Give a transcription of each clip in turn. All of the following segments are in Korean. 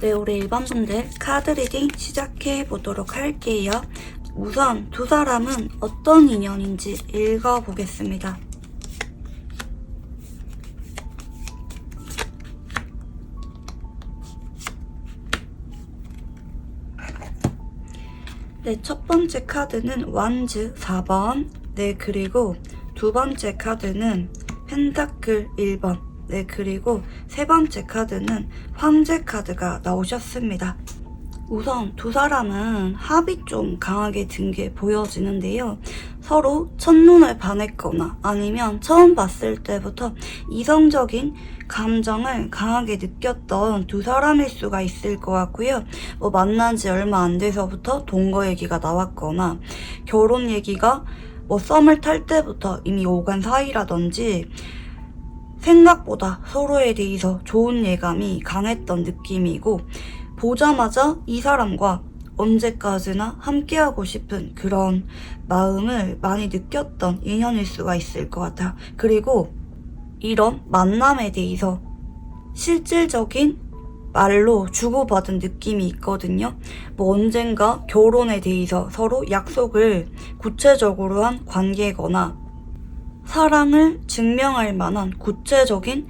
네, 우리 일반분들 카드 리딩 시작해 보도록 할게요. 우선 두 사람은 어떤 인연인지 읽어보겠습니다. 네, 첫 번째 카드는 완즈 4번. 네, 그리고 두 번째 카드는 펜타클 1번. 네, 그리고 세 번째 카드는 황제 카드가 나오셨습니다. 우선 두 사람은 합이 좀 강하게 든 게 보여지는데요. 서로 첫눈에 반했거나 아니면 처음 봤을 때부터 이성적인 감정을 강하게 느꼈던 두 사람일 수가 있을 것 같고요. 만난 지 얼마 안 돼서부터 동거 얘기가 나왔거나 결혼 얘기가 썸을 탈 때부터 이미 오간 사이라든지 생각보다 서로에 대해서 좋은 예감이 강했던 느낌이고, 보자마자 이 사람과 언제까지나 함께하고 싶은 그런 마음을 많이 느꼈던 인연일 수가 있을 것 같아요. 그리고 이런 만남에 대해서 실질적인 말로 주고받은 느낌이 있거든요. 언젠가 결혼에 대해서 서로 약속을 구체적으로 한 관계거나 사랑을 증명할 만한 구체적인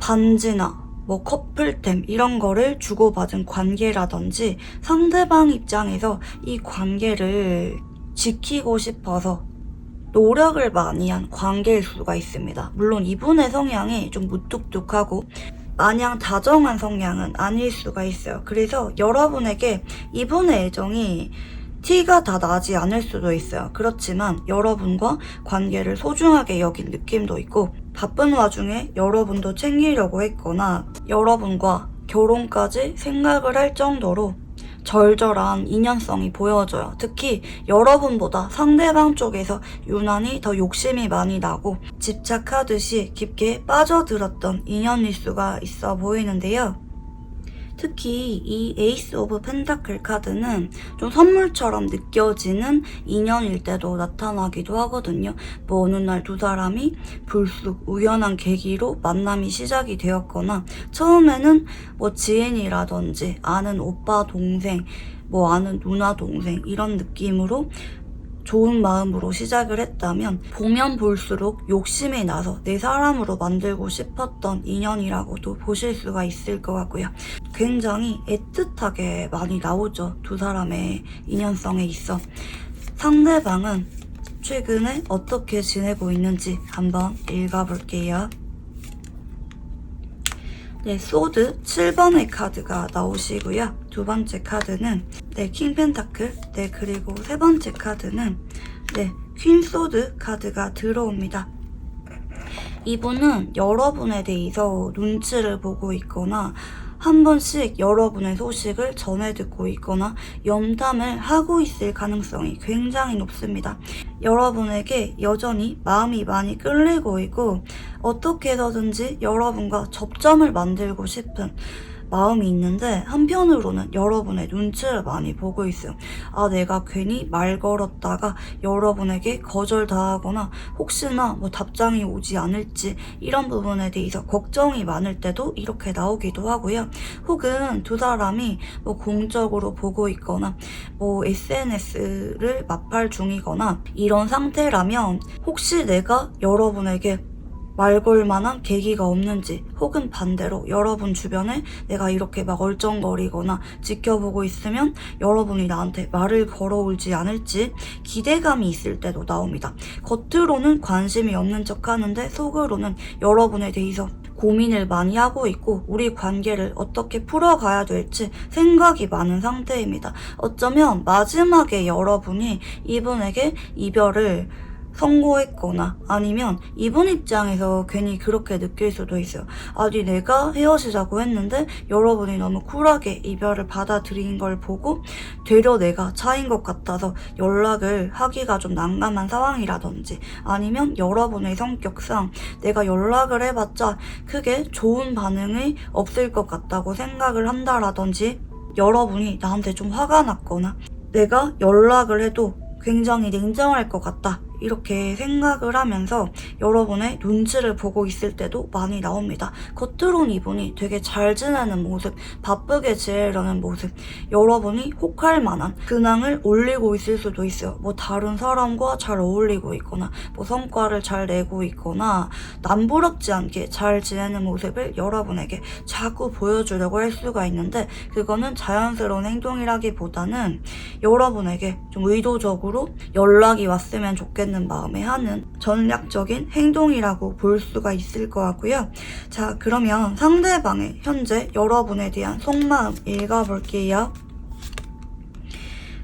반지나 커플템 이런 거를 주고받은 관계라든지 상대방 입장에서 이 관계를 지키고 싶어서 노력을 많이 한 관계일 수가 있습니다. 물론 이분의 성향이 좀 무뚝뚝하고 마냥 다정한 성향은 아닐 수가 있어요. 그래서 여러분에게 이분의 애정이 티가 다 나지 않을 수도 있어요. 그렇지만 여러분과 관계를 소중하게 여긴 느낌도 있고, 바쁜 와중에 여러분도 챙기려고 했거나 여러분과 결혼까지 생각을 할 정도로 절절한 인연성이 보여져요. 특히 여러분보다 상대방 쪽에서 유난히 더 욕심이 많이 나고 집착하듯이 깊게 빠져들었던 인연일 수가 있어 보이는데요. 특히 이 에이스 오브 펜타클 카드는 좀 선물처럼 느껴지는 인연일 때도 나타나기도 하거든요. 어느 날 두 사람이 불쑥 우연한 계기로 만남이 시작이 되었거나, 처음에는 지인이라든지 아는 오빠 동생, 아는 누나 동생 이런 느낌으로 좋은 마음으로 시작을 했다면, 보면 볼수록 욕심이 나서 내 사람으로 만들고 싶었던 인연이라고도 보실 수가 있을 것 같고요. 굉장히 애틋하게 많이 나오죠. 두 사람의 인연성에 있어. 상대방은 최근에 어떻게 지내고 있는지 한번 읽어볼게요. 네, 소드 7번의 카드가 나오시고요. 두 번째 카드는 킹 펜타클, 그리고 세 번째 카드는 퀸 소드 카드가 들어옵니다. 이분은 여러분에 대해서 눈치를 보고 있거나 한 번씩 여러분의 소식을 전해 듣고 있거나 염탐을 하고 있을 가능성이 굉장히 높습니다. 여러분에게 여전히 마음이 많이 끌리고 있고, 어떻게 해서든지 여러분과 접점을 만들고 싶은 마음이 있는데, 한편으로는 여러분의 눈치를 많이 보고 있어요. 내가 괜히 말 걸었다가 여러분에게 거절당하거나 혹시나 답장이 오지 않을지 이런 부분에 대해서 걱정이 많을 때도 이렇게 나오기도 하고요. 혹은 두 사람이 공적으로 보고 있거나 SNS를 마팔 중이거나 이런 상태라면, 혹시 내가 여러분에게 말 걸 만한 계기가 없는지, 혹은 반대로 여러분 주변에 내가 이렇게 얼쩡거리거나 지켜보고 있으면 여러분이 나한테 말을 걸어올지 않을지 기대감이 있을 때도 나옵니다. 겉으로는 관심이 없는 척 하는데 속으로는 여러분에 대해서 고민을 많이 하고 있고, 우리 관계를 어떻게 풀어가야 될지 생각이 많은 상태입니다. 어쩌면 마지막에 여러분이 이분에게 이별을 선고했거나 아니면 이분 입장에서 괜히 그렇게 느낄 수도 있어요. 아니, 내가 헤어지자고 했는데 여러분이 너무 쿨하게 이별을 받아들인 걸 보고 되려 내가 차인 것 같아서 연락을 하기가 좀 난감한 상황이라든지, 아니면 여러분의 성격상 내가 연락을 해봤자 크게 좋은 반응이 없을 것 같다고 생각을 한다라든지, 여러분이 나한테 좀 화가 났거나 내가 연락을 해도 굉장히 냉정할 것 같다 이렇게 생각을 하면서 여러분의 눈치를 보고 있을 때도 많이 나옵니다. 겉으론 이분이 되게 잘 지내는 모습, 바쁘게 지내려는 모습, 여러분이 혹할 만한 근황을 올리고 있을 수도 있어요. 뭐 다른 사람과 잘 어울리고 있거나 뭐 성과를 잘 내고 있거나 남부럽지 않게 잘 지내는 모습을 여러분에게 자꾸 보여주려고 할 수가 있는데, 그거는 자연스러운 행동이라기보다는 여러분에게 좀 의도적으로 연락이 왔으면 좋겠는 마음에 하는 전략적인 행동이라고 볼 수가 있을 것 같고요. 자, 그러면 상대방의 현재 여러분에 대한 속마음 읽어볼게요.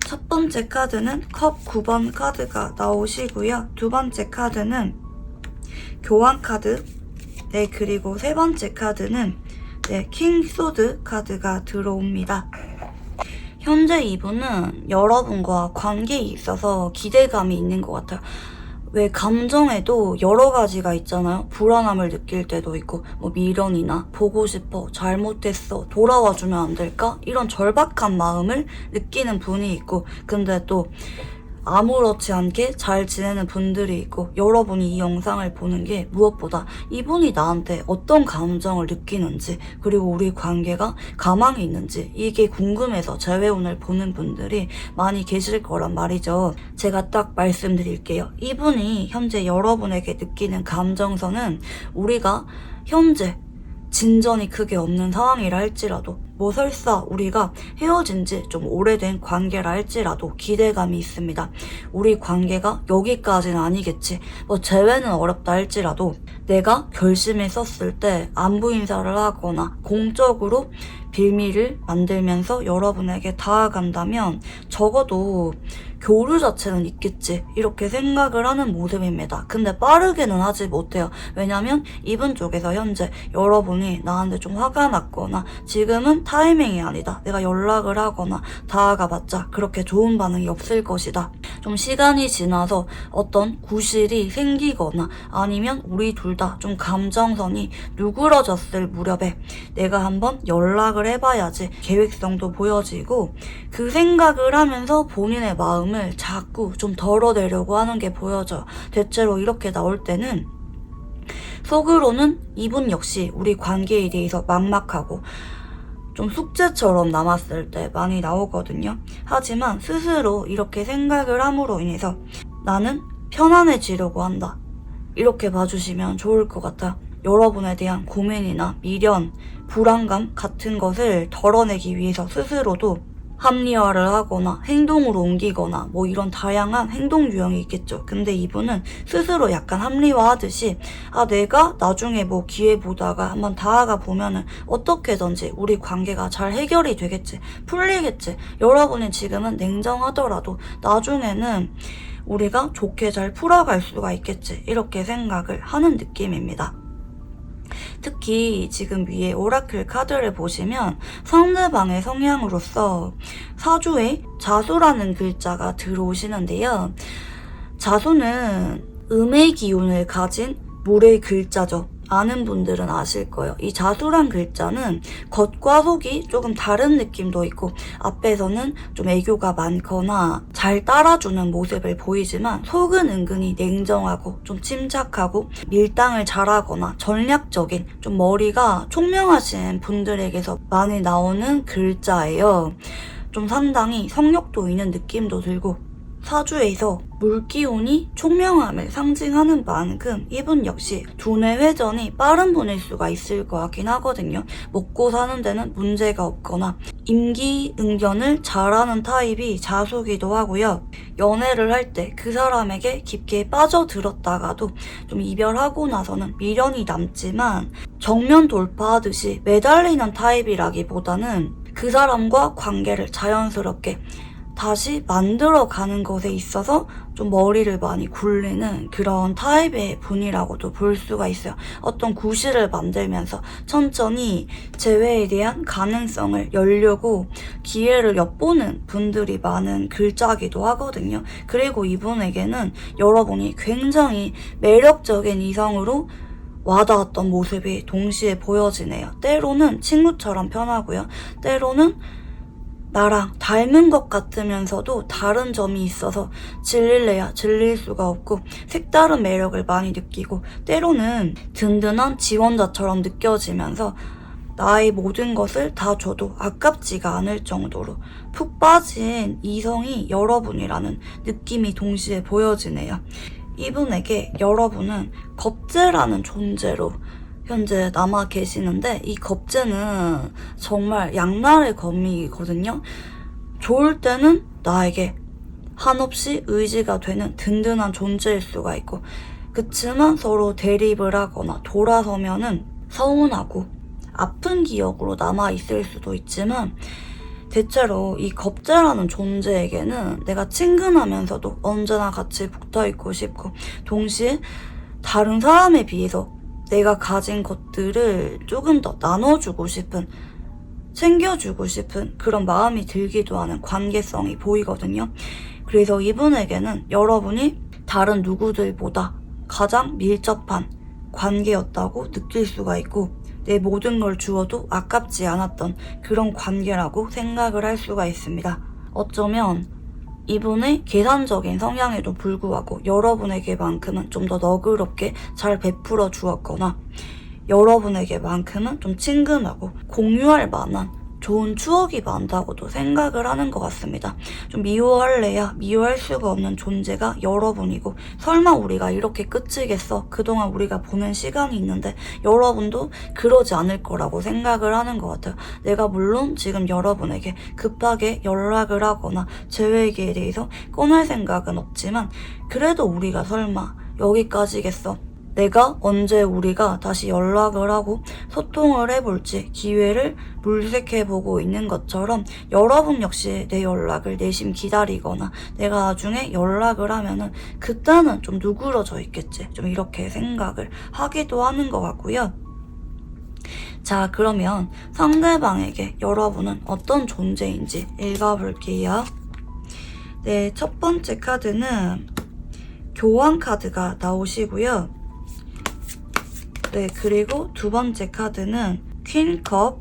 첫 번째 카드는 컵 9번 카드가 나오시고요. 두 번째 카드는 교환 카드, 네, 그리고 세 번째 카드는 킹 소드 카드가 들어옵니다. 현재 이분은 여러분과 관계에 있어서 기대감이 있는 것 같아요. 왜 감정에도 여러 가지가 있잖아요. 불안함을 느낄 때도 있고, 뭐 미련이나 보고 싶어, 잘못했어, 돌아와주면 안 될까? 이런 절박한 마음을 느끼는 분이 있고, 근데 또 아무렇지 않게 잘 지내는 분들이 있고, 여러분이 이 영상을 보는 게 무엇보다 이분이 나한테 어떤 감정을 느끼는지, 그리고 우리 관계가 가망이 있는지 이게 궁금해서 제 회원을 보는 분들이 많이 계실 거란 말이죠. 제가 딱 말씀드릴게요. 이분이 현재 여러분에게 느끼는 감정선은 우리가 현재 진전이 크게 없는 상황이라 할지라도, 뭐 설사 우리가 헤어진 지 좀 오래된 관계라 할지라도 기대감이 있습니다. 우리 관계가 여기까지는 아니겠지, 뭐 재회는 어렵다 할지라도 내가 결심했었을 때 안부 인사를 하거나 공적으로 빌미를 만들면서 여러분에게 다가간다면 적어도 교류 자체는 있겠지, 이렇게 생각을 하는 모습입니다. 근데 빠르게는 하지 못해요. 왜냐면 이분 쪽에서 현재 여러분이 나한테 좀 화가 났거나 지금은 타이밍이 아니다, 내가 연락을 하거나 다가가봤자 그렇게 좋은 반응이 없을 것이다, 좀 시간이 지나서 어떤 구실이 생기거나 아니면 우리 둘 다 좀 감정선이 누그러졌을 무렵에 내가 한번 연락을 해봐야지 계획성도 보여지고, 그 생각을 하면서 본인의 마음을 자꾸 좀 덜어내려고 하는 게 보여져요. 대체로 이렇게 나올 때는 속으로는 이분 역시 우리 관계에 대해서 막막하고 좀 숙제처럼 남았을 때 많이 나오거든요. 하지만 스스로 이렇게 생각을 함으로 인해서 나는 편안해지려고 한다, 이렇게 봐주시면 좋을 것 같아요. 여러분에 대한 고민이나 미련, 불안감 같은 것을 덜어내기 위해서 스스로도 합리화를 하거나 행동으로 옮기거나 뭐 이런 다양한 행동 유형이 있겠죠. 근데 이분은 스스로 약간 합리화하듯이 내가 나중에 뭐 기회 보다가 한번 다가가 보면은 어떻게든지 우리 관계가 잘 해결이 되겠지, 풀리겠지, 여러분이 지금은 냉정하더라도 나중에는 우리가 좋게 잘 풀어갈 수가 있겠지, 이렇게 생각을 하는 느낌입니다. 특히 지금 위에 오라클 카드를 보시면 상대방의 성향으로서 사주에 자수라는 글자가 들어오시는데요. 자수는 음의 기운을 가진 물의 글자죠. 아는 분들은 아실 거예요. 이 자수란 글자는 겉과 속이 조금 다른 느낌도 있고, 앞에서는 좀 애교가 많거나 잘 따라주는 모습을 보이지만 속은 은근히 냉정하고 좀 침착하고 밀당을 잘하거나 전략적인, 좀 머리가 총명하신 분들에게서 많이 나오는 글자예요. 좀 상당히 성욕도 있는 느낌도 들고, 사주에서 물기운이 총명함을 상징하는 만큼 이분 역시 두뇌 회전이 빠른 분일 수가 있을 것 같긴 하거든요. 먹고 사는 데는 문제가 없거나 임기응변을 잘하는 타입이 자수기도 하고요. 연애를 할 때 그 사람에게 깊게 빠져들었다가도 좀 이별하고 나서는 미련이 남지만 정면 돌파하듯이 매달리는 타입이라기보다는 그 사람과 관계를 자연스럽게 다시 만들어가는 것에 있어서 좀 머리를 많이 굴리는 그런 타입의 분이라고도 볼 수가 있어요. 어떤 구실을 만들면서 천천히 재회에 대한 가능성을 열려고 기회를 엿보는 분들이 많은 글자기도 하거든요. 그리고 이분에게는 여러분이 굉장히 매력적인 이성으로 와닿았던 모습이 동시에 보여지네요. 때로는 친구처럼 편하고요. 때로는 나랑 닮은 것 같으면서도 다른 점이 있어서 질릴래야 질릴 수가 없고 색다른 매력을 많이 느끼고 때로는 든든한 지원자처럼 느껴지면서 나의 모든 것을 다 줘도 아깝지가 않을 정도로 푹 빠진 이성이 여러분이라는 느낌이 동시에 보여지네요. 이분에게 여러분은 겁재라는 존재로 현재 남아 계시는데 이 겁재는 정말 양날의 검이거든요. 좋을 때는 나에게 한없이 의지가 되는 든든한 존재일 수가 있고 그치만 서로 대립을 하거나 돌아서면은 서운하고 아픈 기억으로 남아있을 수도 있지만 대체로 이 겁재라는 존재에게는 내가 친근하면서도 언제나 같이 붙어있고 싶고 동시에 다른 사람에 비해서 내가 가진 것들을 조금 더 나눠주고 싶은 챙겨주고 싶은 그런 마음이 들기도 하는 관계성이 보이거든요. 그래서 이분에게는 여러분이 다른 누구들보다 가장 밀접한 관계였다고 느낄 수가 있고 내 모든 걸 주어도 아깝지 않았던 그런 관계라고 생각을 할 수가 있습니다. 어쩌면 이분의 계산적인 성향에도 불구하고 여러분에게만큼은 좀 더 너그럽게 잘 베풀어 주었거나 여러분에게만큼은 좀 친근하고 공유할 만한 좋은 추억이 많다고도 생각을 하는 것 같습니다. 좀 미워할래야 미워할 수가 없는 존재가 여러분이고 설마 우리가 이렇게 끝이겠어? 그동안 우리가 보낸 시간이 있는데 여러분도 그러지 않을 거라고 생각을 하는 것 같아요. 내가 물론 지금 여러분에게 급하게 연락을 하거나 제 얘기에 대해서 꺼낼 생각은 없지만 그래도 우리가 설마 여기까지겠어? 내가 언제 우리가 다시 연락을 하고 소통을 해볼지 기회를 물색해보고 있는 것처럼 여러분 역시 내 연락을 내심 기다리거나 내가 나중에 연락을 하면은 그때는 좀 누그러져 있겠지. 좀 이렇게 생각을 하기도 하는 것 같고요. 자, 그러면 상대방에게 여러분은 어떤 존재인지 읽어볼게요. 네, 첫 번째 카드는 교황 카드가 나오시고요. 네, 그리고 두 번째 카드는 퀸컵.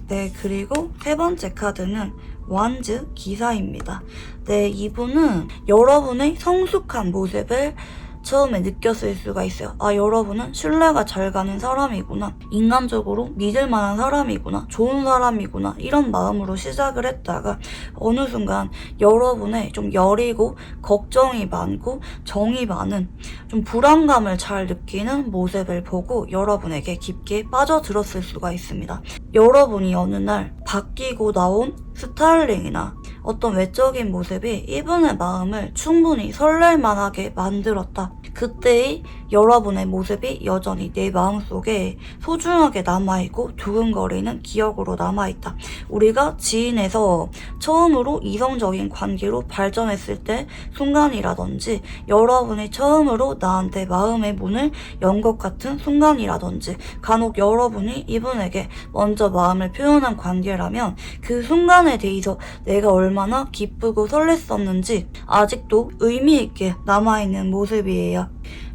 네, 그리고 세 번째 카드는 완즈 기사입니다. 네, 이분은 여러분의 성숙한 모습을 처음에 느꼈을 수가 있어요. 아, 여러분은 신뢰가 잘 가는 사람이구나. 인간적으로 믿을 만한 사람이구나. 좋은 사람이구나. 이런 마음으로 시작을 했다가 어느 순간 여러분의 좀 여리고 걱정이 많고 정이 많은 좀 불안감을 잘 느끼는 모습을 보고 여러분에게 깊게 빠져들었을 수가 있습니다. 여러분이 어느 날 바뀌고 나온 스타일링이나 어떤 외적인 모습이 이분의 마음을 충분히 설렐만하게 만들었다. 그때의 여러분의 모습이 여전히 내 마음속에 소중하게 남아있고 두근거리는 기억으로 남아있다. 우리가 지인에서 처음으로 이성적인 관계로 발전했을 때 순간이라든지 여러분이 처음으로 나한테 마음의 문을 연 것 같은 순간이라든지 간혹 여러분이 이분에게 먼저 마음을 표현한 관계라면 그 순간에 대해서 내가 얼마나 기쁘고 설렜었는지 아직도 의미있게 남아있는 모습이에요.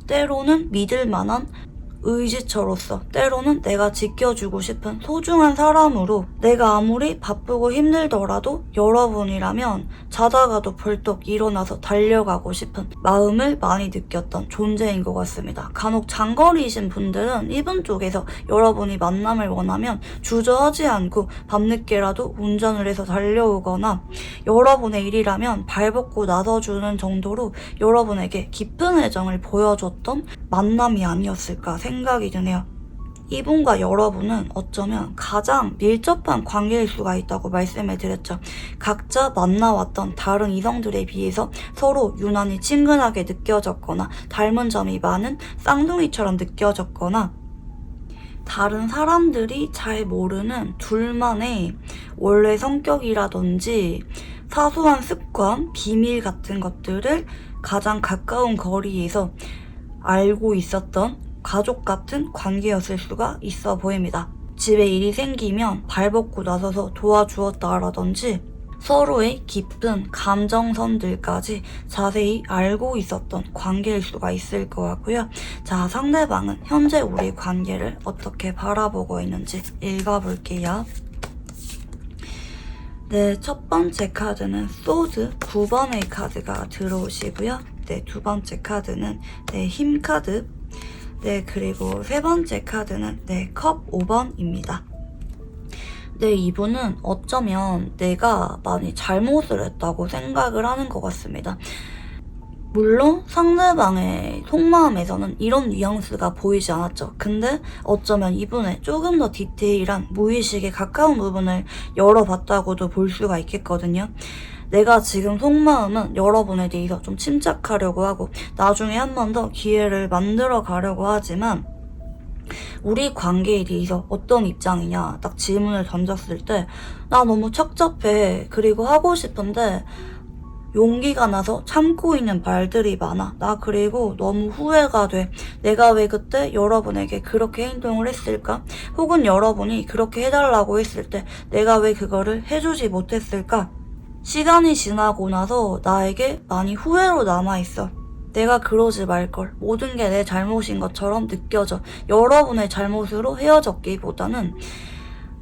때로는 믿을 만한 의지처로서 때로는 내가 지켜주고 싶은 소중한 사람으로 내가 아무리 바쁘고 힘들더라도 여러분이라면 자다가도 벌떡 일어나서 달려가고 싶은 마음을 많이 느꼈던 존재인 것 같습니다. 간혹 장거리이신 분들은 이분 쪽에서 여러분이 만남을 원하면 주저하지 않고 밤늦게라도 운전을 해서 달려오거나 여러분의 일이라면 발벗고 나서주는 정도로 여러분에게 깊은 애정을 보여줬던 만남이 아니었을까 생각이 드네요. 이분과 여러분은 어쩌면 가장 밀접한 관계일 수가 있다고 말씀을 드렸죠. 각자 만나왔던 다른 이성들에 비해서 서로 유난히 친근하게 느껴졌거나 닮은 점이 많은 쌍둥이처럼 느껴졌거나 다른 사람들이 잘 모르는 둘만의 원래 성격이라든지 사소한 습관, 비밀 같은 것들을 가장 가까운 거리에서 알고 있었던 가족 같은 관계였을 수가 있어 보입니다. 집에 일이 생기면 발벗고 나서서 도와주었다라든지 서로의 깊은 감정선들까지 자세히 알고 있었던 관계일 수가 있을 것 같고요. 자, 상대방은 현재 우리 관계를 어떻게 바라보고 있는지 읽어볼게요. 네, 첫 번째 카드는 소드 9번의 카드가 들어오시고요. 네, 두 번째 카드는 네, 힘 카드. 네, 그리고 세 번째 카드는 네, 컵 5번입니다. 네, 이분은 어쩌면 내가 많이 잘못을 했다고 생각을 하는 것 같습니다. 물론 상대방의 속마음에서는 이런 뉘앙스가 보이지 않았죠. 근데 어쩌면 이분의 조금 더 디테일한 무의식에 가까운 부분을 열어봤다고도 볼 수가 있겠거든요. 내가 지금 속마음은 여러분에 대해서 좀 침착하려고 하고 나중에 한 번 더 기회를 만들어 가려고 하지만 우리 관계에 대해서 어떤 입장이냐 딱 질문을 던졌을 때 나 너무 착잡해. 그리고 하고 싶은데 용기가 나서 참고 있는 말들이 많아. 나 그리고 너무 후회가 돼. 내가 왜 그때 여러분에게 그렇게 행동을 했을까? 혹은 여러분이 그렇게 해달라고 했을 때 내가 왜 그거를 해주지 못했을까? 시간이 지나고 나서 나에게 많이 후회로 남아있어. 내가 그러지 말걸. 모든 게 내 잘못인 것처럼 느껴져. 여러분의 잘못으로 헤어졌기보다는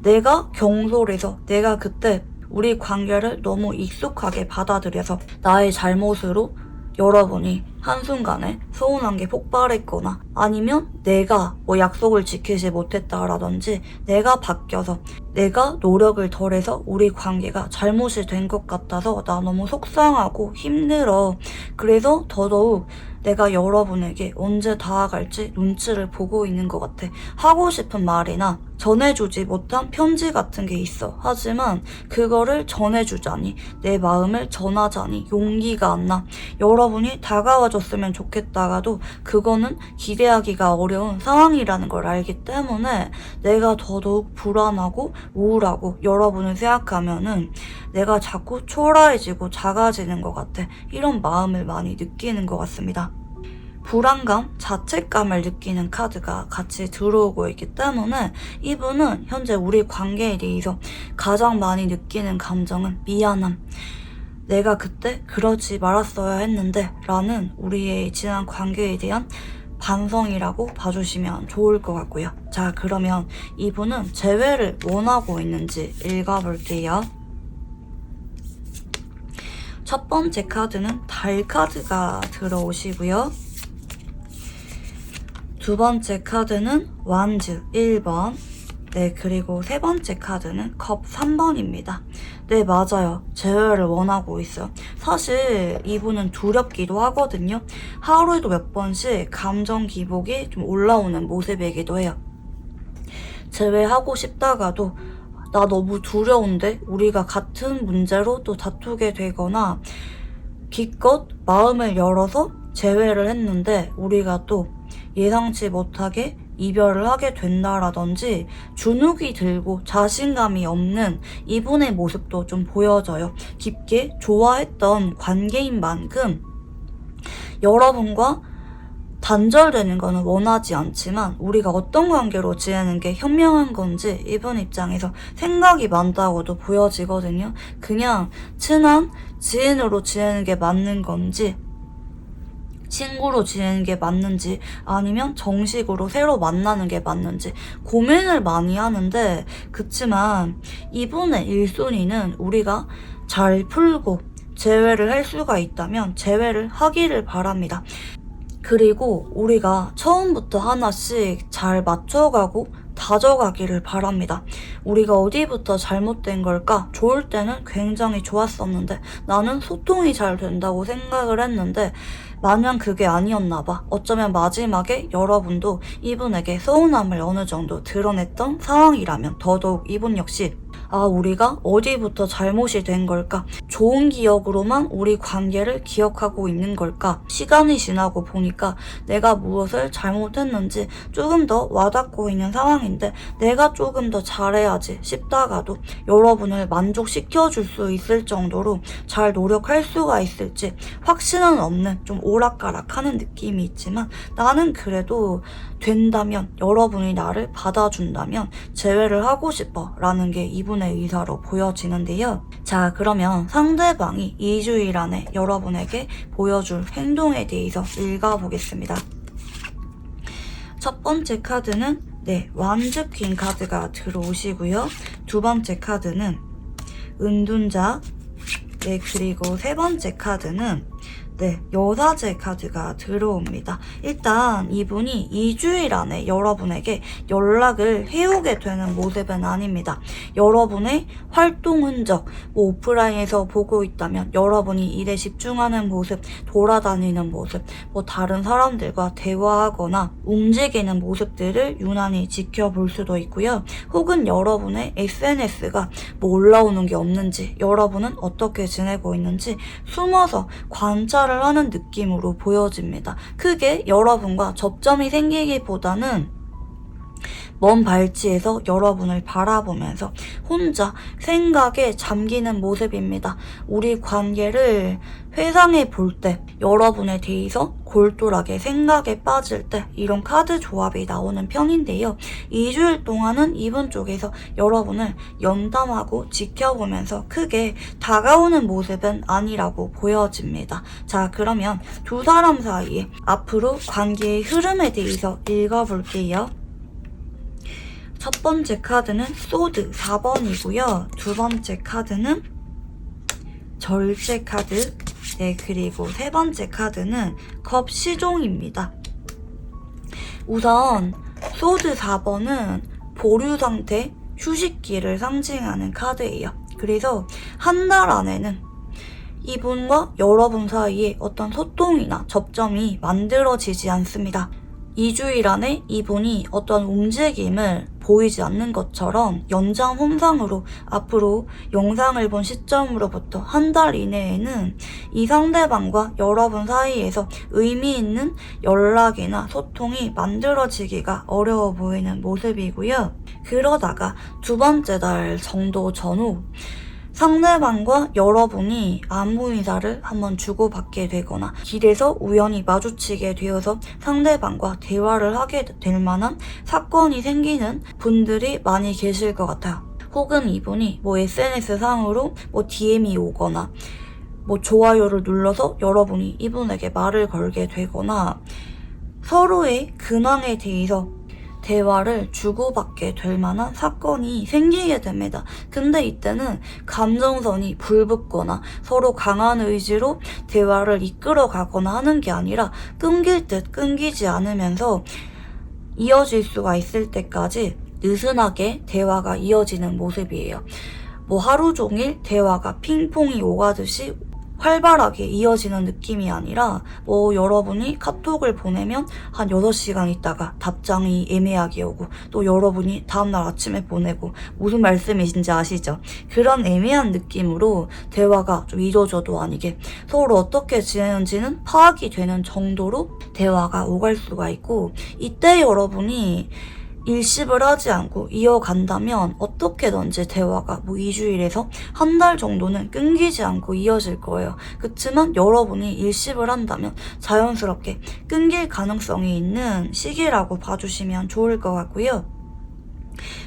내가 경솔해서 내가 그때 우리 관계를 너무 익숙하게 받아들여서 나의 잘못으로 여러분이 한순간에 서운한 게 폭발했거나 아니면 내가 뭐 약속을 지키지 못했다라든지 내가 바뀌어서 내가 노력을 덜해서 우리 관계가 잘못이 된 것 같아서 나 너무 속상하고 힘들어. 그래서 더더욱 내가 여러분에게 언제 다가갈지 눈치를 보고 있는 것 같아. 하고 싶은 말이나 전해주지 못한 편지 같은 게 있어. 하지만 그거를 전해주자니 내 마음을 전하자니 용기가 안 나. 여러분이 다가와줬으면 좋겠다가도 그거는 기대하기가 어려운 상황이라는 걸 알기 때문에 내가 더더욱 불안하고 우울하고 여러분을 생각하면은 내가 자꾸 초라해지고 작아지는 것 같아. 이런 마음을 많이 느끼는 것 같습니다. 불안감, 자책감을 느끼는 카드가 같이 들어오고 있기 때문에 이분은 현재 우리 관계에 대해서 가장 많이 느끼는 감정은 미안함. 내가 그때 그러지 말았어야 했는데 라는 우리의 지난 관계에 대한 반성이라고 봐주시면 좋을 것 같고요. 자, 그러면 이분은 재회를 원하고 있는지 읽어볼게요. 첫 번째 카드는 달 카드가 들어오시고요. 두 번째 카드는 완즈 1번. 네, 그리고 세 번째 카드는 컵 3번입니다. 네, 맞아요. 재회를 원하고 있어요. 사실 이분은 두렵기도 하거든요. 하루에도 몇 번씩 감정 기복이 좀 올라오는 모습이기도 해요. 재회하고 싶다가도 나 너무 두려운데 우리가 같은 문제로 또 다투게 되거나 기껏 마음을 열어서 재회를 했는데 우리가 또 예상치 못하게 이별을 하게 된다라든지 주눅이 들고 자신감이 없는 이분의 모습도 좀 보여져요. 깊게 좋아했던 관계인 만큼 여러분과 단절되는 거는 원하지 않지만 우리가 어떤 관계로 지내는 게 현명한 건지 이분 입장에서 생각이 많다고도 보여지거든요. 그냥 친한 지인으로 지내는 게 맞는 건지 친구로 지내는 게 맞는지 아니면 정식으로 새로 만나는 게 맞는지 고민을 많이 하는데 그치만 이분의 1순위는 우리가 잘 풀고 재회를 할 수가 있다면 재회를 하기를 바랍니다. 그리고 우리가 처음부터 하나씩 잘 맞춰가고 다져가기를 바랍니다. 우리가 어디부터 잘못된 걸까? 좋을 때는 굉장히 좋았었는데 나는 소통이 잘 된다고 생각을 했는데 마냥 그게 아니었나 봐. 어쩌면 마지막에 여러분도 이분에게 서운함을 어느 정도 드러냈던 상황이라면 더더욱 이분 역시 우리가 어디부터 잘못이 된 걸까? 좋은 기억으로만 우리 관계를 기억하고 있는 걸까? 시간이 지나고 보니까 내가 무엇을 잘못했는지 조금 더 와닿고 있는 상황인데 내가 조금 더 잘해야지 싶다가도 여러분을 만족시켜줄 수 있을 정도로 잘 노력할 수가 있을지 확신은 없는 좀 오락가락하는 느낌이 있지만 나는 그래도 된다면 여러분이 나를 받아준다면 재회를 하고 싶어 라는 게 이분의 의사로 보여지는데요. 자, 그러면 상대방이 2주일 안에 여러분에게 보여줄 행동에 대해서 읽어보겠습니다. 첫 번째 카드는 완즈 퀸 카드가 들어오시고요. 두 번째 카드는 은둔자. 네, 그리고 세 번째 카드는 여사제 카드가 들어옵니다. 일단 이분이 2주일 안에 여러분에게 연락을 해오게 되는 모습은 아닙니다. 여러분의 활동 흔적, 오프라인에서 보고 있다면 여러분이 일에 집중하는 모습, 돌아다니는 모습, 다른 사람들과 대화하거나 움직이는 모습들을 유난히 지켜볼 수도 있고요. 혹은 여러분의 SNS가 올라오는 게 없는지, 여러분은 어떻게 지내고 있는지 숨어서 관찰을 하는 느낌으로 보여집니다. 크게 여러분과 접점이 생기기보다는 먼 발치에서 여러분을 바라보면서 혼자 생각에 잠기는 모습입니다. 우리 관계를 회상해 볼 때, 여러분에 대해서 골똘하게 생각에 빠질 때 이런 카드 조합이 나오는 편인데요. 2주일 동안은 이분 쪽에서 여러분을 연담하고 지켜보면서 크게 다가오는 모습은 아니라고 보여집니다. 자, 그러면 두 사람 사이에 앞으로 관계의 흐름에 대해서 읽어볼게요. 첫 번째 카드는 소드 4번이고요. 두 번째 카드는 절제 카드. 네, 그리고 세 번째 카드는 컵 시종입니다. 우선 소드 4번은 보류 상태, 휴식기를 상징하는 카드예요. 그래서 한 달 안에는 이분과 여러분 사이에 어떤 소통이나 접점이 만들어지지 않습니다. 2주일 안에 이분이 어떤 움직임을 보이지 않는 것처럼 연장 혼상으로 앞으로 영상을 본 시점으로부터 한 달 이내에는 이 상대방과 여러분 사이에서 의미 있는 연락이나 소통이 만들어지기가 어려워 보이는 모습이고요. 그러다가 두 번째 달 정도 전후 상대방과 여러분이 안부 인사를 한번 주고받게 되거나 길에서 우연히 마주치게 되어서 상대방과 대화를 하게 될 만한 사건이 생기는 분들이 많이 계실 것 같아요. 혹은 이분이 SNS 상으로 DM이 오거나 좋아요를 눌러서 여러분이 이분에게 말을 걸게 되거나 서로의 근황에 대해서 대화를 주고받게 될 만한 사건이 생기게 됩니다. 근데 이때는 감정선이 불붙거나 서로 강한 의지로 대화를 이끌어가거나 하는 게 아니라 끊길 듯 끊기지 않으면서 이어질 수가 있을 때까지 느슨하게 대화가 이어지는 모습이에요. 하루 종일 대화가 핑퐁이 오가듯이 활발하게 이어지는 느낌이 아니라 여러분이 카톡을 보내면 한 6시간 있다가 답장이 애매하게 오고 또 여러분이 다음날 아침에 보내고 무슨 말씀이신지 아시죠? 그런 애매한 느낌으로 대화가 좀 잊어져도 아니게 서로 어떻게 지내는지는 파악이 되는 정도로 대화가 오갈 수가 있고 이때 여러분이 일십을 하지 않고 이어간다면 어떻게든지 대화가 2주일에서 한 달 정도는 끊기지 않고 이어질 거예요. 그렇지만 여러분이 일십을 한다면 자연스럽게 끊길 가능성이 있는 시기라고 봐주시면 좋을 것 같고요.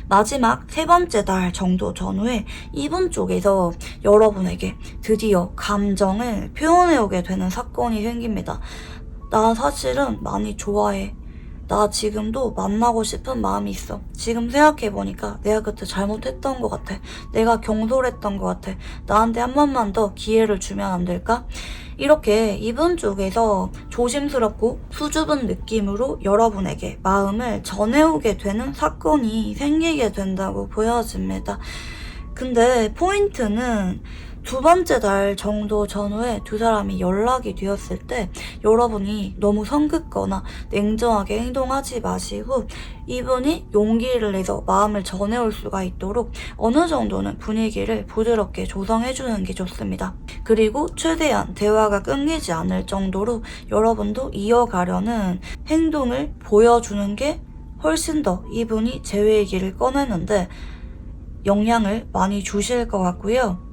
마지막 세 번째 달 정도 전후에 이분 쪽에서 여러분에게 드디어 감정을 표현해오게 되는 사건이 생깁니다. 나 사실은 많이 좋아해. 나 지금도 만나고 싶은 마음이 있어. 지금 생각해보니까 내가 그때 잘못했던 것 같아. 내가 경솔했던 것 같아. 나한테 한 번만 더 기회를 주면 안 될까? 이렇게 이분 쪽에서 조심스럽고 수줍은 느낌으로 여러분에게 마음을 전해오게 되는 사건이 생기게 된다고 보여집니다. 근데 포인트는 두 번째 달 정도 전후에 두 사람이 연락이 되었을 때 여러분이 너무 성급거나 냉정하게 행동하지 마시고 이분이 용기를 내서 마음을 전해올 수가 있도록 어느 정도는 분위기를 부드럽게 조성해주는 게 좋습니다. 그리고 최대한 대화가 끊기지 않을 정도로 여러분도 이어가려는 행동을 보여주는 게 훨씬 더 이분이 재회의 길을 꺼내는데 영향을 많이 주실 것 같고요.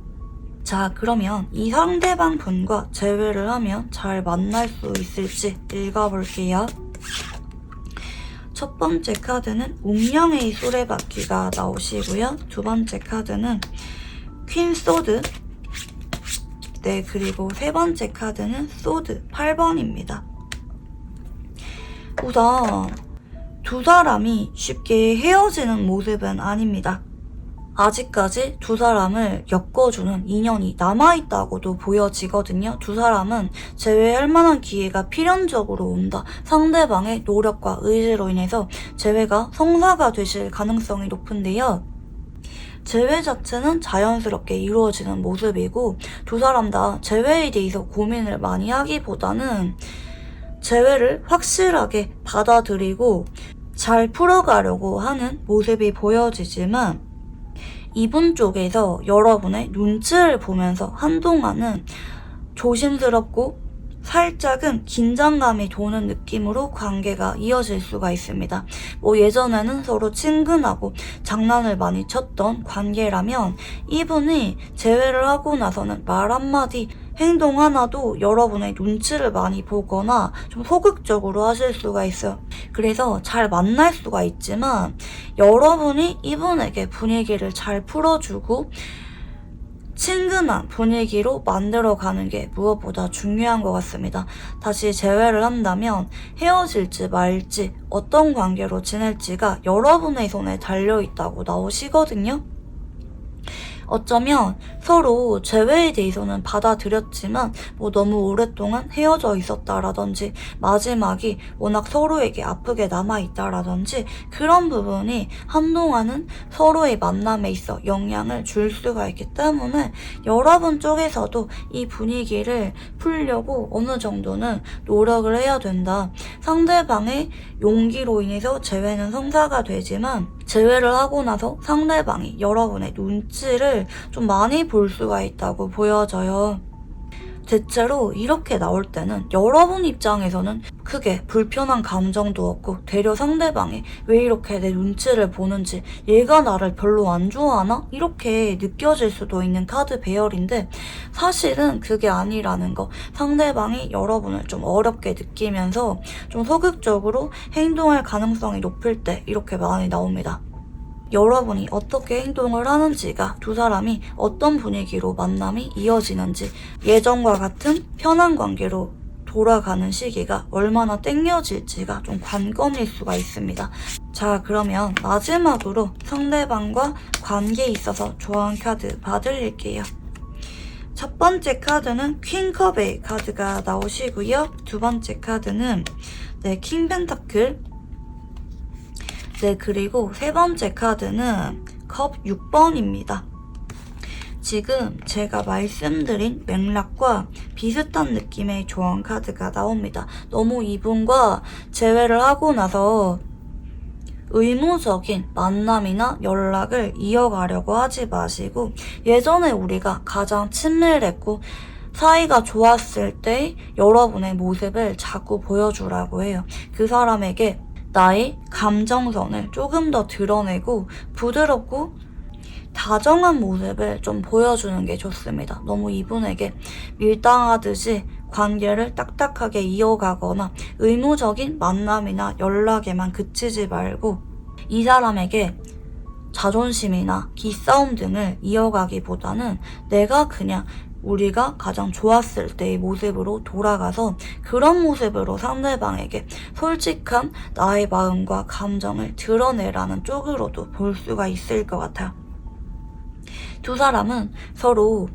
자, 그러면 이 상대방 분과 재회를 하면 잘 만날 수 있을지 읽어볼게요. 첫 번째 카드는 운명의 수레바퀴가 나오시고요. 두 번째 카드는 퀸 소드. 네, 그리고 세 번째 카드는 소드 8번입니다. 우선 두 사람이 쉽게 헤어지는 모습은 아닙니다. 아직까지 두 사람을 엮어주는 인연이 남아있다고도 보여지거든요. 두 사람은 재회할 만한 기회가 필연적으로 온다. 상대방의 노력과 의지로 인해서 재회가 성사가 되실 가능성이 높은데요. 재회 자체는 자연스럽게 이루어지는 모습이고 두 사람 다 재회에 대해서 고민을 많이 하기보다는 재회를 확실하게 받아들이고 잘 풀어가려고 하는 모습이 보여지지만 이분 쪽에서 여러분의 눈치를 보면서 한동안은 조심스럽고 살짝은 긴장감이 도는 느낌으로 관계가 이어질 수가 있습니다. 예전에는 서로 친근하고 장난을 많이 쳤던 관계라면 이분이 재회를 하고 나서는 말 한마디 행동 하나도 여러분의 눈치를 많이 보거나 좀 소극적으로 하실 수가 있어요. 그래서 잘 만날 수가 있지만 여러분이 이분에게 분위기를 잘 풀어주고 친근한 분위기로 만들어가는 게 무엇보다 중요한 것 같습니다. 다시 재회를 한다면 헤어질지 말지 어떤 관계로 지낼지가 여러분의 손에 달려있다고 나오시거든요. 어쩌면 서로 재회에 대해서는 받아들였지만 너무 오랫동안 헤어져 있었다라든지 마지막이 워낙 서로에게 아프게 남아있다라든지 그런 부분이 한동안은 서로의 만남에 있어 영향을 줄 수가 있기 때문에 여러분 쪽에서도 이 분위기를 풀려고 어느 정도는 노력을 해야 된다. 상대방의 용기로 인해서 재회는 성사가 되지만 재회를 하고 나서 상대방이 여러분의 눈치를 좀 많이 볼 수가 있다고 보여져요. 대체로 이렇게 나올 때는 여러분 입장에서는 크게 불편한 감정도 없고 되려 상대방이 왜 이렇게 내 눈치를 보는지 얘가 나를 별로 안 좋아하나? 이렇게 느껴질 수도 있는 카드 배열인데 사실은 그게 아니라는 거. 상대방이 여러분을 좀 어렵게 느끼면서 좀 소극적으로 행동할 가능성이 높을 때 이렇게 많이 나옵니다. 여러분이 어떻게 행동을 하는지가 두 사람이 어떤 분위기로 만남이 이어지는지 예전과 같은 편한 관계로 돌아가는 시기가 얼마나 땡겨질지가 좀 관건일 수가 있습니다. 자, 그러면 마지막으로 상대방과 관계에 있어서 조언 카드 봐드릴게요. 첫 번째 카드는 퀸컵의 카드가 나오시고요. 두 번째 카드는 킹 펜타클, 그리고 세 번째 카드는 컵 6번입니다. 지금 제가 말씀드린 맥락과 비슷한 느낌의 조언 카드가 나옵니다. 너무 이분과 재회를 하고 나서 의무적인 만남이나 연락을 이어가려고 하지 마시고 예전에 우리가 가장 친밀했고 사이가 좋았을 때 여러분의 모습을 자꾸 보여주라고 해요. 그 사람에게 나의 감정선을 조금 더 드러내고 부드럽고 다정한 모습을 좀 보여주는 게 좋습니다. 너무 이분에게 밀당하듯이 관계를 딱딱하게 이어가거나 의무적인 만남이나 연락에만 그치지 말고 이 사람에게 자존심이나 기싸움 등을 이어가기보다는 내가 그냥 우리가 가장 좋았을 때의 모습으로 돌아가서 그런 모습으로 상대방에게 솔직한 나의 마음과 감정을 드러내라는 쪽으로도 볼 수가 있을 것 같아요. 두 사람은 서로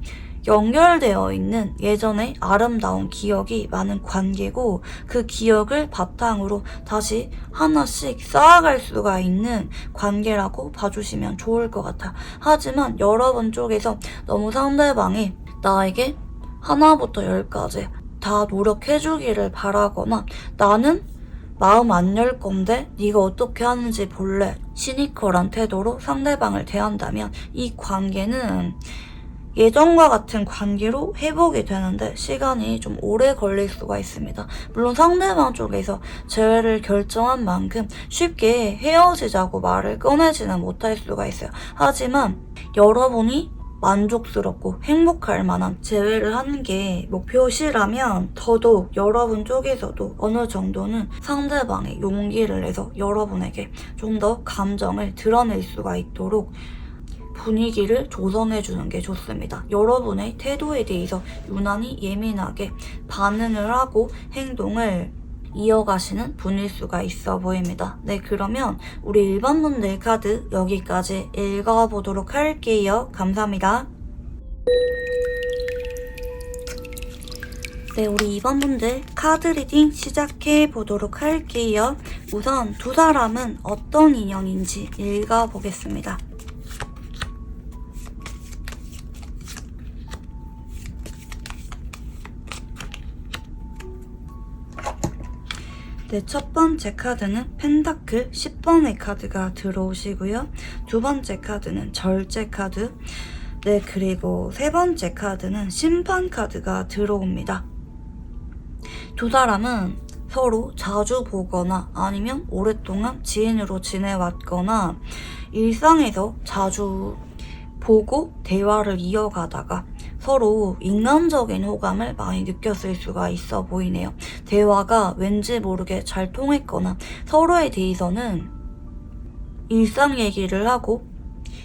연결되어 있는 예전의 아름다운 기억이 많은 관계고 그 기억을 바탕으로 다시 하나씩 쌓아갈 수가 있는 관계라고 봐주시면 좋을 것 같아요. 하지만 여러분 쪽에서 너무 상대방이 나에게 하나부터 열까지 다 노력해주기를 바라거나 나는 마음 안 열 건데 네가 어떻게 하는지 볼래 시니컬한 태도로 상대방을 대한다면 이 관계는 예전과 같은 관계로 회복이 되는데 시간이 좀 오래 걸릴 수가 있습니다. 물론 상대방 쪽에서 재회를 결정한 만큼 쉽게 헤어지자고 말을 꺼내지는 못할 수가 있어요. 하지만 여러분이 만족스럽고 행복할 만한 재회를 하는 게 목표시라면 더더욱 여러분 쪽에서도 어느 정도는 상대방의 용기를 내서 여러분에게 좀 더 감정을 드러낼 수가 있도록 분위기를 조성해주는 게 좋습니다. 여러분의 태도에 대해서 유난히 예민하게 반응을 하고 행동을 이어가시는 분일 수가 있어 보입니다. 네, 그러면 우리 일반 분들 카드 여기까지 읽어보도록 할게요. 감사합니다. 네, 우리 2번 분들 카드 리딩 시작해 보도록 할게요. 우선 두 사람은 어떤 인연인지 읽어보겠습니다. 네, 첫 번째 카드는 펜타클 10번의 카드가 들어오시고요. 두 번째 카드는 절제 카드. 네, 그리고 세 번째 카드는 심판 카드가 들어옵니다. 두 사람은 서로 자주 보거나 아니면 오랫동안 지인으로 지내왔거나 일상에서 자주 보고 대화를 이어가다가 서로 인간적인 호감을 많이 느꼈을 수가 있어 보이네요. 대화가 왠지 모르게 잘 통했거나 서로에 대해서는 일상 얘기를 하고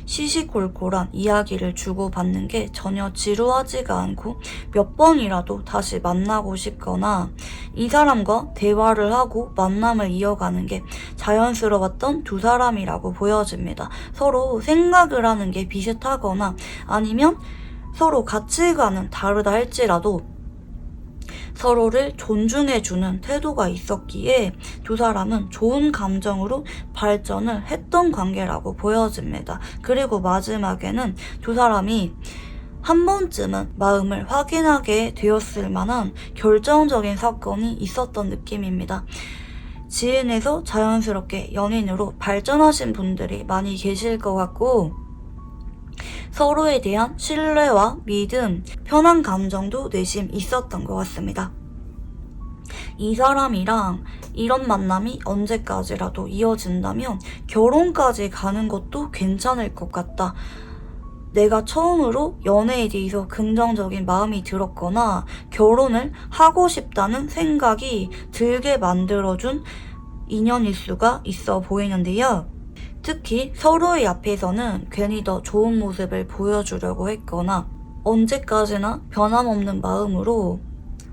시시콜콜한 이야기를 주고받는 게 전혀 지루하지가 않고 몇 번이라도 다시 만나고 싶거나 이 사람과 대화를 하고 만남을 이어가는 게 자연스러웠던 두 사람이라고 보여집니다. 서로 생각을 하는 게 비슷하거나 아니면 서로 가치관은 다르다 할지라도 서로를 존중해주는 태도가 있었기에 두 사람은 좋은 감정으로 발전을 했던 관계라고 보여집니다. 그리고 마지막에는 두 사람이 한 번쯤은 마음을 확인하게 되었을 만한 결정적인 사건이 있었던 느낌입니다. 지인에서 자연스럽게 연인으로 발전하신 분들이 많이 계실 것 같고 서로에 대한 신뢰와 믿음, 편한 감정도 내심 있었던 것 같습니다. 이 사람이랑 이런 만남이 언제까지라도 이어진다면 결혼까지 가는 것도 괜찮을 것 같다. 내가 처음으로 연애에 대해서 긍정적인 마음이 들었거나 결혼을 하고 싶다는 생각이 들게 만들어준 인연일 수가 있어 보이는데요. 특히 서로의 앞에서는 괜히 더 좋은 모습을 보여주려고 했거나 언제까지나 변함없는 마음으로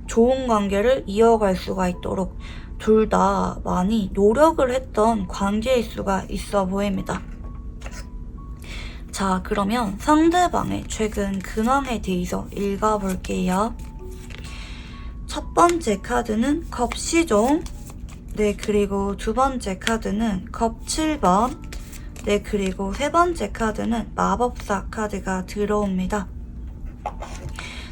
좋은 관계를 이어갈 수가 있도록 둘 다 많이 노력을 했던 관계일 수가 있어 보입니다. 자, 그러면 상대방의 최근 근황에 대해서 읽어볼게요. 첫 번째 카드는 컵 10종. 네, 그리고 두 번째 카드는 컵 7번. 네, 그리고 세 번째 카드는 마법사 카드가 들어옵니다.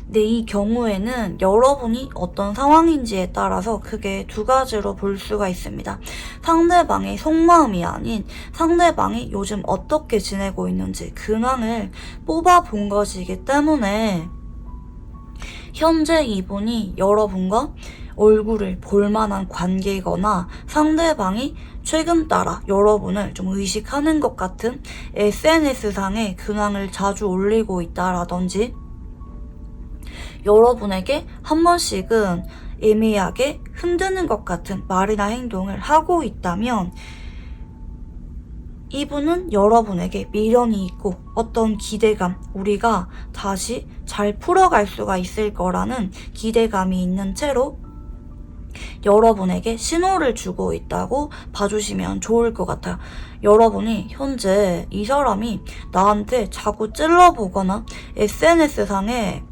네, 이 경우에는 여러분이 어떤 상황인지에 따라서 크게 두 가지로 볼 수가 있습니다. 상대방의 속마음이 아닌 상대방이 요즘 어떻게 지내고 있는지 근황을 뽑아본 것이기 때문에 현재 이분이 여러분과 얼굴을 볼만한 관계이거나 상대방이 최근 따라 여러분을 좀 의식하는 것 같은 SNS상의 근황을 자주 올리고 있다라든지 여러분에게 한 번씩은 애매하게 흔드는 것 같은 말이나 행동을 하고 있다면 이분은 여러분에게 미련이 있고 어떤 기대감, 우리가 다시 잘 풀어갈 수가 있을 거라는 기대감이 있는 채로 여러분에게 신호를 주고 있다고 봐주시면 좋을 것 같아요. 여러분이 현재 이 사람이 나한테 자꾸 찔러보거나 SNS상에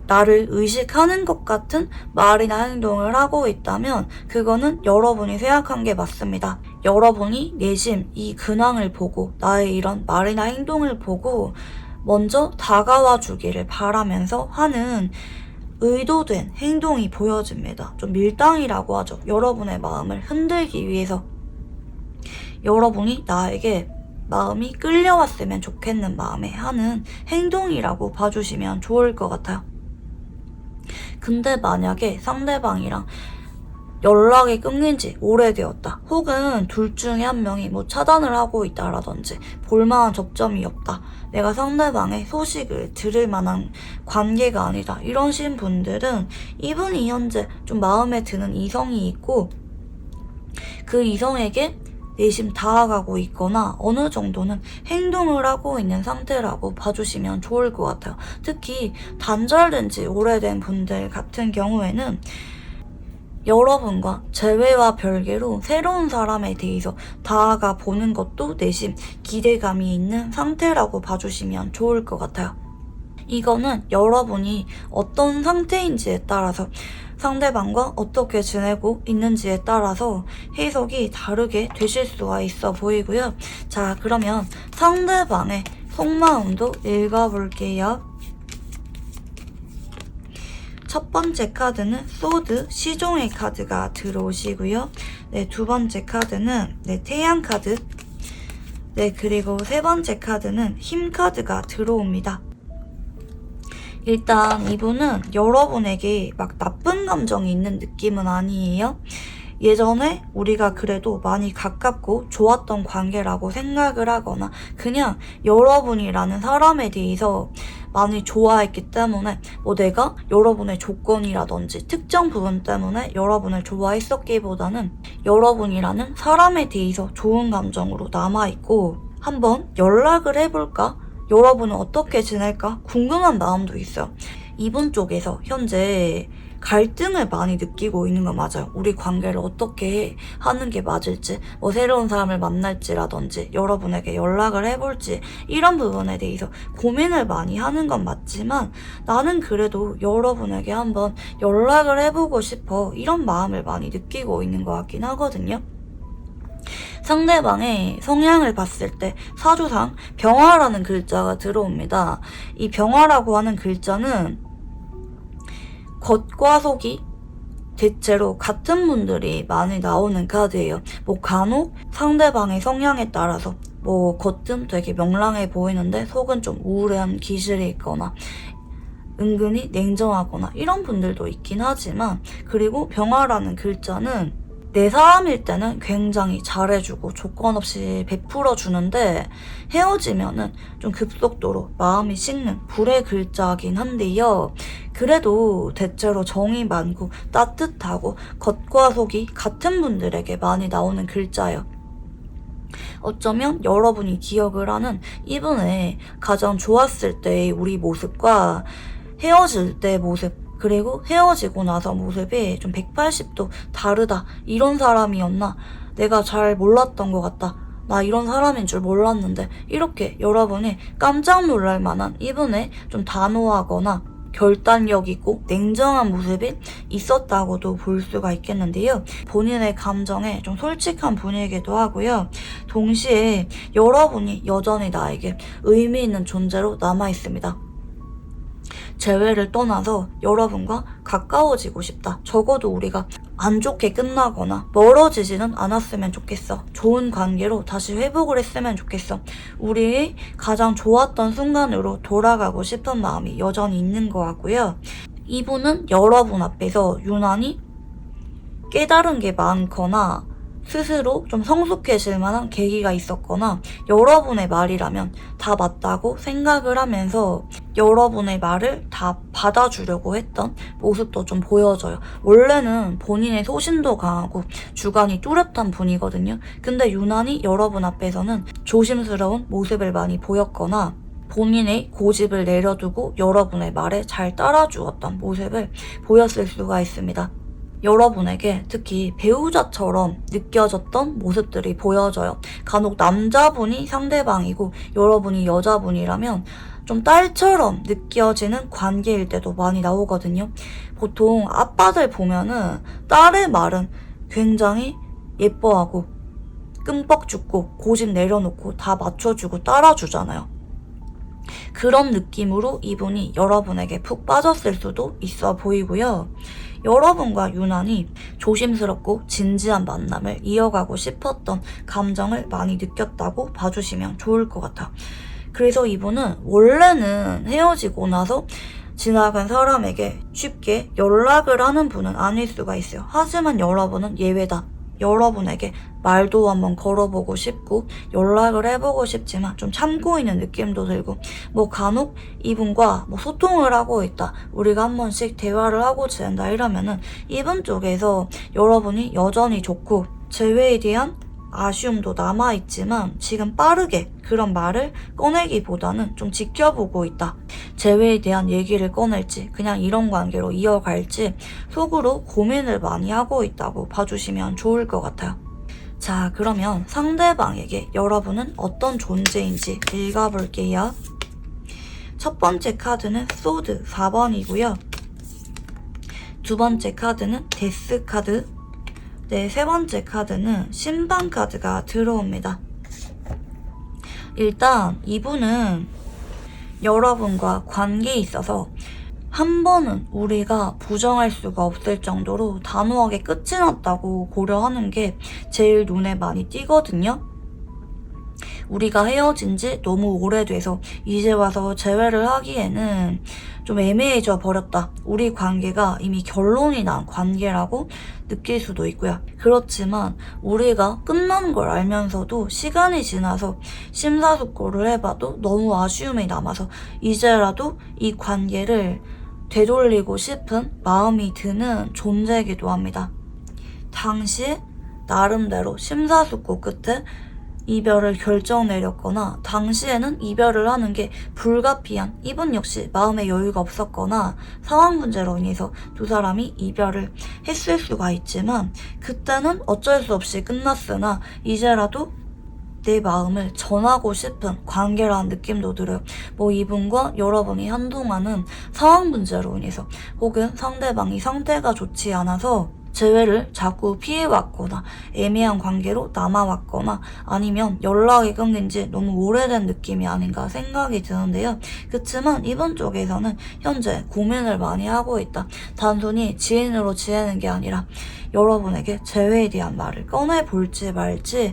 나를 의식하는 것 같은 말이나 행동을 하고 있다면 그거는 여러분이 생각한 게 맞습니다. 여러분이 내심 이 근황을 보고 나의 이런 말이나 행동을 보고 먼저 다가와 주기를 바라면서 하는 의도된 행동이 보여집니다. 좀 밀당이라고 하죠. 여러분의 마음을 흔들기 위해서 여러분이 나에게 마음이 끌려왔으면 좋겠는 마음에 하는 행동이라고 봐주시면 좋을 것 같아요. 근데 만약에 상대방이랑 연락이 끊긴 지 오래되었다. 혹은 둘 중에 한 명이 뭐 차단을 하고 있다라든지 볼만한 접점이 없다. 내가 상대방의 소식을 들을 만한 관계가 아니다. 이러신 분들은 이분이 현재 좀 마음에 드는 이성이 있고 그 이성에게 내심 다가가고 있거나 어느 정도는 행동을 하고 있는 상태라고 봐주시면 좋을 것 같아요. 특히 단절된 지 오래된 분들 같은 경우에는 여러분과 재회와 별개로 새로운 사람에 대해서 다가가 보는 것도 내심 기대감이 있는 상태라고 봐주시면 좋을 것 같아요. 이거는 여러분이 어떤 상태인지에 따라서 상대방과 어떻게 지내고 있는지에 따라서 해석이 다르게 되실 수가 있어 보이고요. 자, 그러면 상대방의 속마음도 읽어볼게요. 첫 번째 카드는 소드, 시종의 카드가 들어오시고요. 네, 두 번째 카드는 태양 카드. 네, 그리고 세 번째 카드는 힘 카드가 들어옵니다. 일단 이분은 여러분에게 막 나쁜 감정이 있는 느낌은 아니에요. 예전에 우리가 그래도 많이 가깝고 좋았던 관계라고 생각을 하거나 그냥 여러분이라는 사람에 대해서 많이 좋아했기 때문에 내가 여러분의 조건이라든지 특정 부분 때문에 여러분을 좋아했었기보다는 여러분이라는 사람에 대해서 좋은 감정으로 남아있고 한번 연락을 해볼까? 여러분은 어떻게 지낼까? 궁금한 마음도 있어요. 이분 쪽에서 현재 갈등을 많이 느끼고 있는 거 맞아요. 우리 관계를 어떻게 하는 게 맞을지, 새로운 사람을 만날지라든지, 여러분에게 연락을 해볼지, 이런 부분에 대해서 고민을 많이 하는 건 맞지만, 나는 그래도 여러분에게 한번 연락을 해보고 싶어. 이런 마음을 많이 느끼고 있는 것 같긴 하거든요. 상대방의 성향을 봤을 때 사주상 병화라는 글자가 들어옵니다. 이 병화라고 하는 글자는 겉과 속이 대체로 같은 분들이 많이 나오는 카드예요. 간혹 상대방의 성향에 따라서 겉은 되게 명랑해 보이는데 속은 좀 우울한 기질이 있거나 은근히 냉정하거나 이런 분들도 있긴 하지만, 그리고 병화라는 글자는 내 사람일 때는 굉장히 잘해주고 조건 없이 베풀어주는데 헤어지면은 좀 급속도로 마음이 식는 불의 글자긴 한데요. 그래도 대체로 정이 많고 따뜻하고 겉과 속이 같은 분들에게 많이 나오는 글자예요. 어쩌면 여러분이 기억을 하는 이분의 가장 좋았을 때의 우리 모습과 헤어질 때 모습, 그리고 헤어지고 나서 모습이 좀 180도 다르다. 이런 사람이었나? 내가 잘 몰랐던 것 같다. 나 이런 사람인 줄 몰랐는데. 이렇게 여러분이 깜짝 놀랄 만한 이분의 좀 단호하거나 결단력 있고 냉정한 모습이 있었다고도 볼 수가 있겠는데요. 본인의 감정에 좀 솔직한 분이기도 하고요. 동시에 여러분이 여전히 나에게 의미 있는 존재로 남아있습니다. 재회를 떠나서 여러분과 가까워지고 싶다. 적어도 우리가 안 좋게 끝나거나 멀어지지는 않았으면 좋겠어. 좋은 관계로 다시 회복을 했으면 좋겠어. 우리 가장 좋았던 순간으로 돌아가고 싶은 마음이 여전히 있는 것 같고요. 이분은 여러분 앞에서 유난히 깨달은 게 많거나 스스로 좀 성숙해질 만한 계기가 있었거나 여러분의 말이라면 다 맞다고 생각을 하면서 여러분의 말을 다 받아주려고 했던 모습도 좀 보여져요. 원래는 본인의 소신도 강하고 주관이 뚜렷한 분이거든요. 근데 유난히 여러분 앞에서는 조심스러운 모습을 많이 보였거나 본인의 고집을 내려두고 여러분의 말에 잘 따라주었던 모습을 보였을 수가 있습니다. 여러분에게 특히 배우자처럼 느껴졌던 모습들이 보여져요. 간혹 남자분이 상대방이고 여러분이 여자분이라면 좀 딸처럼 느껴지는 관계일 때도 많이 나오거든요. 보통 아빠들 보면은 딸의 말은 굉장히 예뻐하고 끔뻑 죽고 고집 내려놓고 다 맞춰주고 따라주잖아요. 그런 느낌으로 이분이 여러분에게 푹 빠졌을 수도 있어 보이고요. 여러분과 유난히 조심스럽고 진지한 만남을 이어가고 싶었던 감정을 많이 느꼈다고 봐주시면 좋을 것 같아요. 그래서 이분은 원래는 헤어지고 나서 지나간 사람에게 쉽게 연락을 하는 분은 아닐 수가 있어요. 하지만 여러분은 예외다. 여러분에게 말도 한번 걸어보고 싶고 연락을 해보고 싶지만 좀 참고 있는 느낌도 들고 간혹 이분과 소통을 하고 있다, 우리가 한 번씩 대화를 하고 지낸다 이러면은 이분 쪽에서 여러분이 여전히 좋고 재회에 대한 아쉬움도 남아있지만 지금 빠르게 그런 말을 꺼내기보다는 좀 지켜보고 있다. 재회에 대한 얘기를 꺼낼지 그냥 이런 관계로 이어갈지 속으로 고민을 많이 하고 있다고 봐주시면 좋을 것 같아요. 자, 그러면 상대방에게 여러분은 어떤 존재인지 읽어볼게요. 첫 번째 카드는 소드 4번이고요. 두 번째 카드는 데스 카드, 네, 세 번째 카드는 심판 카드가 들어옵니다. 일단 이분은 여러분과 관계에 있어서 한 번은 우리가 부정할 수가 없을 정도로 단호하게 끝이 났다고 고려하는 게 제일 눈에 많이 띄거든요. 우리가 헤어진 지 너무 오래돼서 이제 와서 재회를 하기에는 좀 애매해져 버렸다. 우리 관계가 이미 결론이 난 관계라고 느낄 수도 있고요. 그렇지만 우리가 끝난 걸 알면서도 시간이 지나서 심사숙고를 해봐도 너무 아쉬움이 남아서 이제라도 이 관계를 되돌리고 싶은 마음이 드는 존재이기도 합니다. 당시 나름대로 심사숙고 끝에 이별을 결정 내렸거나 당시에는 이별을 하는 게 불가피한, 이분 역시 마음의 여유가 없었거나 상황 문제로 인해서 두 사람이 이별을 했을 수가 있지만 그때는 어쩔 수 없이 끝났으나 이제라도 내 마음을 전하고 싶은 관계라는 느낌도 들어요. 뭐 이분과 여러분이 한동안은 상황 문제로 인해서 혹은 상대방이 상태가 좋지 않아서 재회를 자꾸 피해왔거나 애매한 관계로 남아왔거나 아니면 연락이 끊긴 지 너무 오래된 느낌이 아닌가 생각이 드는데요. 그치만 이번 쪽에서는 현재 고민을 많이 하고 있다. 단순히 지인으로 지내는 게 아니라 여러분에게 재회에 대한 말을 꺼내볼지 말지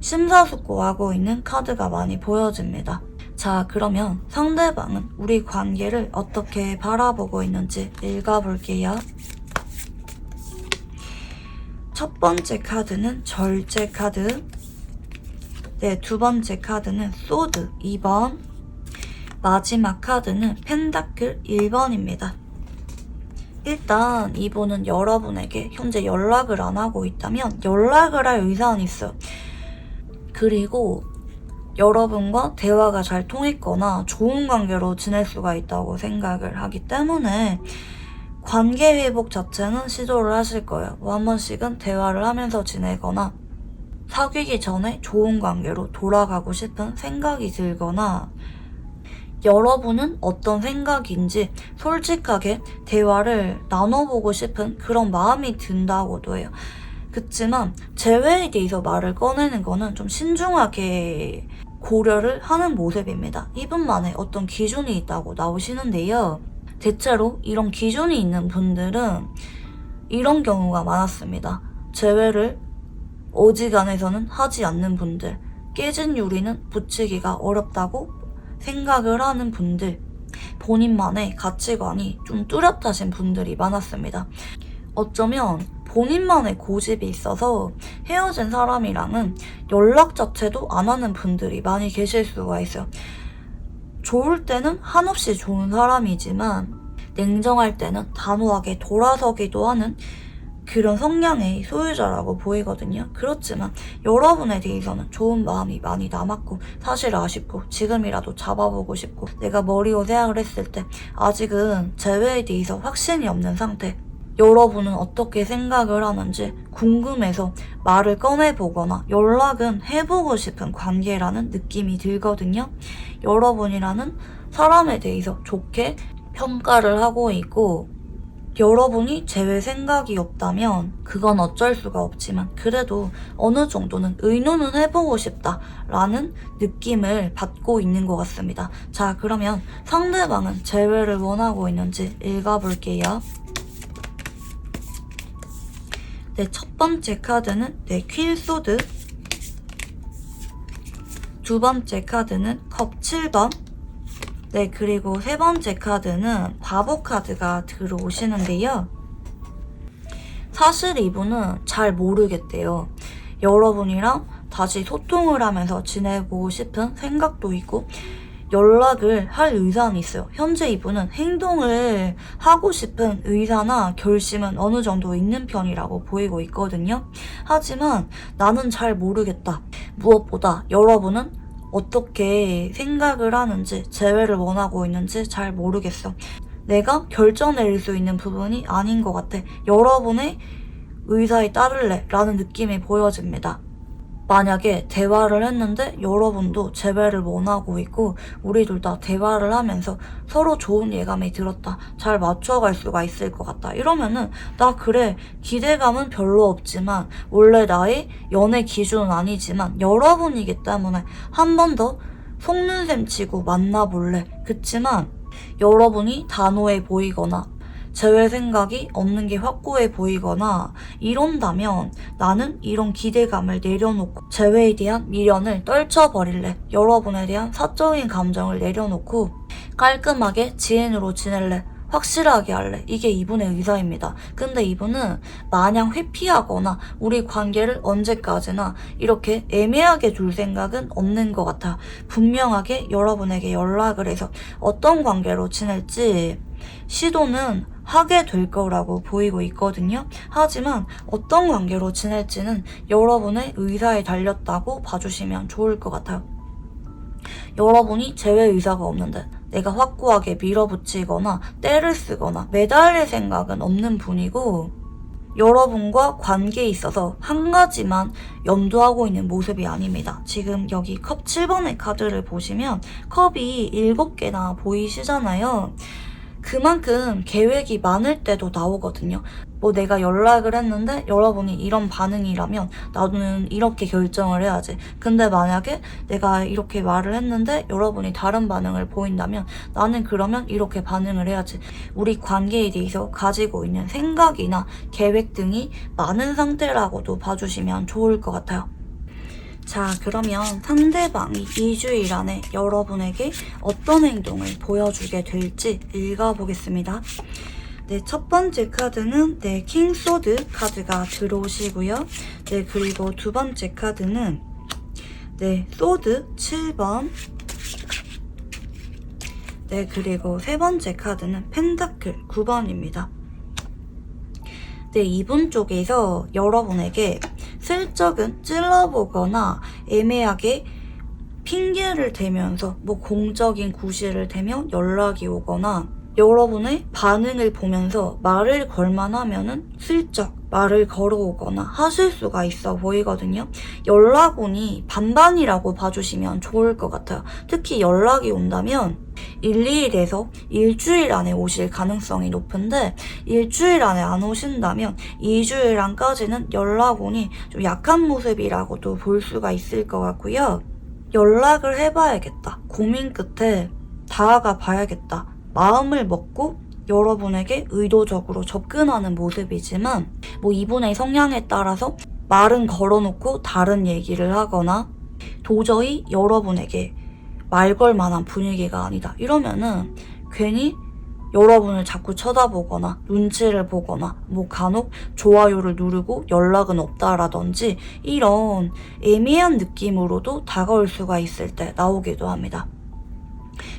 심사숙고하고 있는 카드가 많이 보여집니다. 자, 그러면 상대방은 우리 관계를 어떻게 바라보고 있는지 읽어볼게요. 첫 번째 카드는 절제 카드, 네, 두 번째 카드는 소드 2번, 마지막 카드는 펜타클 1번입니다. 일단 이분은 여러분에게 현재 연락을 안 하고 있다면 연락을 할 의사는 있어요. 그리고 여러분과 대화가 잘 통했거나 좋은 관계로 지낼 수가 있다고 생각을 하기 때문에 관계 회복 자체는 시도를 하실 거예요. 뭐 한 번씩은 대화를 하면서 지내거나 사귀기 전에 좋은 관계로 돌아가고 싶은 생각이 들거나 여러분은 어떤 생각인지 솔직하게 대화를 나눠보고 싶은 그런 마음이 든다고도 해요. 그치만 재회에 대해서 말을 꺼내는 거는 좀 신중하게 고려를 하는 모습입니다. 이분만의 어떤 기준이 있다고 나오시는데요. 대체로 이런 기준이 있는 분들은 이런 경우가 많았습니다. 재회를 어지간해서는 하지 않는 분들, 깨진 유리는 붙이기가 어렵다고 생각을 하는 분들, 본인만의 가치관이 좀 뚜렷하신 분들이 많았습니다. 어쩌면 본인만의 고집이 있어서 헤어진 사람이랑은 연락 자체도 안 하는 분들이 많이 계실 수가 있어요. 좋을 때는 한없이 좋은 사람이지만 냉정할 때는 단호하게 돌아서기도 하는 그런 성향의 소유자라고 보이거든요. 그렇지만 여러분에 대해서는 좋은 마음이 많이 남았고 사실 아쉽고 지금이라도 잡아보고 싶고 내가 머리로 생각을 했을 때 아직은 재회에 대해서 확신이 없는 상태. 여러분은 어떻게 생각을 하는지 궁금해서 말을 꺼내보거나 연락은 해보고 싶은 관계라는 느낌이 들거든요. 여러분이라는 사람에 대해서 좋게 평가를 하고 있고 여러분이 재회 생각이 없다면 그건 어쩔 수가 없지만 그래도 어느 정도는 의논은 해보고 싶다라는 느낌을 받고 있는 것 같습니다. 자, 그러면 상대방은 재회를 원하고 있는지 읽어볼게요. 네, 첫 번째 카드는 퀸소드, 두 번째 카드는 컵 7번, 네, 그리고 세 번째 카드는 바보 카드가 들어오시는데요. 사실 이분은 잘 모르겠대요. 여러분이랑 다시 소통을 하면서 지내고 싶은 생각도 있고 연락을 할 의사는 있어요. 현재 이분은 행동을 하고 싶은 의사나 결심은 어느 정도 있는 편이라고 보이고 있거든요. 하지만 나는 잘 모르겠다. 무엇보다 여러분은 어떻게 생각을 하는지, 재회를 원하고 있는지 잘 모르겠어. 내가 결정 내릴 수 있는 부분이 아닌 것 같아. 여러분의 의사에 따를래 라는 느낌이 보여집니다. 만약에 대화를 했는데 여러분도 재회를 원하고 있고 우리 둘 다 대화를 하면서 서로 좋은 예감이 들었다. 잘 맞춰갈 수가 있을 것 같다. 이러면은 나 그래 기대감은 별로 없지만 원래 나의 연애 기준은 아니지만 여러분이기 때문에 한 번 더 속눈샘 치고 만나볼래. 그치만 여러분이 단호해 보이거나 재회 생각이 없는 게 확고해 보이거나 이런다면 나는 이런 기대감을 내려놓고 재회에 대한 미련을 떨쳐버릴래. 여러분에 대한 사적인 감정을 내려놓고 깔끔하게 지인으로 지낼래. 확실하게 할래. 이게 이분의 의사입니다. 근데 이분은 마냥 회피하거나 우리 관계를 언제까지나 이렇게 애매하게 둘 생각은 없는 것 같아. 분명하게 여러분에게 연락을 해서 어떤 관계로 지낼지 시도는 하게 될 거라고 보이고 있거든요. 하지만 어떤 관계로 지낼지는 여러분의 의사에 달렸다고 봐주시면 좋을 것 같아요. 여러분이 재회 의사가 없는데 내가 확고하게 밀어붙이거나 때를 쓰거나 매달릴 생각은 없는 분이고 여러분과 관계에 있어서 한 가지만 염두하고 있는 모습이 아닙니다. 지금 여기 컵 7번의 카드를 보시면 컵이 7개나 보이시잖아요. 그만큼 계획이 많을 때도 나오거든요. 뭐 내가 연락을 했는데 여러분이 이런 반응이라면 나는 이렇게 결정을 해야지. 근데 만약에 내가 이렇게 말을 했는데 여러분이 다른 반응을 보인다면 나는 그러면 이렇게 반응을 해야지. 우리 관계에 대해서 가지고 있는 생각이나 계획 등이 많은 상태라고도 봐주시면 좋을 것 같아요. 자, 그러면 상대방이 2주일 안에 여러분에게 어떤 행동을 보여주게 될지 읽어보겠습니다. 네, 첫 번째 카드는 네, 킹소드 카드가 들어오시고요. 네, 그리고 두 번째 카드는 네, 소드 7번. 네, 그리고 세 번째 카드는 펜타클 9번입니다. 네, 이분 쪽에서 여러분에게 슬쩍은 찔러보거나 애매하게 핑계를 대면서 뭐 공적인 구실을 대며 연락이 오거나 여러분의 반응을 보면서 말을 걸만하면은 슬쩍 말을 걸어오거나 하실 수가 있어 보이거든요. 연락 오니 반반이라고 봐주시면 좋을 것 같아요. 특히 연락이 온다면 1, 2일에서 일주일 안에 오실 가능성이 높은데 일주일 안에 안 오신다면 2주일 안까지는 연락 오니 좀 약한 모습이라고도 볼 수가 있을 것 같고요. 연락을 해봐야겠다. 고민 끝에 다가가 봐야겠다. 마음을 먹고 여러분에게 의도적으로 접근하는 모습이지만 뭐 이분의 성향에 따라서 말은 걸어놓고 다른 얘기를 하거나 도저히 여러분에게 말 걸 만한 분위기가 아니다. 이러면은 괜히 여러분을 자꾸 쳐다보거나 눈치를 보거나 뭐 간혹 좋아요를 누르고 연락은 없다라든지 이런 애매한 느낌으로도 다가올 수가 있을 때 나오기도 합니다.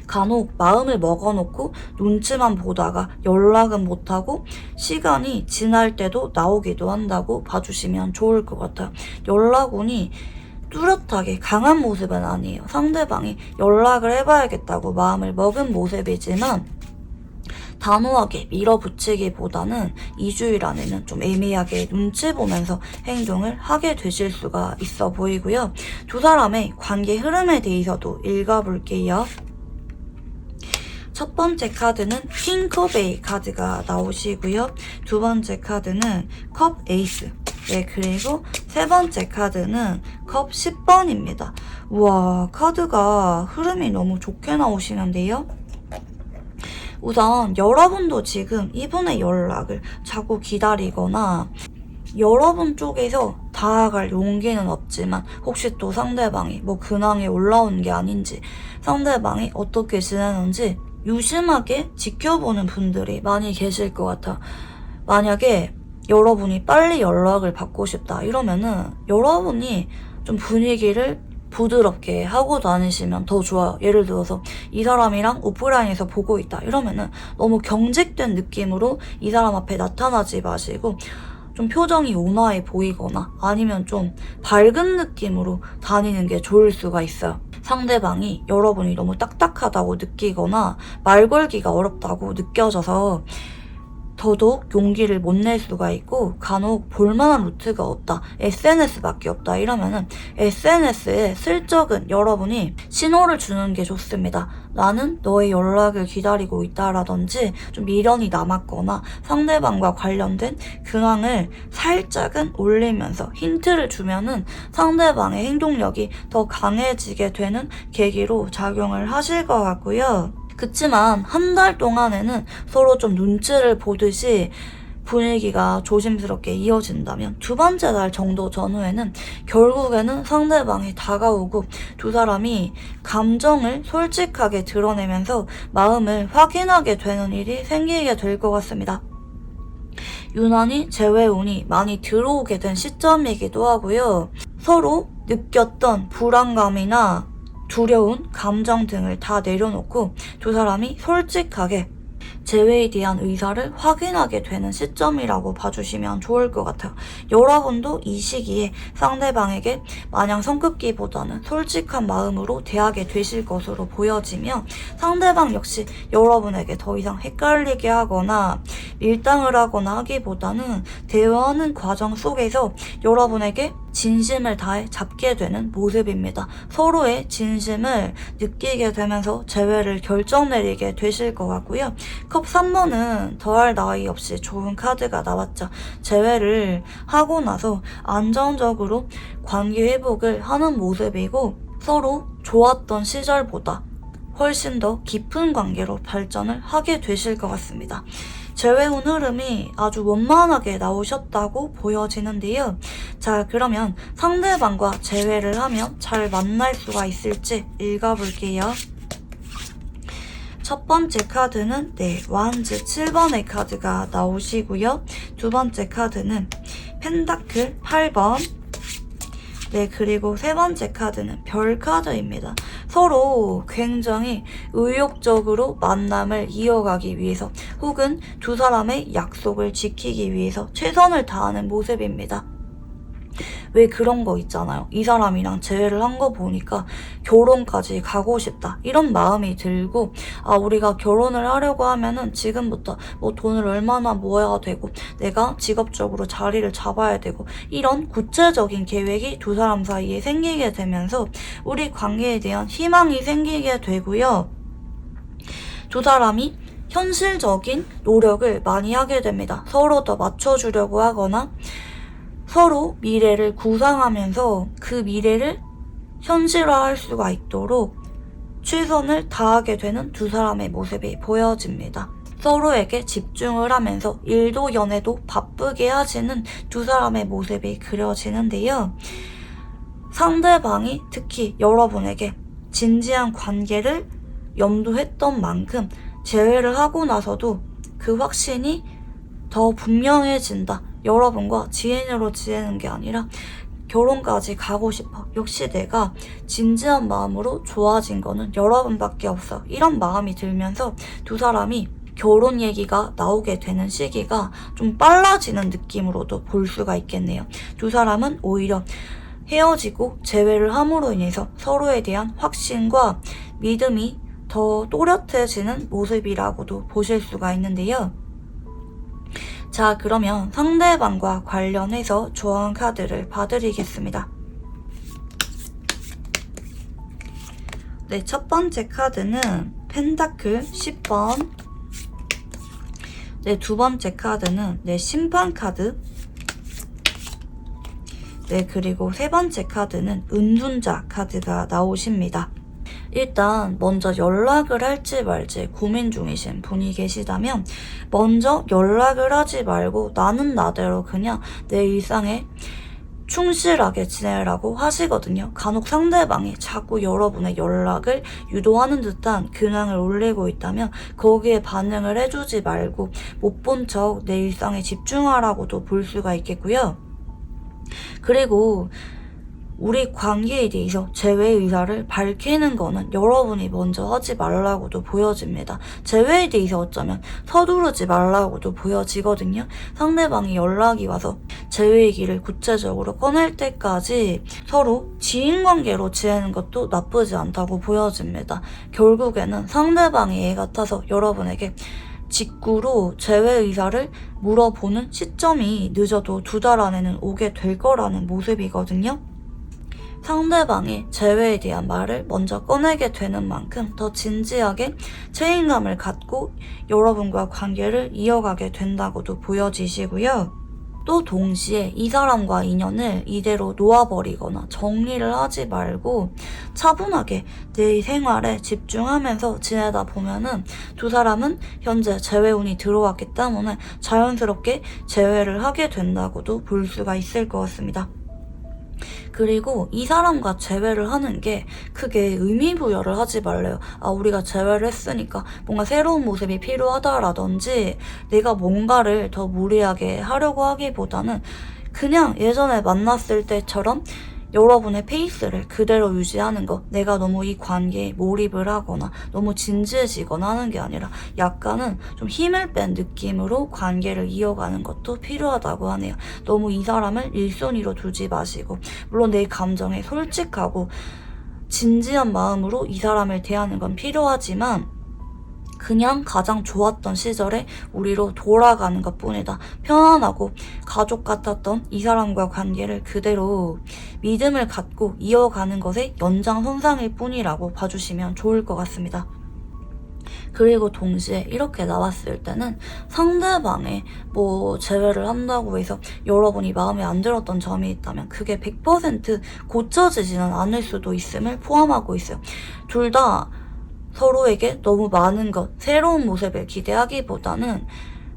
간혹 마음을 먹어놓고 눈치만 보다가 연락은 못하고 시간이 지날 때도 나오기도 한다고 봐주시면 좋을 것 같아요. 연락 오니 뚜렷하게 강한 모습은 아니에요. 상대방이 연락을 해봐야겠다고 마음을 먹은 모습이지만 단호하게 밀어붙이기보다는 2주일 안에는 좀 애매하게 눈치 보면서 행동을 하게 되실 수가 있어 보이고요. 두 사람의 관계 흐름에 대해서도 읽어볼게요. 첫 번째 카드는 킹컵의 카드가 나오시고요. 두 번째 카드는 컵 에이스. 네, 그리고 세 번째 카드는 컵 10번입니다. 우와, 카드가 흐름이 너무 좋게 나오시는데요. 우선 여러분도 지금 이분의 연락을 자꾸 기다리거나 여러분 쪽에서 다가갈 용기는 없지만 혹시 또 상대방이 뭐 근황에 올라온 게 아닌지 상대방이 어떻게 지내는지 유심하게 지켜보는 분들이 많이 계실 것 같아. 만약에 여러분이 빨리 연락을 받고 싶다 이러면은 여러분이 좀 분위기를 부드럽게 하고 다니시면 더 좋아요. 예를 들어서 이 사람이랑 오프라인에서 보고 있다 이러면은 너무 경직된 느낌으로 이 사람 앞에 나타나지 마시고 좀 표정이 온화해 보이거나 아니면 좀 밝은 느낌으로 다니는 게 좋을 수가 있어요. 상대방이 여러분이 너무 딱딱하다고 느끼거나 말 걸기가 어렵다고 느껴져서 더더욱 용기를 못 낼 수가 있고, 간혹 볼만한 루트가 없다, SNS밖에 없다 이러면은 SNS에 슬쩍은 여러분이 신호를 주는 게 좋습니다. 나는 너의 연락을 기다리고 있다라든지 좀 미련이 남았거나 상대방과 관련된 근황을 살짝은 올리면서 힌트를 주면은 상대방의 행동력이 더 강해지게 되는 계기로 작용을 하실 것 같고요. 그치만 한 달 동안에는 서로 좀 눈치를 보듯이 분위기가 조심스럽게 이어진다면 두 번째 달 정도 전후에는 결국에는 상대방이 다가오고 두 사람이 감정을 솔직하게 드러내면서 마음을 확인하게 되는 일이 생기게 될 것 같습니다. 유난히 재회운이 많이 들어오게 된 시점이기도 하고요. 서로 느꼈던 불안감이나 두려운 감정 등을 다 내려놓고 두 사람이 솔직하게 재회에 대한 의사를 확인하게 되는 시점이라고 봐주시면 좋을 것 같아요. 여러분도 이 시기에 상대방에게 마냥 성급기보다는 솔직한 마음으로 대하게 되실 것으로 보여지며, 상대방 역시 여러분에게 더 이상 헷갈리게 하거나 밀당을 하거나 하기보다는 대화하는 과정 속에서 여러분에게 진심을 다해 잡게 되는 모습입니다. 서로의 진심을 느끼게 되면서 재회를 결정 내리게 되실 것 같고요. 컵 3번은 더할 나위 없이 좋은 카드가 나왔죠. 재회를 하고 나서 안정적으로 관계 회복을 하는 모습이고, 서로 좋았던 시절보다 훨씬 더 깊은 관계로 발전을 하게 되실 것 같습니다. 재회운 흐름이 아주 원만하게 나오셨다고 보여지는데요. 자, 그러면 상대방과 재회를 하면 잘 만날 수가 있을지 읽어볼게요. 첫 번째 카드는 완즈 7번의 카드가 나오시고요. 두 번째 카드는 펜타클 8번, 그리고 세 번째 카드는 별 카드입니다. 서로 굉장히 의욕적으로 만남을 이어가기 위해서 혹은 두 사람의 약속을 지키기 위해서 최선을 다하는 모습입니다. 왜 그런 거 있잖아요. 이 사람이랑 재회를 한 거 보니까 결혼까지 가고 싶다, 이런 마음이 들고, 우리가 결혼을 하려고 하면은 지금부터 뭐 돈을 얼마나 모아야 되고 내가 직업적으로 자리를 잡아야 되고, 이런 구체적인 계획이 두 사람 사이에 생기게 되면서 우리 관계에 대한 희망이 생기게 되고요. 두 사람이 현실적인 노력을 많이 하게 됩니다. 서로 더 맞춰주려고 하거나 서로 미래를 구상하면서 그 미래를 현실화할 수가 있도록 최선을 다하게 되는 두 사람의 모습이 보여집니다. 서로에게 집중을 하면서 일도 연애도 바쁘게 하시는 두 사람의 모습이 그려지는데요. 상대방이 특히 여러분에게 진지한 관계를 염두했던 만큼 재회를 하고 나서도 그 확신이 더 분명해진다. 여러분과 지인으로 지내는 게 아니라 결혼까지 가고 싶어. 역시 내가 진지한 마음으로 좋아진 거는 여러분밖에 없어. 이런 마음이 들면서 두 사람이 결혼 얘기가 나오게 되는 시기가 좀 빨라지는 느낌으로도 볼 수가 있겠네요. 두 사람은 오히려 헤어지고 재회를 함으로 인해서 서로에 대한 확신과 믿음이 더 또렷해지는 모습이라고도 보실 수가 있는데요. 자, 그러면 상대방과 관련해서 조언 카드를 봐드리겠습니다. 첫 번째 카드는 펜타클 10번, 두 번째 카드는 심판 카드, 그리고 세 번째 카드는 은둔자 카드가 나오십니다. 일단 먼저 연락을 할지 말지 고민 중이신 분이 계시다면 먼저 연락을 하지 말고 나는 나대로 그냥 내 일상에 충실하게 지내라고 하시거든요. 간혹 상대방이 자꾸 여러분의 연락을 유도하는 듯한 근황을 올리고 있다면 거기에 반응을 해주지 말고 못 본 척 내 일상에 집중하라고도 볼 수가 있겠고요. 그리고 우리 관계에 대해서 재회 의사를 밝히는 거는 여러분이 먼저 하지 말라고도 보여집니다. 재회에 대해서 어쩌면 서두르지 말라고도 보여지거든요. 상대방이 연락이 와서 재회 얘기를 구체적으로 꺼낼 때까지 서로 지인관계로 지내는 것도 나쁘지 않다고 보여집니다. 결국에는 상대방이 애 같아서 여러분에게 직구로 재회 의사를 물어보는 시점이 늦어도 2달 안에는 오게 될 거라는 모습이거든요. 상대방이 재회에 대한 말을 먼저 꺼내게 되는 만큼 더 진지하게 책임감을 갖고 여러분과 관계를 이어가게 된다고도 보여지시고요. 또 동시에 이 사람과 인연을 이대로 놓아버리거나 정리를 하지 말고 차분하게 내 생활에 집중하면서 지내다 보면은 두 사람은 현재 재회운이 들어왔기 때문에 자연스럽게 재회를 하게 된다고도 볼 수가 있을 것 같습니다. 그리고 이 사람과 재회를 하는 게 크게 의미부여를 하지 말래요. 우리가 재회를 했으니까 뭔가 새로운 모습이 필요하다라든지 내가 뭔가를 더 무리하게 하려고 하기보다는 그냥 예전에 만났을 때처럼 여러분의 페이스를 그대로 유지하는 거, 내가 너무 이 관계에 몰입을 하거나 너무 진지해지거나 하는 게 아니라 약간은 좀 힘을 뺀 느낌으로 관계를 이어가는 것도 필요하다고 하네요. 너무 이 사람을 일순위로 두지 마시고, 물론 내 감정에 솔직하고 진지한 마음으로 이 사람을 대하는 건 필요하지만 그냥 가장 좋았던 시절에 우리로 돌아가는 것뿐이다. 편안하고 가족 같았던 이 사람과 관계를 그대로 믿음을 갖고 이어가는 것의 연장선상일 뿐이라고 봐주시면 좋을 것 같습니다. 그리고 동시에 이렇게 나왔을 때는 상대방의 재회를 한다고 해서 여러분이 마음에 안 들었던 점이 있다면 그게 100% 고쳐지지는 않을 수도 있음을 포함하고 있어요. 둘 다 서로에게 너무 많은 것, 새로운 모습을 기대하기보다는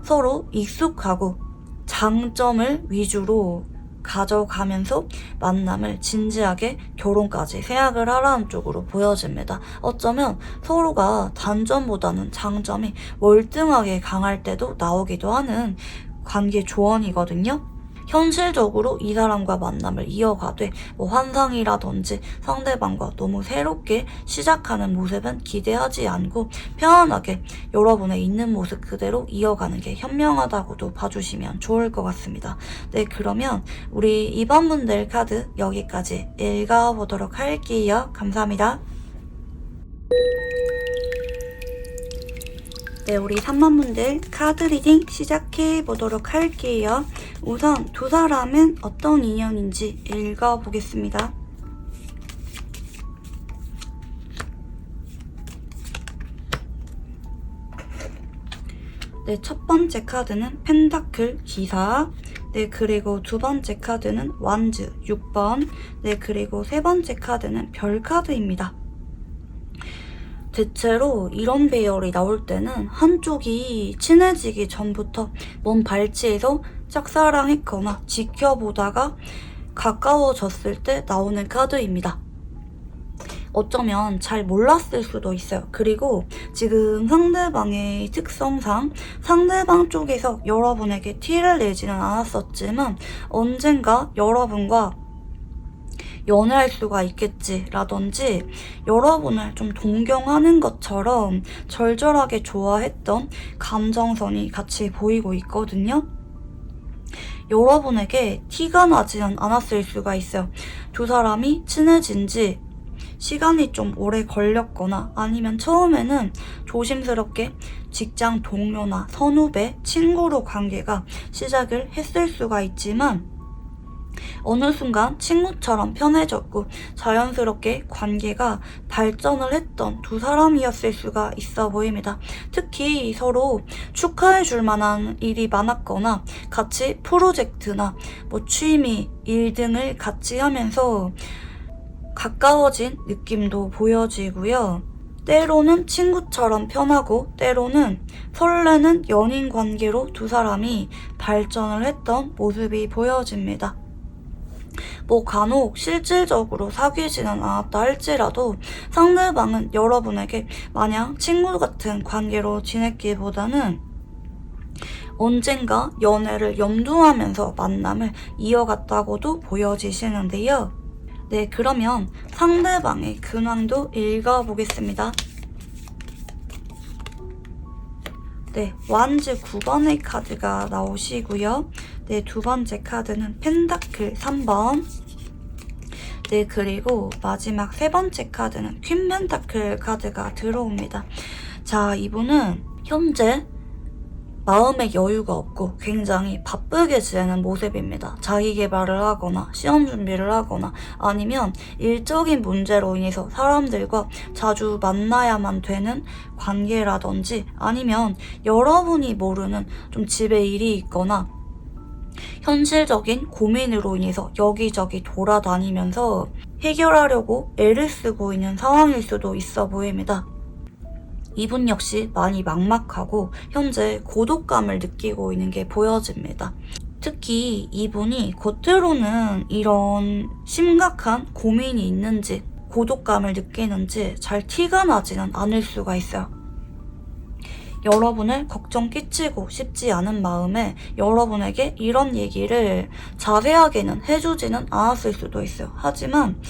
서로 익숙하고 장점을 위주로 가져가면서 만남을 진지하게 결혼까지 생각을 하라는 쪽으로 보여집니다. 어쩌면 서로가 단점보다는 장점이 월등하게 강할 때도 나오기도 하는 관계 조언이거든요. 현실적으로 이 사람과 만남을 이어가되 환상이라든지 상대방과 너무 새롭게 시작하는 모습은 기대하지 않고 편안하게 여러분의 있는 모습 그대로 이어가는 게 현명하다고도 봐주시면 좋을 것 같습니다. 네, 그러면 우리 2번 분들 카드 여기까지 읽어보도록 할게요. 감사합니다. 네, 우리 3번 분들 카드 리딩 시작해보도록 할게요. 우선 두 사람은 어떤 인연인지 읽어보겠습니다. 네, 첫 번째 카드는 펜타클 기사. 네, 그리고 두 번째 카드는 완즈 6번. 네, 그리고 세 번째 카드는 별 카드입니다. 대체로 이런 배열이 나올 때는 한쪽이 친해지기 전부터 먼 발치에서 짝사랑했거나 지켜보다가 가까워졌을 때 나오는 카드입니다. 어쩌면 잘 몰랐을 수도 있어요. 그리고 지금 상대방의 특성상 상대방 쪽에서 여러분에게 티를 내지는 않았었지만 언젠가 여러분과 연애할 수가 있겠지라든지 여러분을 좀 동경하는 것처럼 절절하게 좋아했던 감정선이 같이 보이고 있거든요. 여러분에게 티가 나지는 않았을 수가 있어요. 두 사람이 친해진 지 시간이 좀 오래 걸렸거나 아니면 처음에는 조심스럽게 직장 동료나 선후배, 친구로 관계가 시작을 했을 수가 있지만 어느 순간 친구처럼 편해졌고 자연스럽게 관계가 발전을 했던 두 사람이었을 수가 있어 보입니다. 특히 서로 축하해줄 만한 일이 많았거나 같이 프로젝트나 취미, 일 등을 같이 하면서 가까워진 느낌도 보여지고요. 때로는 친구처럼 편하고 때로는 설레는 연인 관계로 두 사람이 발전을 했던 모습이 보여집니다. 간혹 실질적으로 사귀지는 않았다 할지라도 상대방은 여러분에게 마냥 친구 같은 관계로 지냈기보다는 언젠가 연애를 염두하면서 만남을 이어갔다고도 보여지시는데요. 네, 그러면 상대방의 근황도 읽어보겠습니다. 네, 완즈 9번의 카드가 나오시고요. 네, 두 번째 카드는 펜타클 3번. 네, 그리고 마지막 세 번째 카드는 퀸 펜타클 카드가 들어옵니다. 자, 이분은 현재 마음의 여유가 없고 굉장히 바쁘게 지내는 모습입니다. 자기 개발을 하거나 시험 준비를 하거나 아니면 일적인 문제로 인해서 사람들과 자주 만나야만 되는 관계라든지 아니면 여러분이 모르는 좀 집에 일이 있거나 현실적인 고민으로 인해서 여기저기 돌아다니면서 해결하려고 애를 쓰고 있는 상황일 수도 있어 보입니다. 이분 역시 많이 막막하고 현재 고독감을 느끼고 있는 게 보여집니다. 특히 이분이 겉으로는 이런 심각한 고민이 있는지 고독감을 느끼는지 잘 티가 나지는 않을 수가 있어요. 여러분을 걱정 끼치고 싶지 않은 마음에 여러분에게 이런 얘기를 자세하게는 해주지는 않았을 수도 있어요. 하지만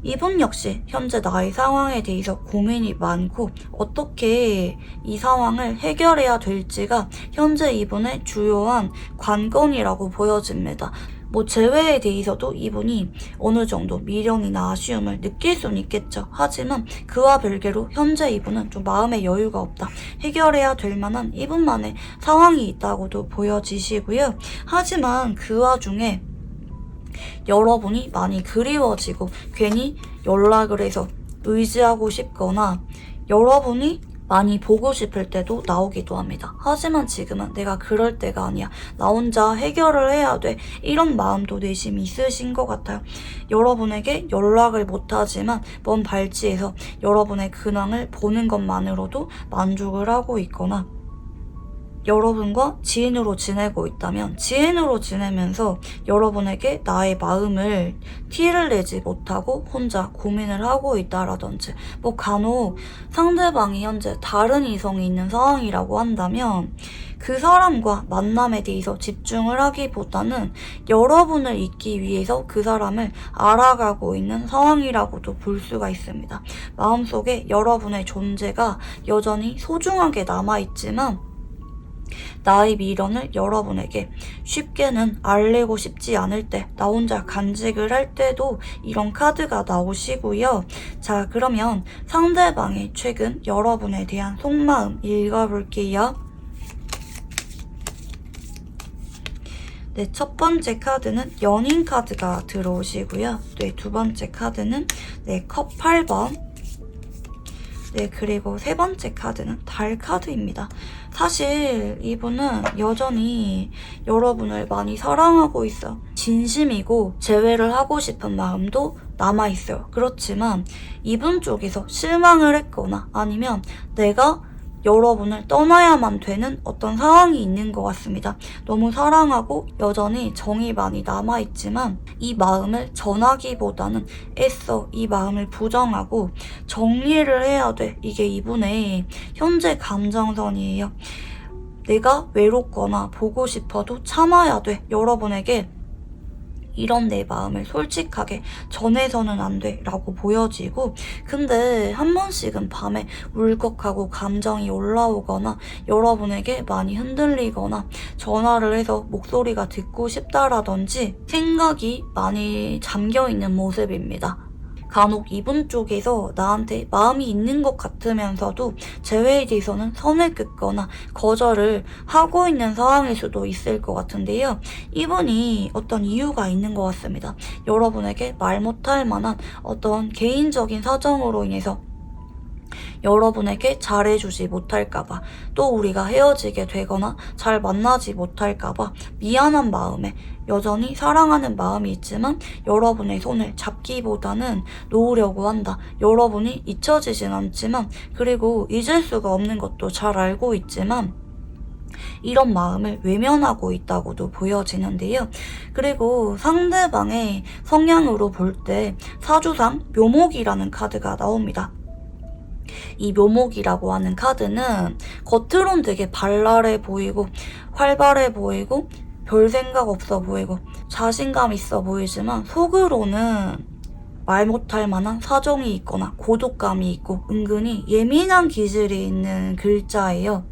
이분 역시 현재 나의 상황에 대해서 고민이 많고 어떻게 이 상황을 해결해야 될지가 현재 이분의 주요한 관건이라고 보여집니다. 재회에 대해서도 이분이 어느 정도 미련이나 아쉬움을 느낄 수는 있겠죠. 하지만 그와 별개로 현재 이분은 좀 마음의 여유가 없다. 해결해야 될 만한 이분만의 상황이 있다고도 보여지시고요. 하지만 그 와중에 여러분이 많이 그리워지고 괜히 연락을 해서 의지하고 싶거나 여러분이 많이 보고 싶을 때도 나오기도 합니다. 하지만 지금은 내가 그럴 때가 아니야. 나 혼자 해결을 해야 돼. 이런 마음도 내심 있으신 것 같아요. 여러분에게 연락을 못하지만 먼 발치에서 여러분의 근황을 보는 것만으로도 만족을 하고 있거나 여러분과 지인으로 지내고 있다면 지인으로 지내면서 여러분에게 나의 마음을 티를 내지 못하고 혼자 고민을 하고 있다라든지 간혹 상대방이 현재 다른 이성이 있는 상황이라고 한다면 그 사람과 만남에 대해서 집중을 하기보다는 여러분을 잊기 위해서 그 사람을 알아가고 있는 상황이라고도 볼 수가 있습니다. 마음속에 여러분의 존재가 여전히 소중하게 남아있지만 나의 미련을 여러분에게 쉽게는 알리고 싶지 않을 때, 나 혼자 간직을 할 때도 이런 카드가 나오시고요. 자, 그러면 상대방의 최근 여러분에 대한 속마음 읽어볼게요. 네, 첫 번째 카드는 연인 카드가 들어오시고요. 네, 두 번째 카드는 컵 8번. 네, 그리고 세 번째 카드는 달 카드입니다. 사실 이분은 여전히 여러분을 많이 사랑하고 있어. 진심이고 재회를 하고 싶은 마음도 남아있어요. 그렇지만 이분 쪽에서 실망을 했거나 아니면 내가 여러분을 떠나야만 되는 어떤 상황이 있는 것 같습니다. 너무 사랑하고 여전히 정이 많이 남아있지만 이 마음을 전하기보다는 애써 이 마음을 부정하고 정리를 해야 돼. 이게 이분의 현재 감정선이에요. 내가 외롭거나 보고 싶어도 참아야 돼. 여러분에게 이런 내 마음을 솔직하게 전해서는 안 돼 라고 보여지고 근데 한 번씩은 밤에 울컥하고 감정이 올라오거나 여러분에게 많이 흔들리거나 전화를 해서 목소리가 듣고 싶다라든지 생각이 많이 잠겨있는 모습입니다. 간혹 이분 쪽에서 나한테 마음이 있는 것 같으면서도 재회에 대해서는 선을 긋거나 거절을 하고 있는 상황일 수도 있을 것 같은데요. 이분이 어떤 이유가 있는 것 같습니다. 여러분에게 말 못할 만한 어떤 개인적인 사정으로 인해서 여러분에게 잘해주지 못할까봐 또 우리가 헤어지게 되거나 잘 만나지 못할까봐 미안한 마음에 여전히 사랑하는 마음이 있지만 여러분의 손을 잡기보다는 놓으려고 한다. 여러분이 잊혀지진 않지만 그리고 잊을 수가 없는 것도 잘 알고 있지만 이런 마음을 외면하고 있다고도 보여지는데요. 그리고 상대방의 성향으로 볼 때 사주상 묘목이라는 카드가 나옵니다. 이 묘목이라고 하는 카드는 겉으론 되게 발랄해 보이고 활발해 보이고 별 생각 없어 보이고 자신감 있어 보이지만 속으로는 말 못할 만한 사정이 있거나 고독감이 있고 은근히 예민한 기질이 있는 글자예요.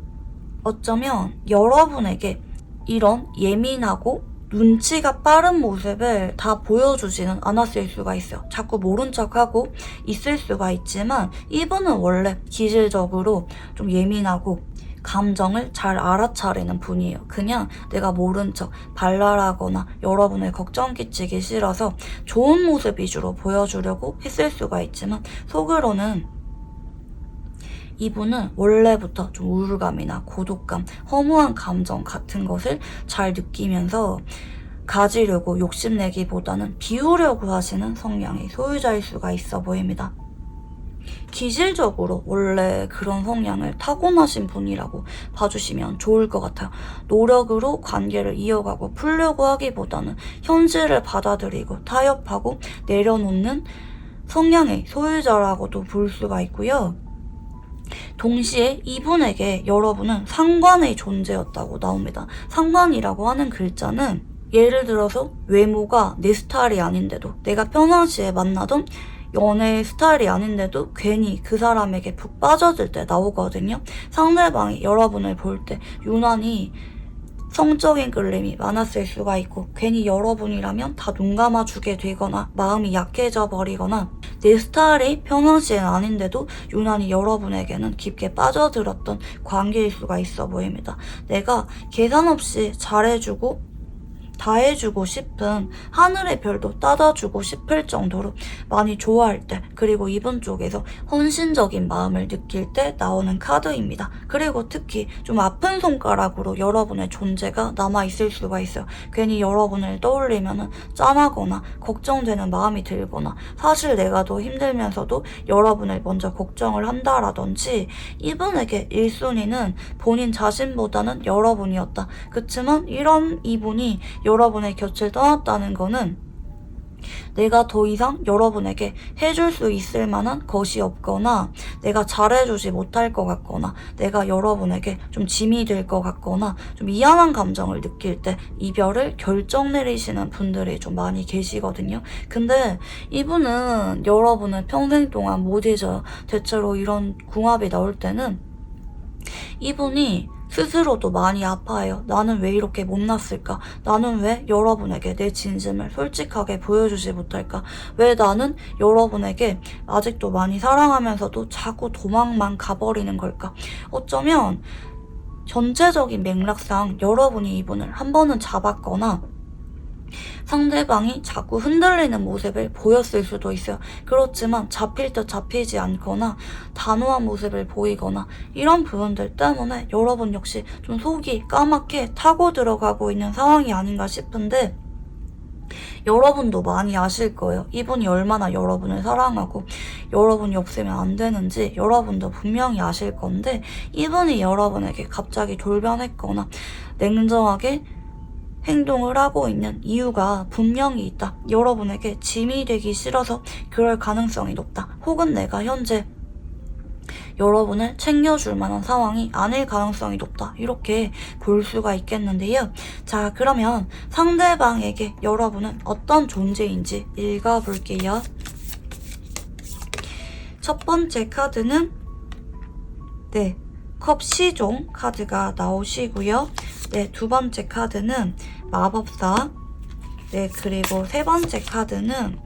어쩌면 여러분에게 이런 예민하고 눈치가 빠른 모습을 다 보여주지는 않았을 수가 있어요. 자꾸 모른 척하고 있을 수가 있지만 이분은 원래 기질적으로 좀 예민하고 감정을 잘 알아차리는 분이에요. 그냥 내가 모른 척 발랄하거나 여러분을 걱정 끼치기 싫어서 좋은 모습 위주로 보여주려고 했을 수가 있지만 속으로는 이분은 원래부터 좀 우울감이나 고독감, 허무한 감정 같은 것을 잘 느끼면서 가지려고 욕심내기보다는 비우려고 하시는 성향의 소유자일 수가 있어 보입니다. 기질적으로 원래 그런 성향을 타고나신 분이라고 봐주시면 좋을 것 같아요. 노력으로 관계를 이어가고 풀려고 하기보다는 현실을 받아들이고 타협하고 내려놓는 성향의 소유자라고도 볼 수가 있고요. 동시에 이분에게 여러분은 상관의 존재였다고 나옵니다. 상관이라고 하는 글자는 예를 들어서 외모가 내 스타일이 아닌데도 내가 평상시에 만나던 연애 스타일이 아닌데도 괜히 그 사람에게 푹 빠져들 때 나오거든요. 상대방이 여러분을 볼 때 유난히 성적인 끌림이 많았을 수가 있고 괜히 여러분이라면 다 눈 감아주게 되거나 마음이 약해져 버리거나 내 스타일이 평상시엔 아닌데도 유난히 여러분에게는 깊게 빠져들었던 관계일 수가 있어 보입니다. 내가 계산 없이 잘해주고 다 해주고 싶은 하늘의 별도 따다주고 싶을 정도로 많이 좋아할 때, 그리고 이분 쪽에서 헌신적인 마음을 느낄 때 나오는 카드입니다. 그리고 특히 좀 아픈 손가락으로 여러분의 존재가 남아있을 수가 있어요. 괜히 여러분을 떠올리면 짠하거나 걱정되는 마음이 들거나 사실 내가 더 힘들면서도 여러분을 먼저 걱정을 한다라든지 이분에게 1순위는 본인 자신보다는 여러분이었다. 그치만 이런 이분이 여러분의 곁을 떠났다는 거는 내가 더 이상 여러분에게 해줄 수 있을 만한 것이 없거나 내가 잘해주지 못할 것 같거나 내가 여러분에게 좀 짐이 될 것 같거나 좀 미안한 감정을 느낄 때 이별을 결정 내리시는 분들이 좀 많이 계시거든요. 근데 이분은 여러분을 평생 동안 못 잊어요. 대체로 이런 궁합이 나올 때는 이분이 스스로도 많이 아파해요. 나는 왜 이렇게 못났을까? 나는 왜 여러분에게 내 진심을 솔직하게 보여주지 못할까? 왜 나는 여러분에게 아직도 많이 사랑하면서도 자꾸 도망만 가버리는 걸까? 어쩌면 전체적인 맥락상 여러분이 이분을 한 번은 잡았거나 상대방이 자꾸 흔들리는 모습을 보였을 수도 있어요. 그렇지만 잡힐 듯 잡히지 않거나 단호한 모습을 보이거나 이런 부분들 때문에 여러분 역시 좀 속이 까맣게 타고 들어가고 있는 상황이 아닌가 싶은데 여러분도 많이 아실 거예요. 이분이 얼마나 여러분을 사랑하고 여러분이 없으면 안 되는지 여러분도 분명히 아실 건데 이분이 여러분에게 갑자기 돌변했거나 냉정하게 행동을 하고 있는 이유가 분명히 있다. 여러분에게 짐이 되기 싫어서 그럴 가능성이 높다. 혹은 내가 현재 여러분을 챙겨줄 만한 상황이 아닐 가능성이 높다. 이렇게 볼 수가 있겠는데요. 자, 그러면 상대방에게 여러분은 어떤 존재인지 읽어볼게요. 첫 번째 카드는 컵 시종 카드가 나오시고요. 두 번째 카드는 마법사, 그리고 세 번째 카드는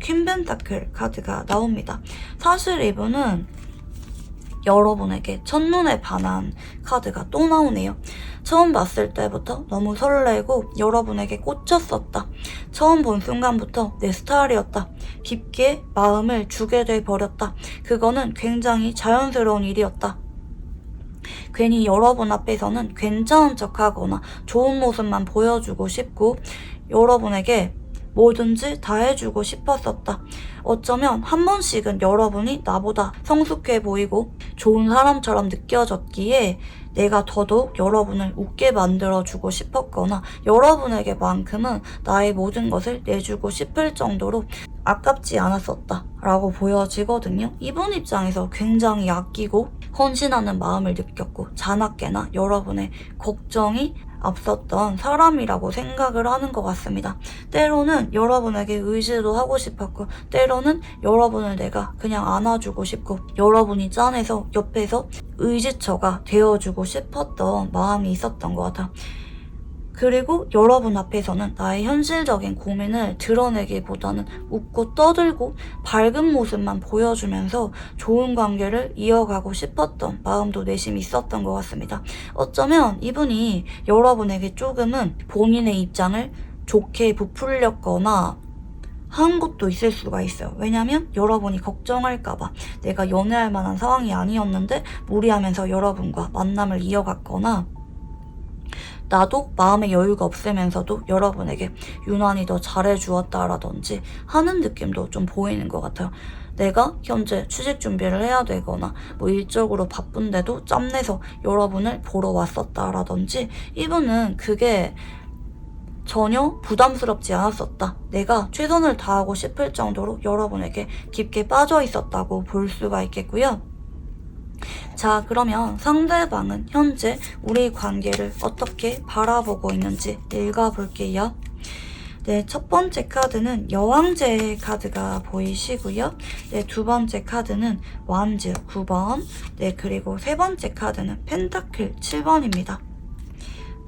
퀸 펜타클 카드가 나옵니다. 사실 이분은 여러분에게 첫눈에 반한 카드가 또 나오네요. 처음 봤을 때부터 너무 설레고 여러분에게 꽂혔었다. 처음 본 순간부터 내 스타일이었다. 깊게 마음을 주게 돼 버렸다. 그거는 굉장히 자연스러운 일이었다. 괜히 여러분 앞에서는 괜찮은 척하거나 좋은 모습만 보여주고 싶고 여러분에게 뭐든지 다 해주고 싶었었다. 어쩌면 한 번씩은 여러분이 나보다 성숙해 보이고 좋은 사람처럼 느껴졌기에 내가 더더욱 여러분을 웃게 만들어주고 싶었거나 여러분에게만큼은 나의 모든 것을 내주고 싶을 정도로 아깝지 않았었다 라고 보여지거든요. 이분 입장에서 굉장히 아끼고 헌신하는 마음을 느꼈고 자나깨나 여러분의 걱정이 앞섰던 사람이라고 생각을 하는 것 같습니다. 때로는 여러분에게 의지도 하고 싶었고, 때로는 여러분을 내가 그냥 안아주고 싶고, 여러분이 짠해서 옆에서 의지처가 되어주고 싶었던 마음이 있었던 것 같아요. 그리고 여러분 앞에서는 나의 현실적인 고민을 드러내기보다는 웃고 떠들고 밝은 모습만 보여주면서 좋은 관계를 이어가고 싶었던 마음도 내심 있었던 것 같습니다. 어쩌면 이분이 여러분에게 조금은 본인의 입장을 좋게 부풀렸거나 한 것도 있을 수가 있어요. 왜냐면 여러분이 걱정할까봐 내가 연애할 만한 상황이 아니었는데 무리하면서 여러분과 만남을 이어갔거나, 나도 마음의 여유가 없으면서도 여러분에게 유난히 더 잘해주었다라든지 하는 느낌도 좀 보이는 것 같아요. 내가 현재 취직 준비를 해야 되거나 일적으로 바쁜데도 짬내서 여러분을 보러 왔었다라든지, 이분은 그게 전혀 부담스럽지 않았었다. 내가 최선을 다하고 싶을 정도로 여러분에게 깊게 빠져 있었다고 볼 수가 있겠고요. 자, 그러면 상대방은 현재 우리 관계를 어떻게 바라보고 있는지 읽어볼게요. 네, 첫 번째 카드는 여왕제의 카드가 보이시고요. 네, 두 번째 카드는 완즈 9번. 네, 그리고 세 번째 카드는 펜타클 7번입니다.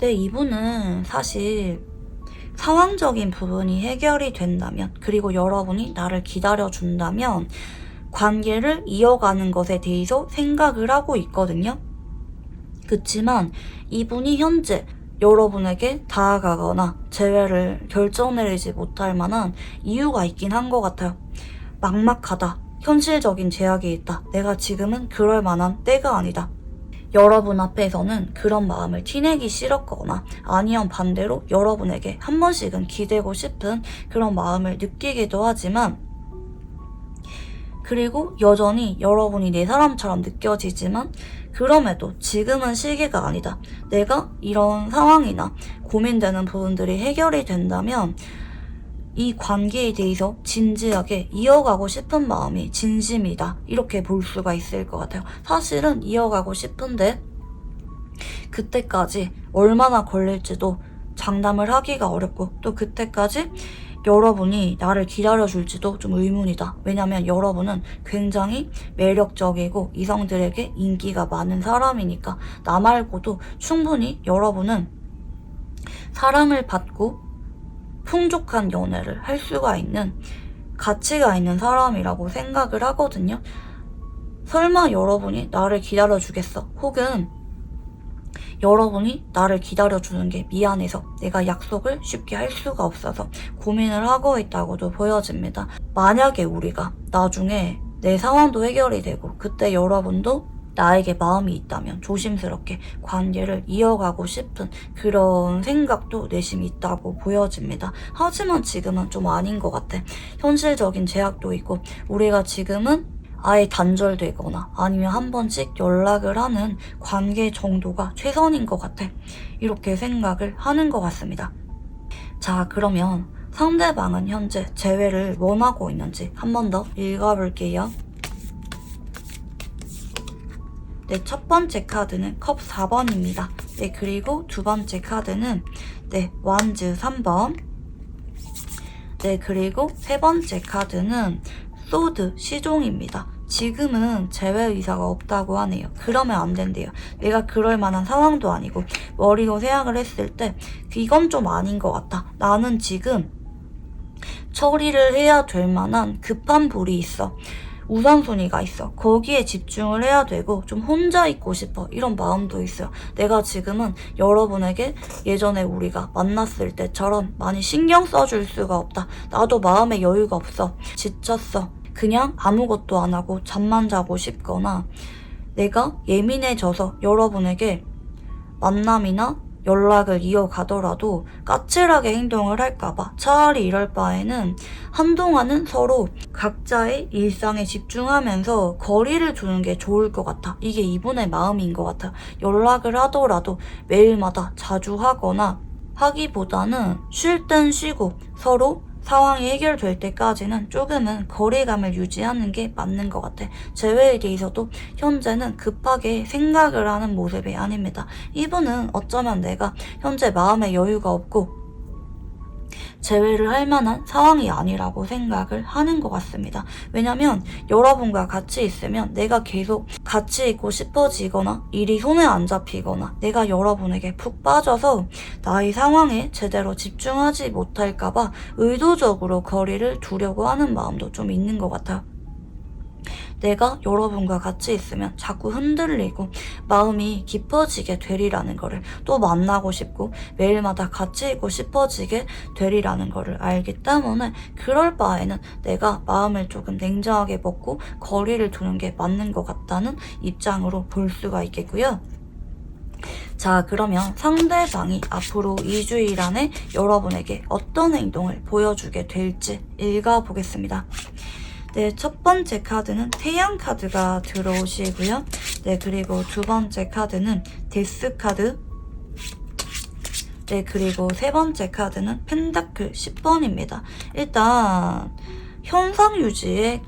네, 이분은 사실 상황적인 부분이 해결이 된다면, 그리고 여러분이 나를 기다려준다면 관계를 이어가는 것에 대해서 생각을 하고 있거든요. 그치만 이분이 현재 여러분에게 다가가거나 재회를 결정내리지 못할 만한 이유가 있긴 한 것 같아요. 막막하다. 현실적인 제약이 있다. 내가 지금은 그럴 만한 때가 아니다. 여러분 앞에서는 그런 마음을 티내기 싫었거나, 아니면 반대로 여러분에게 한 번씩은 기대고 싶은 그런 마음을 느끼기도 하지만, 그리고 여전히 여러분이 내 사람처럼 느껴지지만, 그럼에도 지금은 시기가 아니다. 내가 이런 상황이나 고민되는 부분들이 해결이 된다면 이 관계에 대해서 진지하게 이어가고 싶은 마음이 진심이다. 이렇게 볼 수가 있을 것 같아요. 사실은 이어가고 싶은데 그때까지 얼마나 걸릴지도 장담을 하기가 어렵고, 또 그때까지 여러분이 나를 기다려줄지도 좀 의문이다. 왜냐면 여러분은 굉장히 매력적이고 이성들에게 인기가 많은 사람이니까, 나 말고도 충분히 여러분은 사랑을 받고 풍족한 연애를 할 수가 있는 가치가 있는 사람이라고 생각을 하거든요. 설마 여러분이 나를 기다려주겠어? 혹은 여러분이 나를 기다려주는 게 미안해서 내가 약속을 쉽게 할 수가 없어서 고민을 하고 있다고도 보여집니다. 만약에 우리가 나중에 내 상황도 해결이 되고 그때 여러분도 나에게 마음이 있다면 조심스럽게 관계를 이어가고 싶은 그런 생각도 내심 있다고 보여집니다. 하지만 지금은 좀 아닌 것 같아. 현실적인 제약도 있고 우리가 지금은 아예 단절되거나 아니면 한 번씩 연락을 하는 관계 정도가 최선인 것 같아. 이렇게 생각을 하는 것 같습니다. 자, 그러면 상대방은 현재 재회를 원하고 있는지 한 번 더 읽어볼게요. 네, 첫 번째 카드는 컵 4번입니다. 네, 그리고 두 번째 카드는 완즈 3번. 네, 그리고 세 번째 카드는 소드 시종입니다. 지금은 재회 의사가 없다고 하네요. 그러면 안 된대요. 내가 그럴 만한 상황도 아니고, 머리로 생각을 했을 때 이건 좀 아닌 것 같다. 나는 지금 처리를 해야 될 만한 급한 불이 있어. 우선순위가 있어. 거기에 집중을 해야 되고 좀 혼자 있고 싶어. 이런 마음도 있어요. 내가 지금은 여러분에게 예전에 우리가 만났을 때처럼 많이 신경 써줄 수가 없다. 나도 마음의 여유가 없어. 지쳤어. 그냥 아무것도 안 하고 잠만 자고 싶거나, 내가 예민해져서 여러분에게 만남이나 연락을 이어가더라도 까칠하게 행동을 할까봐 차라리 이럴 바에는 한동안은 서로 각자의 일상에 집중하면서 거리를 두는 게 좋을 것 같아. 이게 이분의 마음인 것 같아. 연락을 하더라도 매일마다 자주 하거나 하기보다는 쉴 땐 쉬고 서로 상황이 해결될 때까지는 조금은 거리감을 유지하는 게 맞는 것 같아. 재회에 대해서도 현재는 급하게 생각을 하는 모습이 아닙니다. 이분은 어쩌면 내가 현재 마음의 여유가 없고 재회를 할 만한 상황이 아니라고 생각을 하는 것 같습니다. 왜냐면 여러분과 같이 있으면 내가 계속 같이 있고 싶어지거나 일이 손에 안 잡히거나 내가 여러분에게 푹 빠져서 나의 상황에 제대로 집중하지 못할까봐 의도적으로 거리를 두려고 하는 마음도 좀 있는 것 같아요. 내가 여러분과 같이 있으면 자꾸 흔들리고 마음이 깊어지게 되리라는 거를, 또 만나고 싶고 매일마다 같이 있고 싶어지게 되리라는 거를 알기 때문에 그럴 바에는 내가 마음을 조금 냉정하게 먹고 거리를 두는 게 맞는 것 같다는 입장으로 볼 수가 있겠고요. 자, 그러면 상대방이 앞으로 2주일 안에 여러분에게 어떤 행동을 보여주게 될지 읽어보겠습니다. 네, 첫 번째 카드는 태양 카드가 들어오시고요. 네, 그리고 두 번째 카드는 데스 카드. 네, 그리고 세 번째 카드는 펜타클 10번입니다. 일단 현상 유지에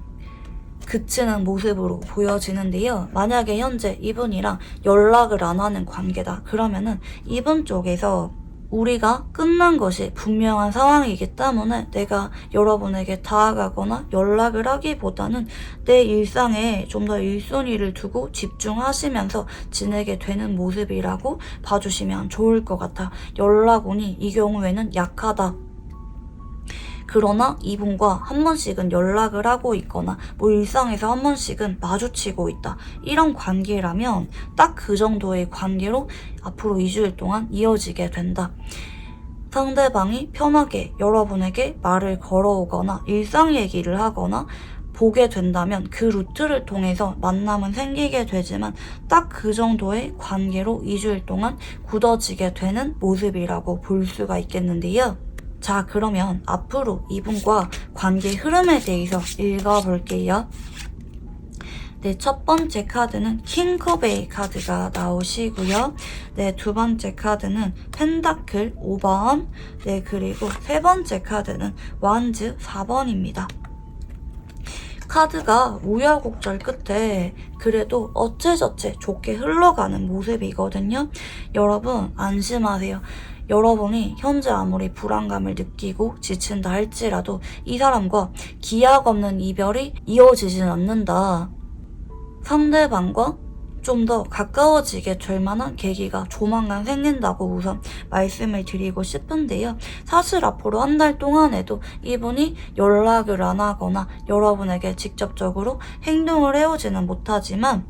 그치는 모습으로 보여지는데요. 만약에 현재 이분이랑 연락을 안 하는 관계다. 그러면은 이분 쪽에서 우리가 끝난 것이 분명한 상황이기 때문에 내가 여러분에게 다가가거나 연락을 하기보다는 내 일상에 좀 더 1순위를 두고 집중하시면서 지내게 되는 모습이라고 봐주시면 좋을 것 같아. 연락운이 이 경우에는 약하다. 그러나 이분과 한 번씩은 연락을 하고 있거나 뭐 일상에서 한 번씩은 마주치고 있다. 이런 관계라면 딱 그 정도의 관계로 앞으로 2주일 동안 이어지게 된다. 상대방이 편하게 여러분에게 말을 걸어오거나 일상 얘기를 하거나 보게 된다면 그 루트를 통해서 만남은 생기게 되지만 딱 그 정도의 관계로 2주일 동안 굳어지게 되는 모습이라고 볼 수가 있겠는데요. 자, 그러면 앞으로 이분과 관계 흐름에 대해서 읽어볼게요. 네, 첫 번째 카드는 킹컵의 카드가 나오시고요. 네, 두 번째 카드는 펜타클 5번. 네, 그리고 세 번째 카드는 완즈 4번입니다. 카드가 우여곡절 끝에 그래도 어째저째 좋게 흘러가는 모습이거든요. 여러분 안심하세요. 여러분이 현재 아무리 불안감을 느끼고 지친다 할지라도 이 사람과 기약 없는 이별이 이어지진 않는다. 상대방과 좀 더 가까워지게 될 만한 계기가 조만간 생긴다고 우선 말씀을 드리고 싶은데요. 사실 앞으로 한 달 동안에도 이분이 연락을 안 하거나 여러분에게 직접적으로 행동을 해오지는 못하지만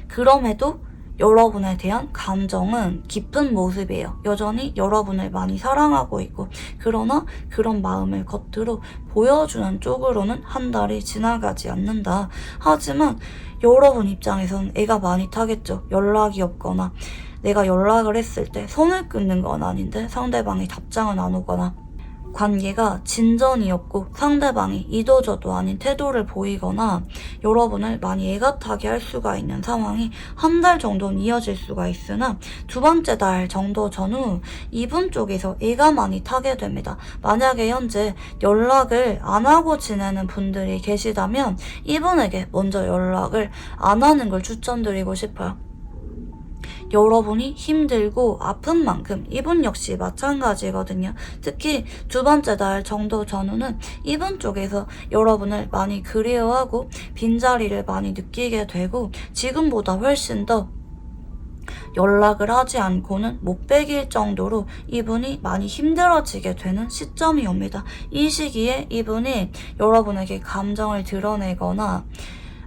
그럼에도 여러분에 대한 감정은 깊은 모습이에요. 여전히 여러분을 많이 사랑하고 있고, 그러나 그런 마음을 겉으로 보여주는 쪽으로는 한 달이 지나가지 않는다. 하지만 여러분 입장에서는 애가 많이 타겠죠. 연락이 없거나 내가 연락을 했을 때 선을 끊는 건 아닌데 상대방이 답장은 안 오거나 관계가 진전이 없고 상대방이 이도저도 아닌 태도를 보이거나 여러분을 많이 애가 타게 할 수가 있는 상황이 한 달 정도는 이어질 수가 있으나 두 번째 달 정도 전후 이분 쪽에서 애가 많이 타게 됩니다. 만약에 현재 연락을 안 하고 지내는 분들이 계시다면 이분에게 먼저 연락을 안 하는 걸 추천드리고 싶어요. 여러분이 힘들고 아픈 만큼 이분 역시 마찬가지거든요. 특히 두 번째 달 정도 전후는 이분 쪽에서 여러분을 많이 그리워하고 빈자리를 많이 느끼게 되고 지금보다 훨씬 더 연락을 하지 않고는 못 베길 정도로 이분이 많이 힘들어지게 되는 시점이 옵니다. 이 시기에 이분이 여러분에게 감정을 드러내거나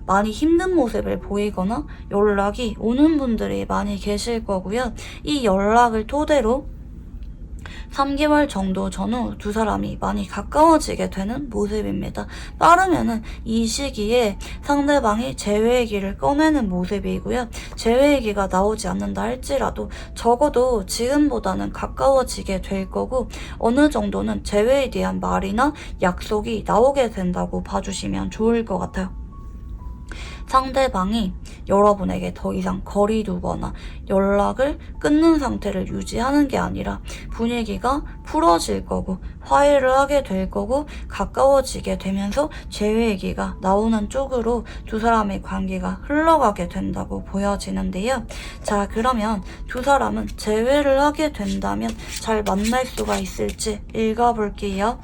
많이 힘든 모습을 보이거나 연락이 오는 분들이 많이 계실 거고요. 이 연락을 토대로 3개월 정도 전후 두 사람이 많이 가까워지게 되는 모습입니다. 빠르면은 이 시기에 상대방이 재회 얘기를 꺼내는 모습이고요. 재회 얘기가 나오지 않는다 할지라도 적어도 지금보다는 가까워지게 될 거고 어느 정도는 재회에 대한 말이나 약속이 나오게 된다고 봐주시면 좋을 것 같아요. 상대방이 여러분에게 더 이상 거리 두거나 연락을 끊는 상태를 유지하는 게 아니라 분위기가 풀어질 거고 화해를 하게 될 거고 가까워지게 되면서 재회 얘기가 나오는 쪽으로 두 사람의 관계가 흘러가게 된다고 보여지는데요. 자, 그러면 두 사람은 재회를 하게 된다면 잘 만날 수가 있을지 읽어볼게요.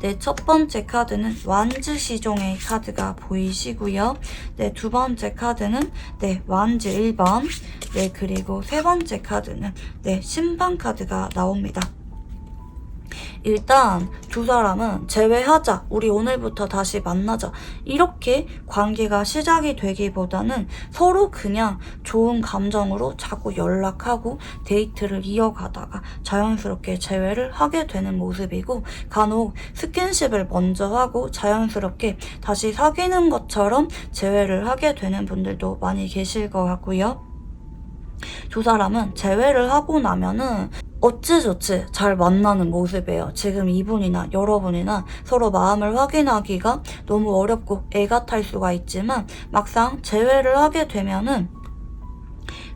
네, 첫 번째 카드는 완즈 시종의 카드가 보이시고요. 네, 두 번째 카드는 네, 완즈 1번. 네, 그리고 세 번째 카드는 네, 심판 카드가 나옵니다. 일단 두 사람은 재회하자, 우리 오늘부터 다시 만나자, 이렇게 관계가 시작이 되기보다는 서로 그냥 좋은 감정으로 자꾸 연락하고 데이트를 이어가다가 자연스럽게 재회를 하게 되는 모습이고, 간혹 스킨십을 먼저 하고 자연스럽게 다시 사귀는 것처럼 재회를 하게 되는 분들도 많이 계실 것 같고요. 두 사람은 재회를 하고 나면은 어찌저찌 잘 만나는 모습이에요. 지금 이분이나 여러분이나 서로 마음을 확인하기가 너무 어렵고 애가 탈 수가 있지만 막상 재회를 하게 되면은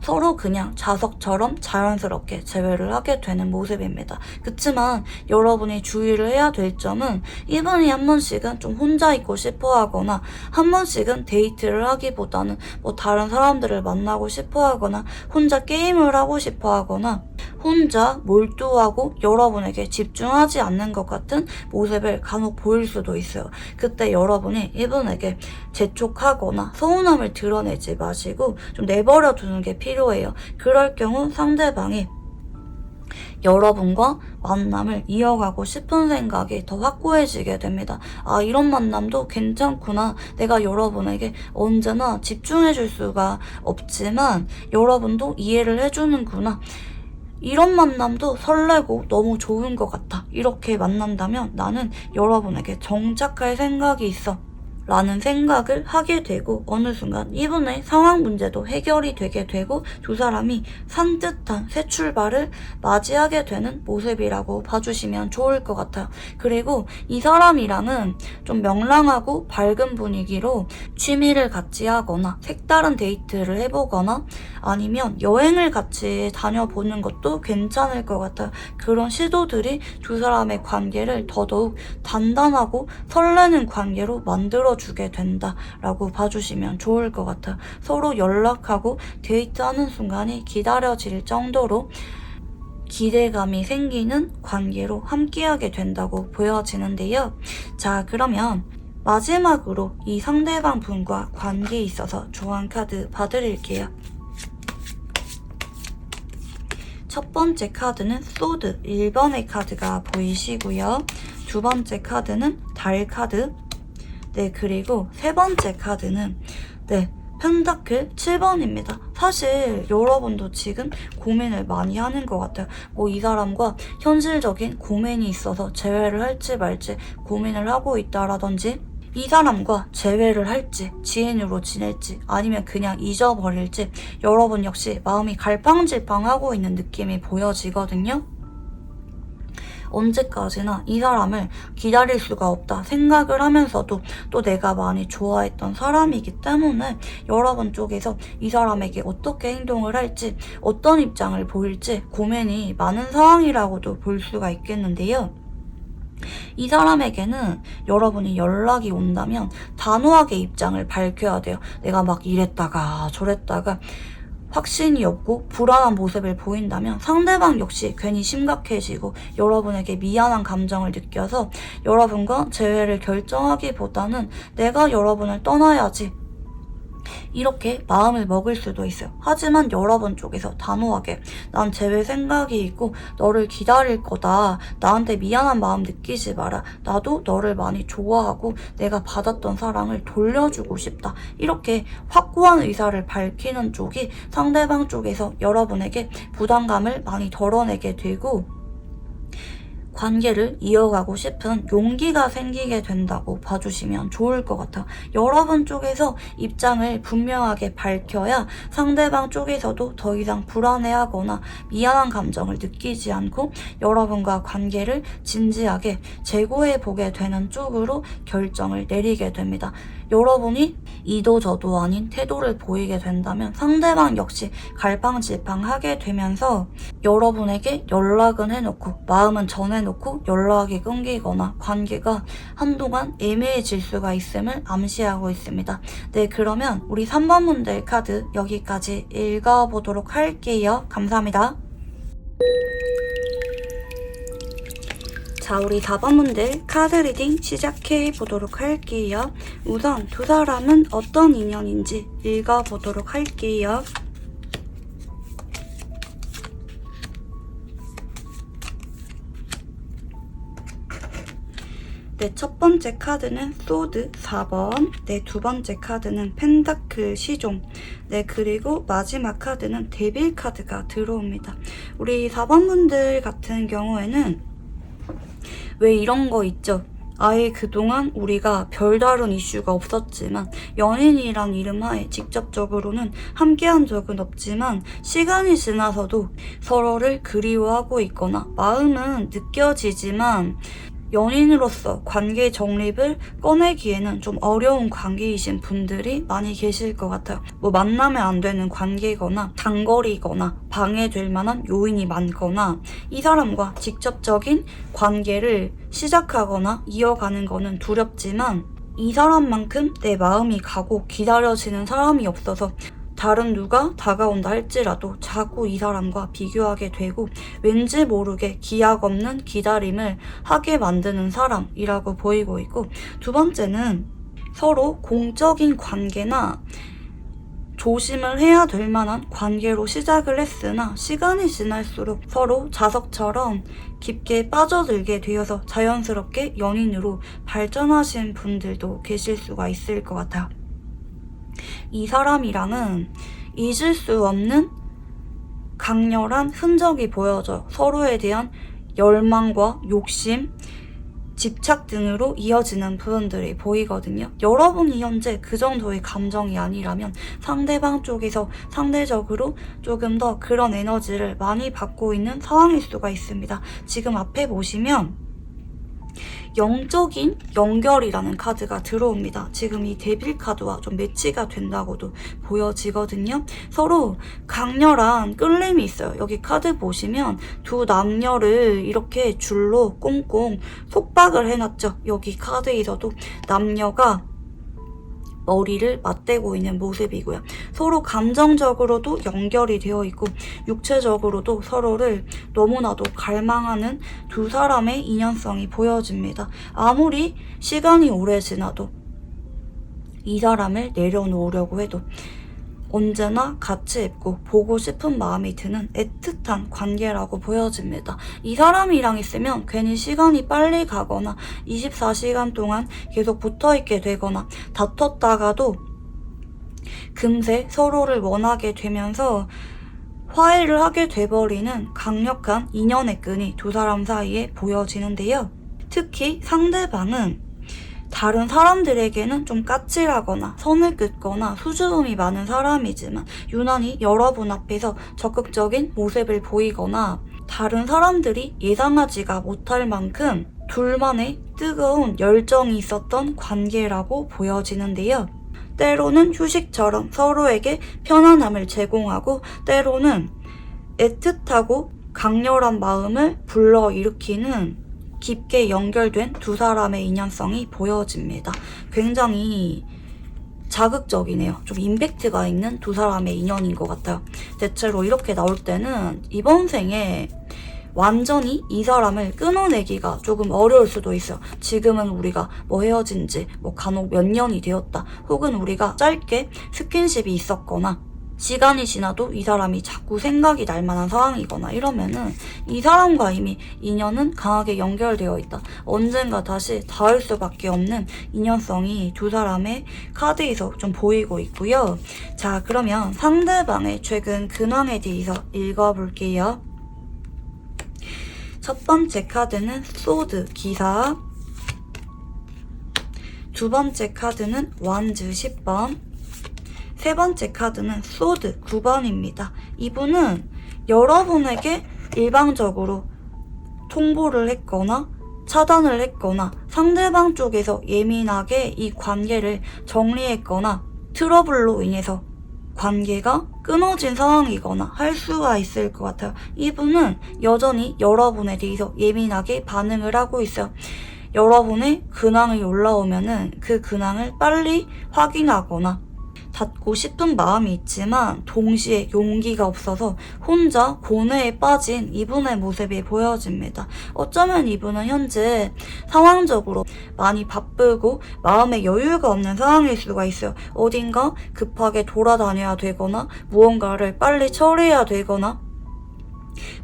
서로 그냥 자석처럼 자연스럽게 재회를 하게 되는 모습입니다. 그치만 여러분이 주의를 해야 될 점은 이분이 한 번씩은 좀 혼자 있고 싶어 하거나 한 번씩은 데이트를 하기보다는 뭐 다른 사람들을 만나고 싶어 하거나 혼자 게임을 하고 싶어 하거나 혼자 몰두하고 여러분에게 집중하지 않는 것 같은 모습을 간혹 보일 수도 있어요. 그때 여러분이 이분에게 재촉하거나 서운함을 드러내지 마시고 좀 내버려 두는 게 필요해요. 그럴 경우 상대방이 여러분과 만남을 이어가고 싶은 생각이 더 확고해지게 됩니다. 아, 이런 만남도 괜찮구나. 내가 여러분에게 언제나 집중해줄 수가 없지만 여러분도 이해를 해주는구나. 이런 만남도 설레고 너무 좋은 것 같아. 이렇게 만난다면 나는 여러분에게 정착할 생각이 있어. 라는 생각을 하게 되고 어느 순간 이분의 상황 문제도 해결이 되게 되고 두 사람이 산뜻한 새 출발을 맞이하게 되는 모습이라고 봐주시면 좋을 것 같아요. 그리고 이 사람이랑은 좀 명랑하고 밝은 분위기로 취미를 같이 하거나 색다른 데이트를 해보거나 아니면 여행을 같이 다녀보는 것도 괜찮을 것 같아요. 그런 시도들이 두 사람의 관계를 더더욱 단단하고 설레는 관계로 만들어주게 된다라고 봐주시면 좋을 것 같아요. 서로 연락하고 데이트하는 순간이 기다려질 정도로 기대감이 생기는 관계로 함께하게 된다고 보여지는데요. 자, 그러면 마지막으로 이 상대방 분과 관계에 있어서 조언 카드 봐드릴게요. 첫 번째 카드는 소드 1번의 카드가 보이시고요. 두 번째 카드는 달 카드. 네, 그리고 세 번째 카드는 네, 펜타클 7번입니다. 사실 여러분도 지금 고민을 많이 하는 것 같아요. 뭐 이 사람과 현실적인 고민이 있어서 재회를 할지 말지 고민을 하고 있다라든지 이 사람과 재회를 할지 지인으로 지낼지 아니면 그냥 잊어버릴지 여러분 역시 마음이 갈팡질팡하고 있는 느낌이 보여지거든요. 언제까지나 이 사람을 기다릴 수가 없다 생각을 하면서도 또 내가 많이 좋아했던 사람이기 때문에 여러분 쪽에서 이 사람에게 어떻게 행동을 할지 어떤 입장을 보일지 고민이 많은 상황이라고도 볼 수가 있겠는데요. 이 사람에게는 여러분이 연락이 온다면 단호하게 입장을 밝혀야 돼요. 내가 막 이랬다가 저랬다가 확신이 없고 불안한 모습을 보인다면 상대방 역시 괜히 심각해지고 여러분에게 미안한 감정을 느껴서 여러분과 재회를 결정하기보다는 내가 여러분을 떠나야지 이렇게 마음을 먹을 수도 있어요. 하지만 여러분 쪽에서 단호하게 난 재회 생각이 있고 너를 기다릴 거다. 나한테 미안한 마음 느끼지 마라. 나도 너를 많이 좋아하고 내가 받았던 사랑을 돌려주고 싶다. 이렇게 확고한 의사를 밝히는 쪽이 상대방 쪽에서 여러분에게 부담감을 많이 덜어내게 되고 관계를 이어가고 싶은 용기가 생기게 된다고 봐주시면 좋을 것 같아요. 여러분 쪽에서 입장을 분명하게 밝혀야 상대방 쪽에서도 더 이상 불안해하거나 미안한 감정을 느끼지 않고 여러분과 관계를 진지하게 재고해보게 되는 쪽으로 결정을 내리게 됩니다. 여러분이 이도 저도 아닌 태도를 보이게 된다면 상대방 역시 갈팡질팡하게 되면서 여러분에게 연락은 해놓고 마음은 전해놓고 연락이 끊기거나 관계가 한동안 애매해질 수가 있음을 암시하고 있습니다. 네, 그러면 우리 3번 분들 카드 여기까지 읽어보도록 할게요. 감사합니다. 자, 우리 4번 분들 카드 리딩 시작해 보도록 할게요. 우선 두 사람은 어떤 인연인지 읽어보도록 할게요. 네, 첫 번째 카드는 소드 4번, 네, 두 번째 카드는 펜타클 시종, 네, 그리고 마지막 카드는 데빌 카드가 들어옵니다. 우리 4번 분들 같은 경우에는 왜 이런 거 있죠? 아예 그동안 우리가 별다른 이슈가 없었지만 연인이란 이름 하에 직접적으로는 함께한 적은 없지만 시간이 지나서도 서로를 그리워하고 있거나 마음은 느껴지지만 연인으로서 관계 정립을 꺼내기에는 좀 어려운 관계이신 분들이 많이 계실 것 같아요. 뭐 만나면 안 되는 관계거나 장거리거나 방해될 만한 요인이 많거나 이 사람과 직접적인 관계를 시작하거나 이어가는 거는 두렵지만 이 사람만큼 내 마음이 가고 기다려지는 사람이 없어서 다른 누가 다가온다 할지라도 자꾸 이 사람과 비교하게 되고 왠지 모르게 기약 없는 기다림을 하게 만드는 사람이라고 보이고 있고, 두 번째는 서로 공적인 관계나 조심을 해야 될 만한 관계로 시작을 했으나 시간이 지날수록 서로 자석처럼 깊게 빠져들게 되어서 자연스럽게 연인으로 발전하신 분들도 계실 수가 있을 것 같아요. 이 사람이랑은 잊을 수 없는 강렬한 흔적이 보여져요. 서로에 대한 열망과 욕심, 집착 등으로 이어지는 부분들이 보이거든요. 여러분이 현재 그 정도의 감정이 아니라면 상대방 쪽에서 상대적으로 조금 더 그런 에너지를 많이 받고 있는 상황일 수가 있습니다. 지금 앞에 보시면 영적인 연결이라는 카드가 들어옵니다. 지금 이 데빌 카드와 좀 매치가 된다고도 보여지거든요. 서로 강렬한 끌림이 있어요. 여기 카드 보시면 두 남녀를 이렇게 줄로 꽁꽁 속박을 해놨죠. 여기 카드에서도 남녀가 머리를 맞대고 있는 모습이고요. 서로 감정적으로도 연결이 되어 있고 육체적으로도 서로를 너무나도 갈망하는 두 사람의 인연성이 보여집니다. 아무리 시간이 오래 지나도 이 사람을 내려놓으려고 해도 언제나 같이 있고 보고 싶은 마음이 드는 애틋한 관계라고 보여집니다. 이 사람이랑 있으면 괜히 시간이 빨리 가거나 24시간 동안 계속 붙어있게 되거나 다퉜다가도 금세 서로를 원하게 되면서 화해를 하게 돼버리는 강력한 인연의 끈이 두 사람 사이에 보여지는데요. 특히 상대방은 다른 사람들에게는 좀 까칠하거나 선을 긋거나 수줍음이 많은 사람이지만 유난히 여러분 앞에서 적극적인 모습을 보이거나 다른 사람들이 예상하지가 못할 만큼 둘만의 뜨거운 열정이 있었던 관계라고 보여지는데요. 때로는 휴식처럼 서로에게 편안함을 제공하고 때로는 애틋하고 강렬한 마음을 불러일으키는 깊게 연결된 두 사람의 인연성이 보여집니다. 굉장히 자극적이네요. 좀 임팩트가 있는 두 사람의 인연인 것 같아요. 대체로 이렇게 나올 때는 이번 생에 완전히 이 사람을 끊어내기가 조금 어려울 수도 있어요. 지금은 우리가 뭐 헤어진 지 뭐 간혹 몇 년이 되었다. 혹은 우리가 짧게 스킨십이 있었거나 시간이 지나도 이 사람이 자꾸 생각이 날 만한 상황이거나 이러면은 이 사람과 이미 인연은 강하게 연결되어 있다. 언젠가 다시 닿을 수밖에 없는 인연성이 두 사람의 카드에서 좀 보이고 있고요. 자, 그러면 상대방의 최근 근황에 대해서 읽어볼게요. 첫 번째 카드는 소드 기사, 두 번째 카드는 완즈 10번, 세 번째 카드는 소드 9번입니다. 이분은 여러분에게 일방적으로 통보를 했거나 차단을 했거나 상대방 쪽에서 예민하게 이 관계를 정리했거나 트러블로 인해서 관계가 끊어진 상황이거나 할 수가 있을 것 같아요. 이분은 여전히 여러분에 대해서 예민하게 반응을 하고 있어요. 여러분의 근황이 올라오면은 그 근황을 빨리 확인하거나 닫고 싶은 마음이 있지만 동시에 용기가 없어서 혼자 고뇌에 빠진 이분의 모습이 보여집니다. 어쩌면 이분은 현재 상황적으로 많이 바쁘고 마음에 여유가 없는 상황일 수가 있어요. 어딘가 급하게 돌아다녀야 되거나 무언가를 빨리 처리해야 되거나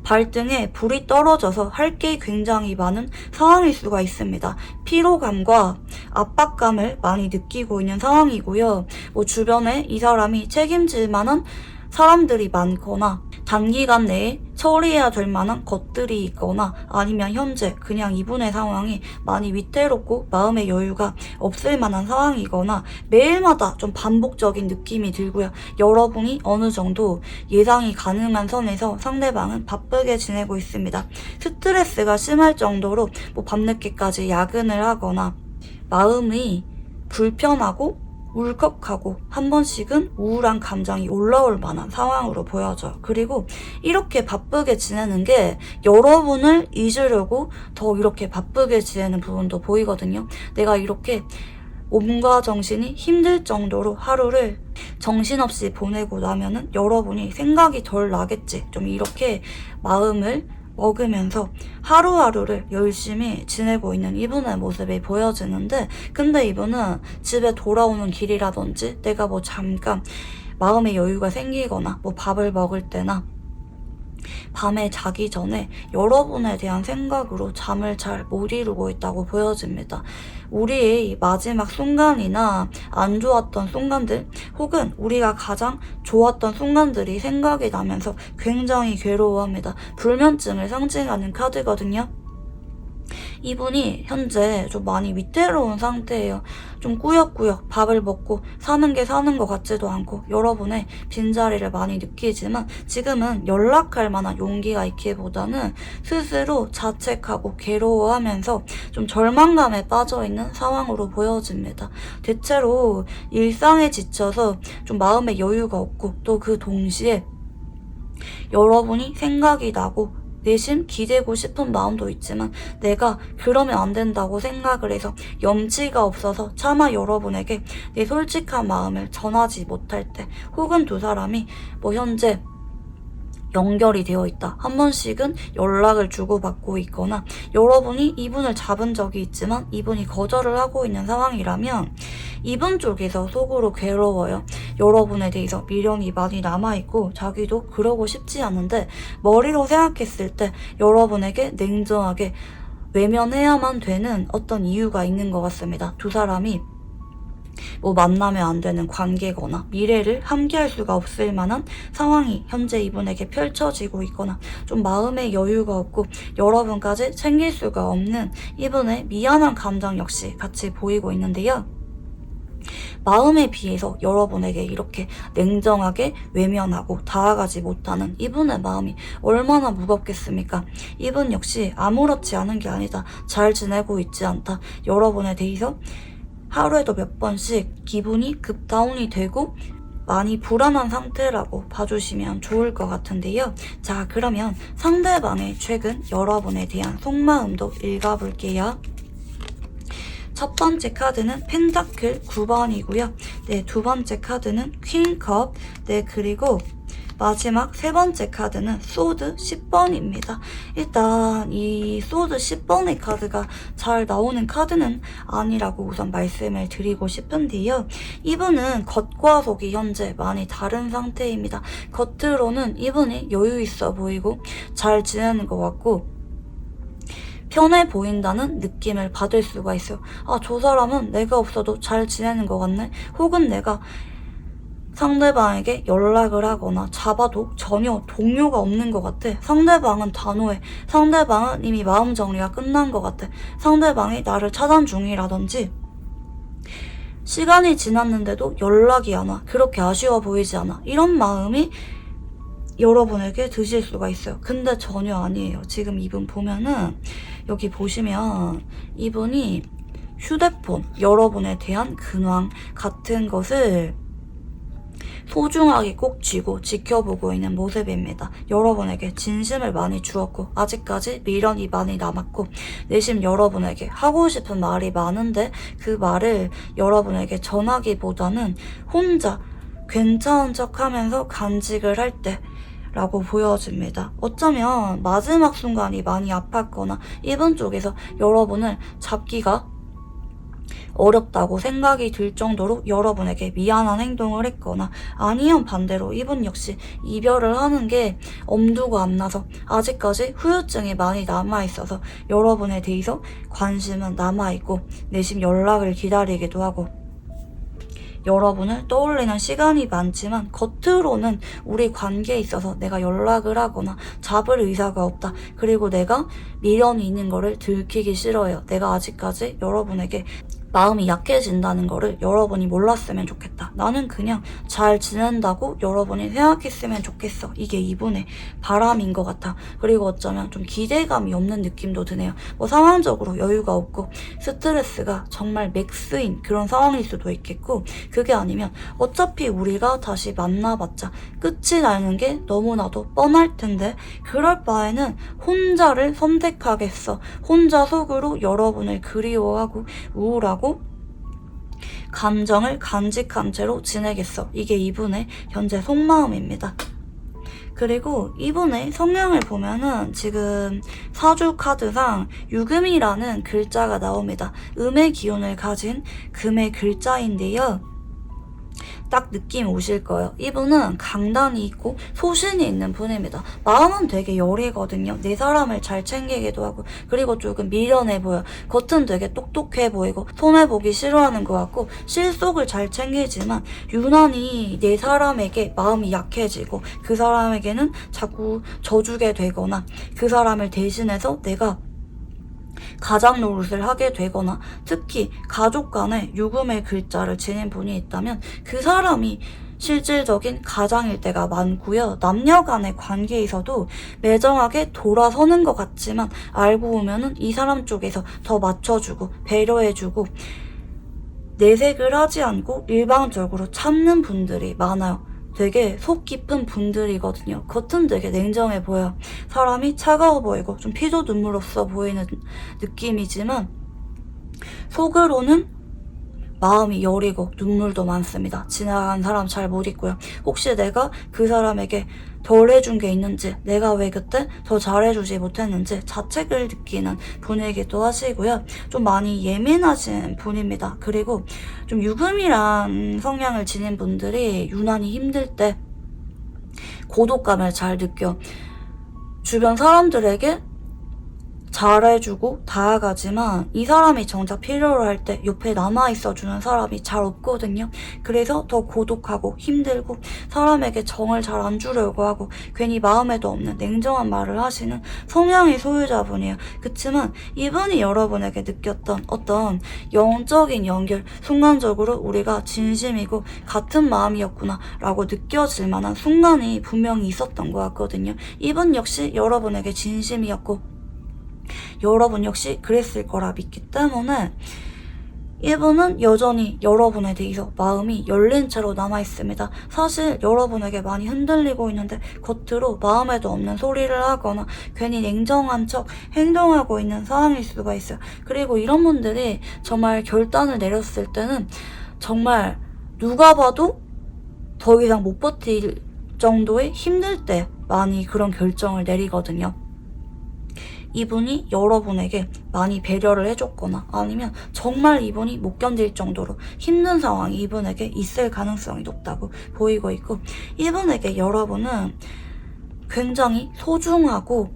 발등에 불이 떨어져서 할 게 굉장히 많은 상황일 수가 있습니다. 피로감과 압박감을 많이 느끼고 있는 상황이고요. 주변에 이 사람이 책임질 만한 사람들이 많거나 단기간 내에 처리해야 될 만한 것들이 있거나 아니면 현재 그냥 이분의 상황이 많이 위태롭고 마음의 여유가 없을 만한 상황이거나 매일마다 좀 반복적인 느낌이 들고요. 여러분이 어느 정도 예상이 가능한 선에서 상대방은 바쁘게 지내고 있습니다. 스트레스가 심할 정도로 밤늦게까지 야근을 하거나 마음이 불편하고 울컥하고 한 번씩은 우울한 감정이 올라올 만한 상황으로 보여져요. 그리고 이렇게 바쁘게 지내는 게 여러분을 잊으려고 더 이렇게 바쁘게 지내는 부분도 보이거든요. 내가 이렇게 몸과 정신이 힘들 정도로 하루를 정신없이 보내고 나면은 여러분이 생각이 덜 나겠지. 좀 이렇게 마음을 먹으면서 하루하루를 열심히 지내고 있는 이분의 모습이 보여지는데, 근데 이분은 집에 돌아오는 길이라든지 내가 잠깐 마음의 여유가 생기거나 밥을 먹을 때나 밤에 자기 전에 여러분에 대한 생각으로 잠을 잘 못 이루고 있다고 보여집니다. 우리의 마지막 순간이나 안 좋았던 순간들 혹은 우리가 가장 좋았던 순간들이 생각이 나면서 굉장히 괴로워합니다. 불면증을 상징하는 카드거든요. 이분이 현재 좀 많이 위태로운 상태예요. 좀 꾸역꾸역 밥을 먹고 사는 게 사는 것 같지도 않고 여러분의 빈자리를 많이 느끼지만 지금은 연락할 만한 용기가 있기보다는 스스로 자책하고 괴로워하면서 좀 절망감에 빠져있는 상황으로 보여집니다. 대체로 일상에 지쳐서 좀 마음의 여유가 없고 또 그 동시에 여러분이 생각이 나고 내심 기대고 싶은 마음도 있지만 내가 그러면 안 된다고 생각을 해서 염치가 없어서 차마 여러분에게 내 솔직한 마음을 전하지 못할 때 혹은 두 사람이 현재 연결이 되어 있다. 한 번씩은 연락을 주고받고 있거나 여러분이 이분을 잡은 적이 있지만 이분이 거절을 하고 있는 상황이라면 이분 쪽에서 속으로 괴로워요. 여러분에 대해서 미련이 많이 남아있고 자기도 그러고 싶지 않은데 머리로 생각했을 때 여러분에게 냉정하게 외면해야만 되는 어떤 이유가 있는 것 같습니다. 두 사람이 만나면 안 되는 관계거나 미래를 함께할 수가 없을 만한 상황이 현재 이분에게 펼쳐지고 있거나 좀 마음의 여유가 없고 여러분까지 챙길 수가 없는 이분의 미안한 감정 역시 같이 보이고 있는데요. 마음에 비해서 여러분에게 이렇게 냉정하게 외면하고 다가가지 못하는 이분의 마음이 얼마나 무겁겠습니까? 이분 역시 아무렇지 않은 게 아니다. 잘 지내고 있지 않다. 여러분에 대해서 하루에도 몇 번씩 기분이 급다운이 되고 많이 불안한 상태라고 봐주시면 좋을 것 같은데요. 자, 그러면 상대방의 최근 여러분에 대한 속마음도 읽어볼게요. 첫 번째 카드는 펜타클 9번이고요. 네, 두 번째 카드는 퀸컵. 네, 그리고 마지막 세 번째 카드는 소드 10번입니다. 일단 이 소드 10번의 카드가 잘 나오는 카드는 아니라고 우선 말씀을 드리고 싶은데요. 이분은 겉과 속이 현재 많이 다른 상태입니다. 겉으로는 이분이 여유 있어 보이고 잘 지내는 것 같고 편해 보인다는 느낌을 받을 수가 있어요. 아, 저 사람은 내가 없어도 잘 지내는 것 같네? 혹은 내가 상대방에게 연락을 하거나 잡아도 전혀 동요가 없는 것 같아. 상대방은 단호해. 상대방은 이미 마음 정리가 끝난 것 같아. 상대방이 나를 차단 중이라든지 시간이 지났는데도 연락이 안 와. 그렇게 아쉬워 보이지 않아. 이런 마음이 여러분에게 드실 수가 있어요. 근데 전혀 아니에요. 지금 이분 보면은 여기 보시면 이분이 휴대폰, 여러분에 대한 근황 같은 것을 소중하게 꼭 쥐고 지켜보고 있는 모습입니다. 여러분에게 진심을 많이 주었고 아직까지 미련이 많이 남았고 내심 여러분에게 하고 싶은 말이 많은데 그 말을 여러분에게 전하기보다는 혼자 괜찮은 척하면서 간직을 할 때 라고 보여집니다. 어쩌면 마지막 순간이 많이 아팠거나 이분 쪽에서 여러분을 잡기가 어렵다고 생각이 들 정도로 여러분에게 미안한 행동을 했거나 아니면 반대로 이분 역시 이별을 하는 게 엄두가 안 나서 아직까지 후유증이 많이 남아있어서 여러분에 대해서 관심은 남아있고 내심 연락을 기다리기도 하고 여러분을 떠올리는 시간이 많지만 겉으로는 우리 관계에 있어서 내가 연락을 하거나 잡을 의사가 없다. 그리고 내가 미련이 있는 거를 들키기 싫어요. 내가 아직까지 여러분에게 마음이 약해진다는 거를 여러분이 몰랐으면 좋겠다. 나는 그냥 잘 지낸다고 여러분이 생각했으면 좋겠어. 이게 이분의 바람인 것 같아. 그리고 어쩌면 좀 기대감이 없는 느낌도 드네요. 뭐 상황적으로 여유가 없고 스트레스가 정말 맥스인 그런 상황일 수도 있겠고 그게 아니면 어차피 우리가 다시 만나봤자 끝이 나는 게 너무나도 뻔할 텐데 그럴 바에는 혼자를 선택하겠어. 혼자 속으로 여러분을 그리워하고 우울하고 감정을 간직한 채로 지내겠어. 이게 이분의 현재 속마음입니다. 그리고 이분의 성향을 보면은 지금 사주 카드상 유금이라는 글자가 나옵니다. 음의 기운을 가진 금의 글자인데요. 딱 느낌 오실 거예요. 이분은 강단이 있고 소신이 있는 분입니다. 마음은 되게 여리거든요. 내 사람을 잘 챙기기도 하고 그리고 조금 미련해 보여. 겉은 되게 똑똑해 보이고 손해보기 싫어하는 것 같고 실속을 잘 챙기지만 유난히 내 사람에게 마음이 약해지고 그 사람에게는 자꾸 져주게 되거나 그 사람을 대신해서 내가 가장 노릇을 하게 되거나 특히 가족 간에 유금의 글자를 지닌 분이 있다면 그 사람이 실질적인 가장일 때가 많고요. 남녀 간의 관계에서도 매정하게 돌아서는 것 같지만 알고 보면은 이 사람 쪽에서 더 맞춰주고 배려해주고 내색을 하지 않고 일방적으로 참는 분들이 많아요. 되게 속 깊은 분들이거든요. 겉은 되게 냉정해 보여요. 사람이 차가워 보이고 좀 피도 눈물 없어 보이는 느낌이지만 속으로는 마음이 여리고 눈물도 많습니다. 지나간 사람 잘 못 잊고요. 혹시 내가 그 사람에게 덜 해준 게 있는지 내가 왜 그때 더 잘해주지 못했는지 자책을 느끼는 분이기도 하시고요. 좀 많이 예민하신 분입니다. 그리고 좀 유금이란 성향을 지닌 분들이 유난히 힘들 때 고독감을 잘 느껴 주변 사람들에게 잘해주고 다가가지만 이 사람이 정작 필요로 할 때 옆에 남아있어주는 사람이 잘 없거든요. 그래서 더 고독하고 힘들고 사람에게 정을 잘 안 주려고 하고 괜히 마음에도 없는 냉정한 말을 하시는 성향의 소유자분이에요. 그치만 이분이 여러분에게 느꼈던 어떤 영적인 연결, 순간적으로 우리가 진심이고 같은 마음이었구나 라고 느껴질 만한 순간이 분명히 있었던 것 같거든요. 이분 역시 여러분에게 진심이었고 여러분 역시 그랬을 거라 믿기 때문에 이분은 여전히 여러분에 대해서 마음이 열린 채로 남아있습니다. 사실 여러분에게 많이 흔들리고 있는데 겉으로 마음에도 없는 소리를 하거나 괜히 냉정한 척 행동하고 있는 상황일 수가 있어요. 그리고 이런 분들이 정말 결단을 내렸을 때는 정말 누가 봐도 더 이상 못 버틸 정도의 힘들 때 많이 그런 결정을 내리거든요. 이분이 여러분에게 많이 배려를 해줬거나 아니면 정말 이분이 못 견딜 정도로 힘든 상황이 이분에게 있을 가능성이 높다고 보이고 있고 이분에게 여러분은 굉장히 소중하고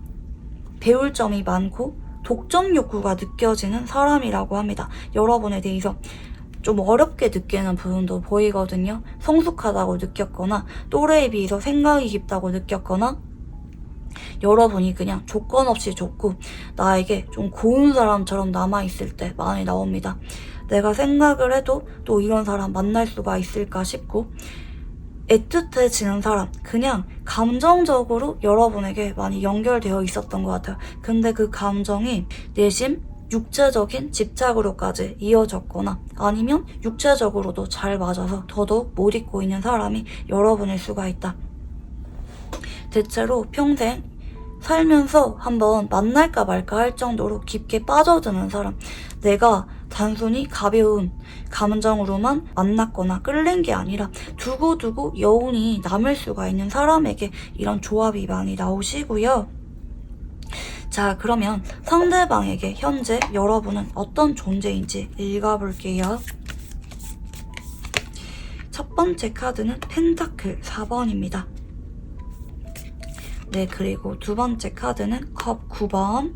배울 점이 많고 독점 욕구가 느껴지는 사람이라고 합니다. 여러분에 대해서 좀 어렵게 느끼는 부분도 보이거든요. 성숙하다고 느꼈거나 또래에 비해서 생각이 깊다고 느꼈거나 여러분이 그냥 조건 없이 좋고 나에게 좀 고운 사람처럼 남아있을 때 많이 나옵니다. 내가 생각을 해도 또 이런 사람 만날 수가 있을까 싶고 애틋해지는 사람, 그냥 감정적으로 여러분에게 많이 연결되어 있었던 것 같아요. 근데 그 감정이 내심 육체적인 집착으로까지 이어졌거나 아니면 육체적으로도 잘 맞아서 더더욱 못 잊고 있는 사람이 여러분일 수가 있다. 대체로 평생 살면서 한번 만날까 말까 할 정도로 깊게 빠져드는 사람, 내가 단순히 가벼운 감정으로만 만났거나 끌린 게 아니라 두고두고 여운이 남을 수가 있는 사람에게 이런 조합이 많이 나오시고요. 자, 그러면 상대방에게 현재 여러분은 어떤 존재인지 읽어볼게요. 첫 번째 카드는 펜타클 4번입니다. 네, 그리고 두 번째 카드는 컵 9번.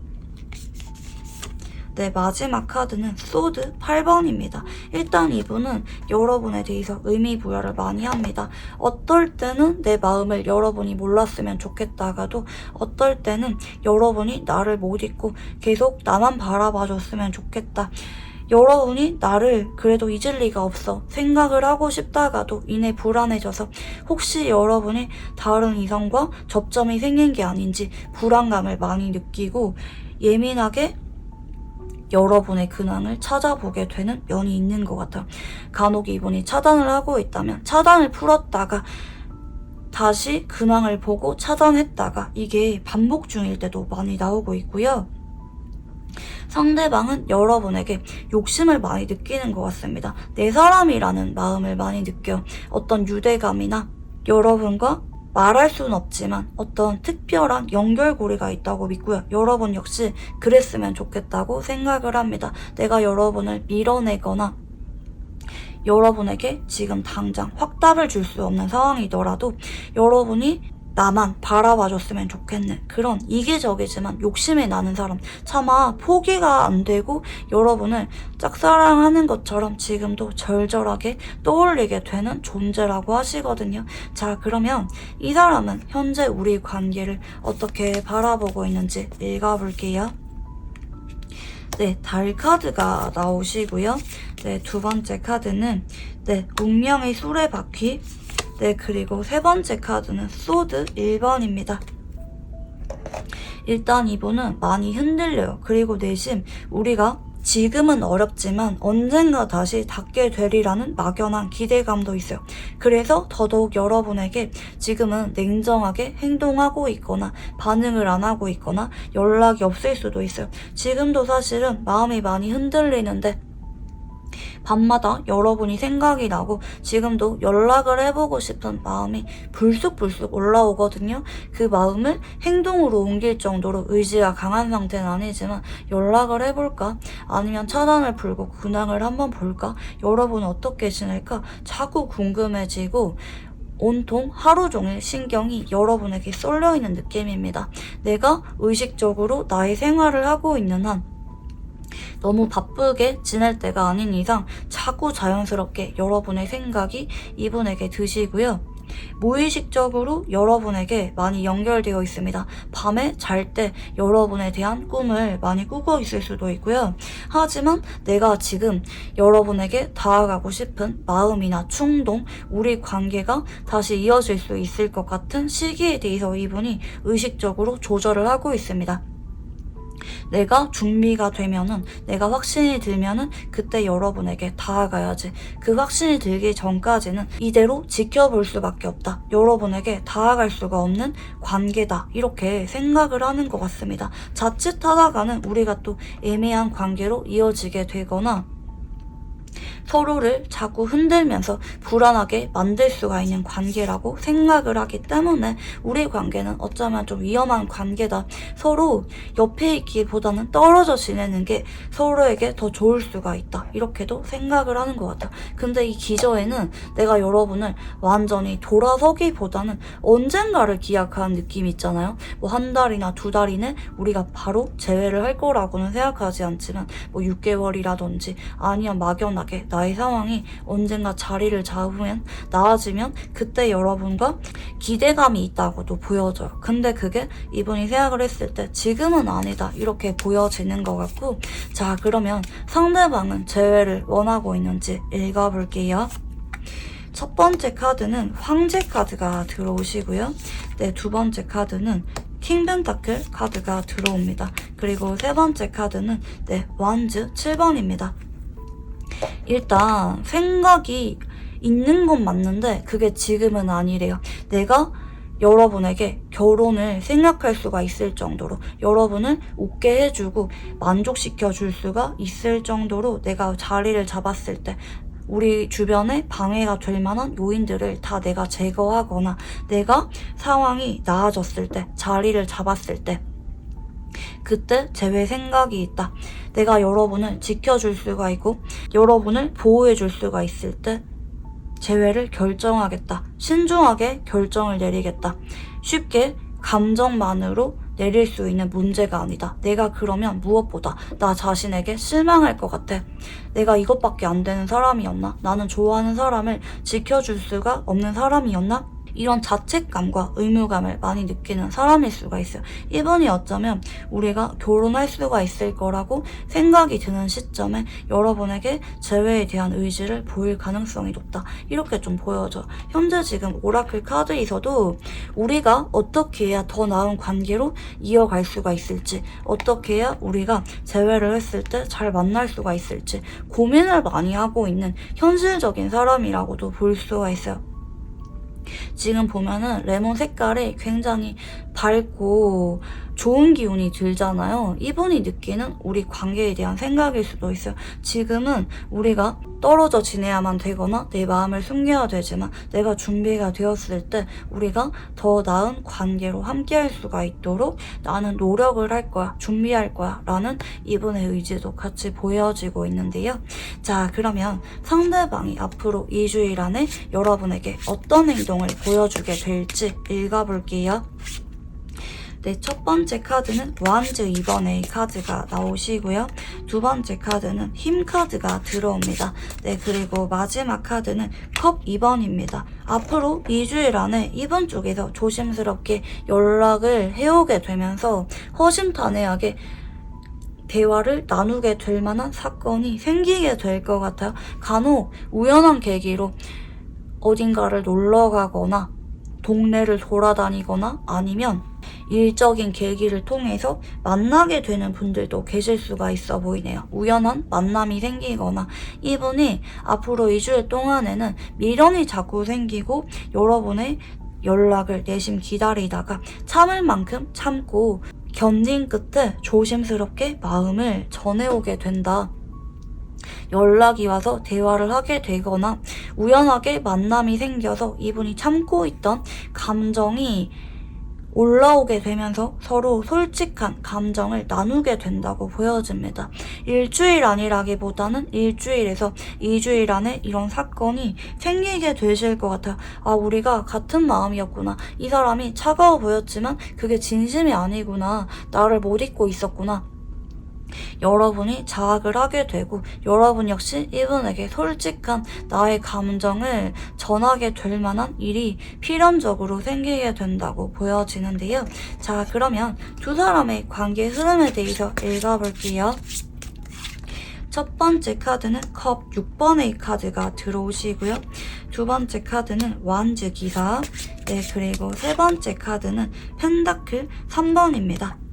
네, 마지막 카드는 소드 8번입니다. 일단 이분은 여러분에 대해서 의미부여를 많이 합니다. 어떨 때는 내 마음을 여러분이 몰랐으면 좋겠다가도 어떨 때는 여러분이 나를 못 잊고 계속 나만 바라봐줬으면 좋겠다. 여러분이 나를 그래도 잊을 리가 없어 생각을 하고 싶다가도 이내 불안해져서 혹시 여러분이 다른 이성과 접점이 생긴 게 아닌지 불안감을 많이 느끼고 예민하게 여러분의 근황을 찾아보게 되는 면이 있는 것 같아요. 간혹 이분이 차단을 하고 있다면 차단을 풀었다가 다시 근황을 보고 차단했다가 이게 반복 중일 때도 많이 나오고 있고요. 상대방은 여러분에게 욕심을 많이 느끼는 것 같습니다. 내 사람이라는 마음을 많이 느껴. 어떤 유대감이나 여러분과 말할 수는 없지만 어떤 특별한 연결고리가 있다고 믿고요. 여러분 역시 그랬으면 좋겠다고 생각을 합니다. 내가 여러분을 밀어내거나 여러분에게 지금 당장 확답을 줄 수 없는 상황이더라도 여러분이 나만 바라봐줬으면 좋겠는 그런 이기적이지만 욕심이 나는 사람, 차마 포기가 안 되고 여러분을 짝사랑하는 것처럼 지금도 절절하게 떠올리게 되는 존재라고 하시거든요. 자, 그러면 이 사람은 현재 우리 관계를 어떻게 바라보고 있는지 읽어볼게요. 네, 달 카드가 나오시고요. 네, 두 번째 카드는 네, 운명의 수레바퀴. 네, 그리고 세 번째 카드는 소드 1번입니다. 일단 이분은 많이 흔들려요. 그리고 내심 우리가 지금은 어렵지만 언젠가 다시 닿게 되리라는 막연한 기대감도 있어요. 그래서 더더욱 여러분에게 지금은 냉정하게 행동하고 있거나 반응을 안 하고 있거나 연락이 없을 수도 있어요. 지금도 사실은 마음이 많이 흔들리는데 밤마다 여러분이 생각이 나고 지금도 연락을 해보고 싶은 마음이 불쑥불쑥 올라오거든요. 그 마음을 행동으로 옮길 정도로 의지가 강한 상태는 아니지만 연락을 해볼까? 아니면 차단을 풀고 근황을 한번 볼까? 여러분은 어떻게 지낼까? 자꾸 궁금해지고 온통 하루 종일 신경이 여러분에게 쏠려있는 느낌입니다. 내가 의식적으로 나의 생활을 하고 있는 한 너무 바쁘게 지낼 때가 아닌 이상 자꾸 자연스럽게 여러분의 생각이 이분에게 드시고요. 무의식적으로 여러분에게 많이 연결되어 있습니다. 밤에 잘 때 여러분에 대한 꿈을 많이 꾸고 있을 수도 있고요. 하지만 내가 지금 여러분에게 다가가고 싶은 마음이나 충동, 우리 관계가 다시 이어질 수 있을 것 같은 시기에 대해서 이분이 의식적으로 조절을 하고 있습니다. 내가 준비가 되면은, 내가 확신이 들면은 그때 여러분에게 다가가야지. 그 확신이 들기 전까지는 이대로 지켜볼 수밖에 없다. 여러분에게 다가갈 수가 없는 관계다. 이렇게 생각을 하는 것 같습니다. 자칫하다가는 우리가 또 애매한 관계로 이어지게 되거나 서로를 자꾸 흔들면서 불안하게 만들 수가 있는 관계라고 생각을 하기 때문에 우리 관계는 어쩌면 좀 위험한 관계다. 서로 옆에 있기보다는 떨어져 지내는 게 서로에게 더 좋을 수가 있다. 이렇게도 생각을 하는 것 같아요. 근데 이 기저에는 내가 여러분을 완전히 돌아서기보다는 언젠가를 기약하는 느낌이 있잖아요. 뭐 한 달이나 두 달 이내 우리가 바로 재회를 할 거라고는 생각하지 않지만 뭐 6개월이라든지 아니면 막연하게 나의 상황이 언젠가 자리를 잡으면 나아지면 그때 여러분과 기대감이 있다고도 보여져요. 근데 그게 이분이 생각을 했을 때 지금은 아니다 이렇게 보여지는 것 같고, 자, 그러면 상대방은 재회를 원하고 있는지 읽어볼게요. 첫 번째 카드는 황제 카드가 들어오시고요. 네, 두 번째 카드는 킹 펜타클 카드가 들어옵니다. 그리고 세 번째 카드는 완즈 7번입니다. 일단 생각이 있는 건 맞는데 그게 지금은 아니래요. 내가 여러분에게 결혼을 생각할 수가 있을 정도로, 여러분을 웃게 해주고 만족시켜 줄 수가 있을 정도로 내가 자리를 잡았을 때, 우리 주변에 방해가 될 만한 요인들을 다 내가 제거하거나 내가 상황이 나아졌을 때, 자리를 잡았을 때, 그때 제외 생각이 있다. 내가 여러분을 지켜줄 수가 있고 여러분을 보호해줄 수가 있을 때 재회를 결정하겠다. 신중하게 결정을 내리겠다. 쉽게 감정만으로 내릴 수 있는 문제가 아니다. 내가 그러면 무엇보다 나 자신에게 실망할 것 같아. 내가 이것밖에 안 되는 사람이었나? 나는 좋아하는 사람을 지켜줄 수가 없는 사람이었나? 이런 자책감과 의무감을 많이 느끼는 사람일 수가 있어요. 이분이 어쩌면 우리가 결혼할 수가 있을 거라고 생각이 드는 시점에 여러분에게 재회에 대한 의지를 보일 가능성이 높다. 이렇게 좀 보여져요. 현재 지금 오라클 카드에서도 우리가 어떻게 해야 더 나은 관계로 이어갈 수가 있을지, 어떻게 해야 우리가 재회를 했을 때 잘 만날 수가 있을지 고민을 많이 하고 있는 현실적인 사람이라고도 볼 수가 있어요. 지금 보면은 레몬 색깔이 굉장히 밝고 좋은 기운이 들잖아요. 이분이 느끼는 우리 관계에 대한 생각일 수도 있어요. 지금은 우리가 떨어져 지내야만 되거나 내 마음을 숨겨야 되지만 내가 준비가 되었을 때 우리가 더 나은 관계로 함께 할 수가 있도록 나는 노력을 할 거야, 준비할 거야 라는 이분의 의지도 같이 보여지고 있는데요. 자, 그러면 상대방이 앞으로 2주일 안에 여러분에게 어떤 행동을 보여주게 될지 읽어볼게요. 네, 첫 번째 카드는 완즈 2번의 카드가 나오시고요. 두 번째 카드는 힘 카드가 들어옵니다. 네, 그리고 마지막 카드는 컵 2번입니다. 앞으로 2주일 안에 이번 쪽에서 조심스럽게 연락을 해오게 되면서 허심탄회하게 대화를 나누게 될 만한 사건이 생기게 될 것 같아요. 간혹 우연한 계기로 어딘가를 놀러 가거나 동네를 돌아다니거나 아니면 일적인 계기를 통해서 만나게 되는 분들도 계실 수가 있어 보이네요. 우연한 만남이 생기거나 이분이 앞으로 2주일 동안에는 미련이 자꾸 생기고 여러분의 연락을 내심 기다리다가 참을 만큼 참고 견딘 끝에 조심스럽게 마음을 전해오게 된다. 연락이 와서 대화를 하게 되거나 우연하게 만남이 생겨서 이분이 참고 있던 감정이 올라오게 되면서 서로 솔직한 감정을 나누게 된다고 보여집니다. 일주일 아니라기보다는 일주일에서 2주일 안에 이런 사건이 생기게 되실 것 같아요. 아, 우리가 같은 마음이었구나. 이 사람이 차가워 보였지만 그게 진심이 아니구나. 나를 못 잊고 있었구나. 여러분이 자학을 하게 되고 여러분 역시 이분에게 솔직한 나의 감정을 전하게 될 만한 일이 필연적으로 생기게 된다고 보여지는데요. 자, 그러면 두 사람의 관계 흐름에 대해서 읽어볼게요. 첫 번째 카드는 컵 6번의 카드가 들어오시고요. 두 번째 카드는 완즈 기사, 네, 그리고 세 번째 카드는 펜다클 3번입니다.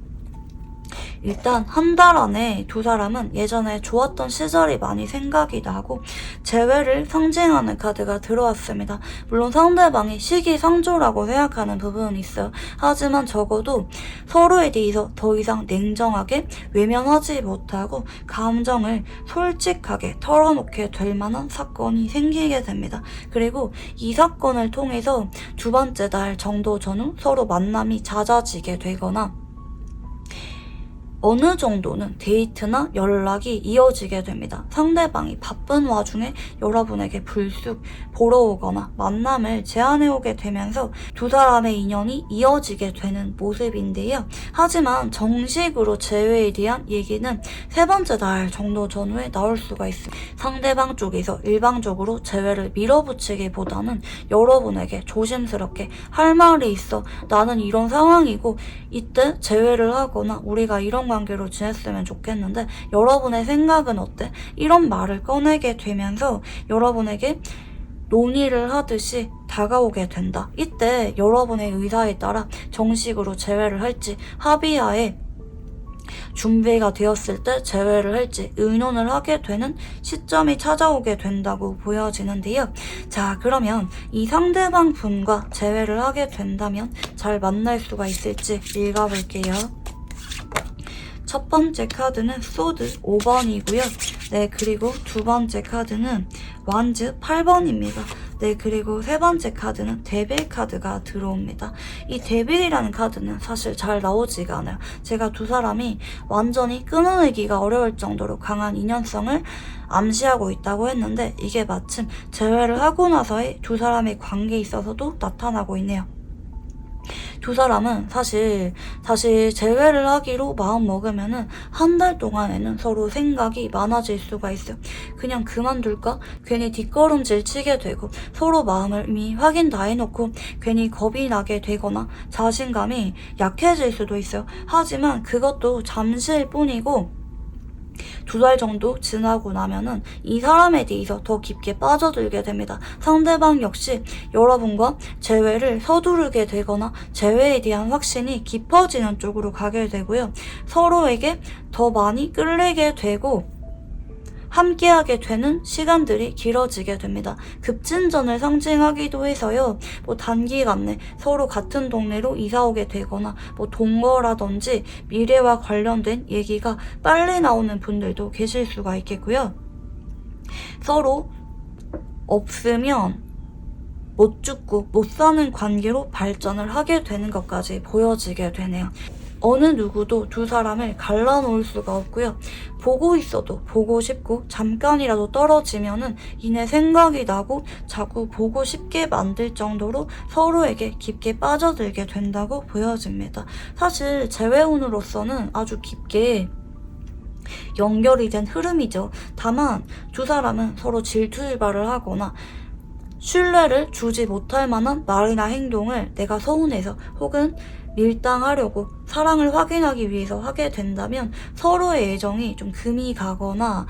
일단 한 달 안에 두 사람은 예전에 좋았던 시절이 많이 생각이 나고 재회를 상징하는 카드가 들어왔습니다. 물론 상대방이 시기상조라고 생각하는 부분은 있어요. 하지만 적어도 서로에 대해서 더 이상 냉정하게 외면하지 못하고 감정을 솔직하게 털어놓게 될 만한 사건이 생기게 됩니다. 그리고 이 사건을 통해서 두 번째 달 정도 전후 서로 만남이 잦아지게 되거나 어느 정도는 데이트나 연락이 이어지게 됩니다. 상대방이 바쁜 와중에 여러분에게 불쑥 보러 오거나 만남을 제안해오게 되면서 두 사람의 인연이 이어지게 되는 모습인데요. 하지만 정식으로 재회에 대한 얘기는 세 번째 달 정도 전후에 나올 수가 있습니다. 상대방 쪽에서 일방적으로 재회를 밀어붙이기보다는 여러분에게 조심스럽게 할 말이 있어. 나는 이런 상황이고 이때 재회를 하거나 우리가 이런 관계로 지냈으면 좋겠는데 여러분의 생각은 어때? 이런 말을 꺼내게 되면서 여러분에게 논의를 하듯이 다가오게 된다. 이때 여러분의 의사에 따라 정식으로 재회를 할지 합의하에 준비가 되었을 때 재회를 할지 의논을 하게 되는 시점이 찾아오게 된다고 보여지는데요. 자, 그러면 이 상대방 분과 재회를 하게 된다면 잘 만날 수가 있을지 읽어볼게요. 첫 번째 카드는 소드 5번이고요. 네, 그리고 두 번째 카드는 완즈 8번입니다. 네, 그리고 세 번째 카드는 데빌 카드가 들어옵니다. 이 데빌이라는 카드는 사실 잘 나오지가 않아요. 제가 두 사람이 완전히 끊어내기가 어려울 정도로 강한 인연성을 암시하고 있다고 했는데 이게 마침 재회를 하고 나서의 두 사람의 관계에 있어서도 나타나고 있네요. 두 사람은 사실 재회를 하기로 마음 먹으면은 한 달 동안에는 서로 생각이 많아질 수가 있어요. 그냥 그만둘까? 괜히 뒷걸음질 치게 되고 서로 마음을 이미 확인 다 해놓고 괜히 겁이 나게 되거나 자신감이 약해질 수도 있어요. 하지만 그것도 잠시일 뿐이고 2달 정도 지나고 나면은 이 사람에 대해서 더 깊게 빠져들게 됩니다. 상대방 역시 여러분과 재회를 서두르게 되거나 재회에 대한 확신이 깊어지는 쪽으로 가게 되고요. 서로에게 더 많이 끌리게 되고 함께하게 되는 시간들이 길어지게 됩니다. 급진전을 상징하기도 해서요. 단기간 내 서로 같은 동네로 이사오게 되거나 동거라든지 미래와 관련된 얘기가 빨리 나오는 분들도 계실 수가 있겠고요. 서로 없으면 못 죽고 못 사는 관계로 발전을 하게 되는 것까지 보여지게 되네요. 어느 누구도 두 사람을 갈라놓을 수가 없고요. 보고 있어도 보고 싶고 잠깐이라도 떨어지면은 이내 생각이 나고 자꾸 보고 싶게 만들 정도로 서로에게 깊게 빠져들게 된다고 보여집니다. 사실 재회운으로서는 아주 깊게 연결이 된 흐름이죠. 다만 두 사람은 서로 질투일발을 하거나 신뢰를 주지 못할 만한 말이나 행동을 내가 서운해서 혹은 밀당하려고 사랑을 확인하기 위해서 하게 된다면 서로의 애정이 좀 금이 가거나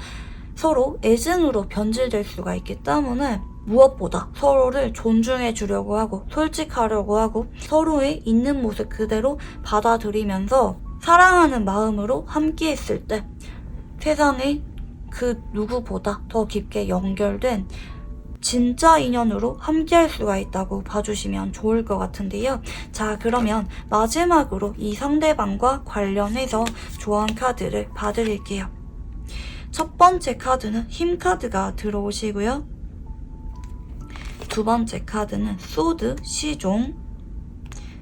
서로 애증으로 변질될 수가 있기 때문에 무엇보다 서로를 존중해 주려고 하고 솔직하려고 하고 서로의 있는 모습 그대로 받아들이면서 사랑하는 마음으로 함께 했을 때 세상의 그 누구보다 더 깊게 연결된 진짜 인연으로 함께할 수가 있다고 봐주시면 좋을 것 같은데요. 자, 그러면 마지막으로 이 상대방과 관련해서 조언 카드를 봐드릴게요. 첫 번째 카드는 힘 카드가 들어오시고요. 두 번째 카드는 소드 시종.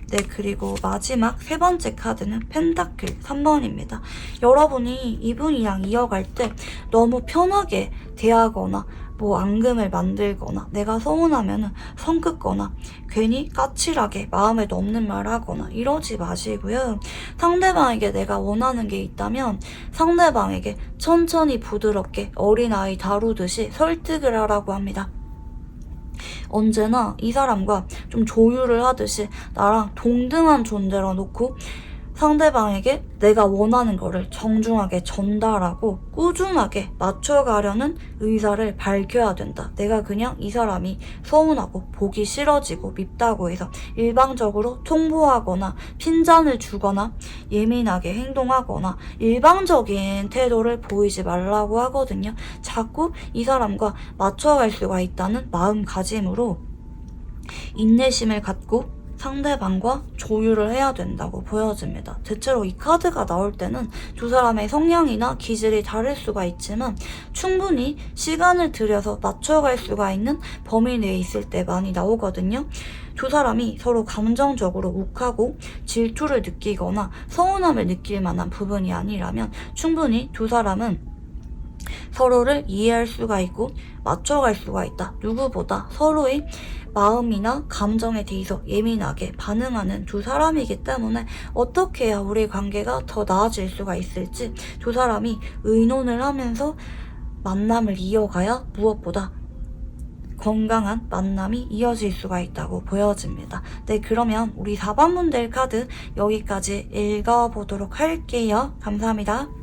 네, 그리고 마지막 세 번째 카드는 펜타클 3번입니다. 여러분이 이분이랑 이어갈 때 너무 편하게 대하거나 앙금을 만들거나 내가 서운하면은 성긋거나 괜히 까칠하게 마음에도 없는 말 하거나 이러지 마시고요. 상대방에게 내가 원하는 게 있다면 상대방에게 천천히 부드럽게 어린아이 다루듯이 설득을 하라고 합니다. 언제나 이 사람과 좀 조율을 하듯이 나랑 동등한 존재로 놓고 상대방에게 내가 원하는 거를 정중하게 전달하고 꾸준하게 맞춰가려는 의사를 밝혀야 된다. 내가 그냥 이 사람이 서운하고 보기 싫어지고 밉다고 해서 일방적으로 통보하거나 핀잔을 주거나 예민하게 행동하거나 일방적인 태도를 보이지 말라고 하거든요. 자꾸 이 사람과 맞춰갈 수가 있다는 마음가짐으로 인내심을 갖고 상대방과 조율을 해야 된다고 보여집니다. 대체로 이 카드가 나올 때는 두 사람의 성향이나 기질이 다를 수가 있지만 충분히 시간을 들여서 맞춰갈 수가 있는 범위 내에 있을 때 많이 나오거든요. 두 사람이 서로 감정적으로 욱하고 질투를 느끼거나 서운함을 느낄 만한 부분이 아니라면 충분히 두 사람은 서로를 이해할 수가 있고 맞춰갈 수가 있다. 누구보다 서로의 마음이나 감정에 대해서 예민하게 반응하는 두 사람이기 때문에 어떻게 해야 우리 관계가 더 나아질 수가 있을지 두 사람이 의논을 하면서 만남을 이어가야 무엇보다 건강한 만남이 이어질 수가 있다고 보여집니다. 네, 그러면 우리 4번 분들 카드 여기까지 읽어보도록 할게요. 감사합니다.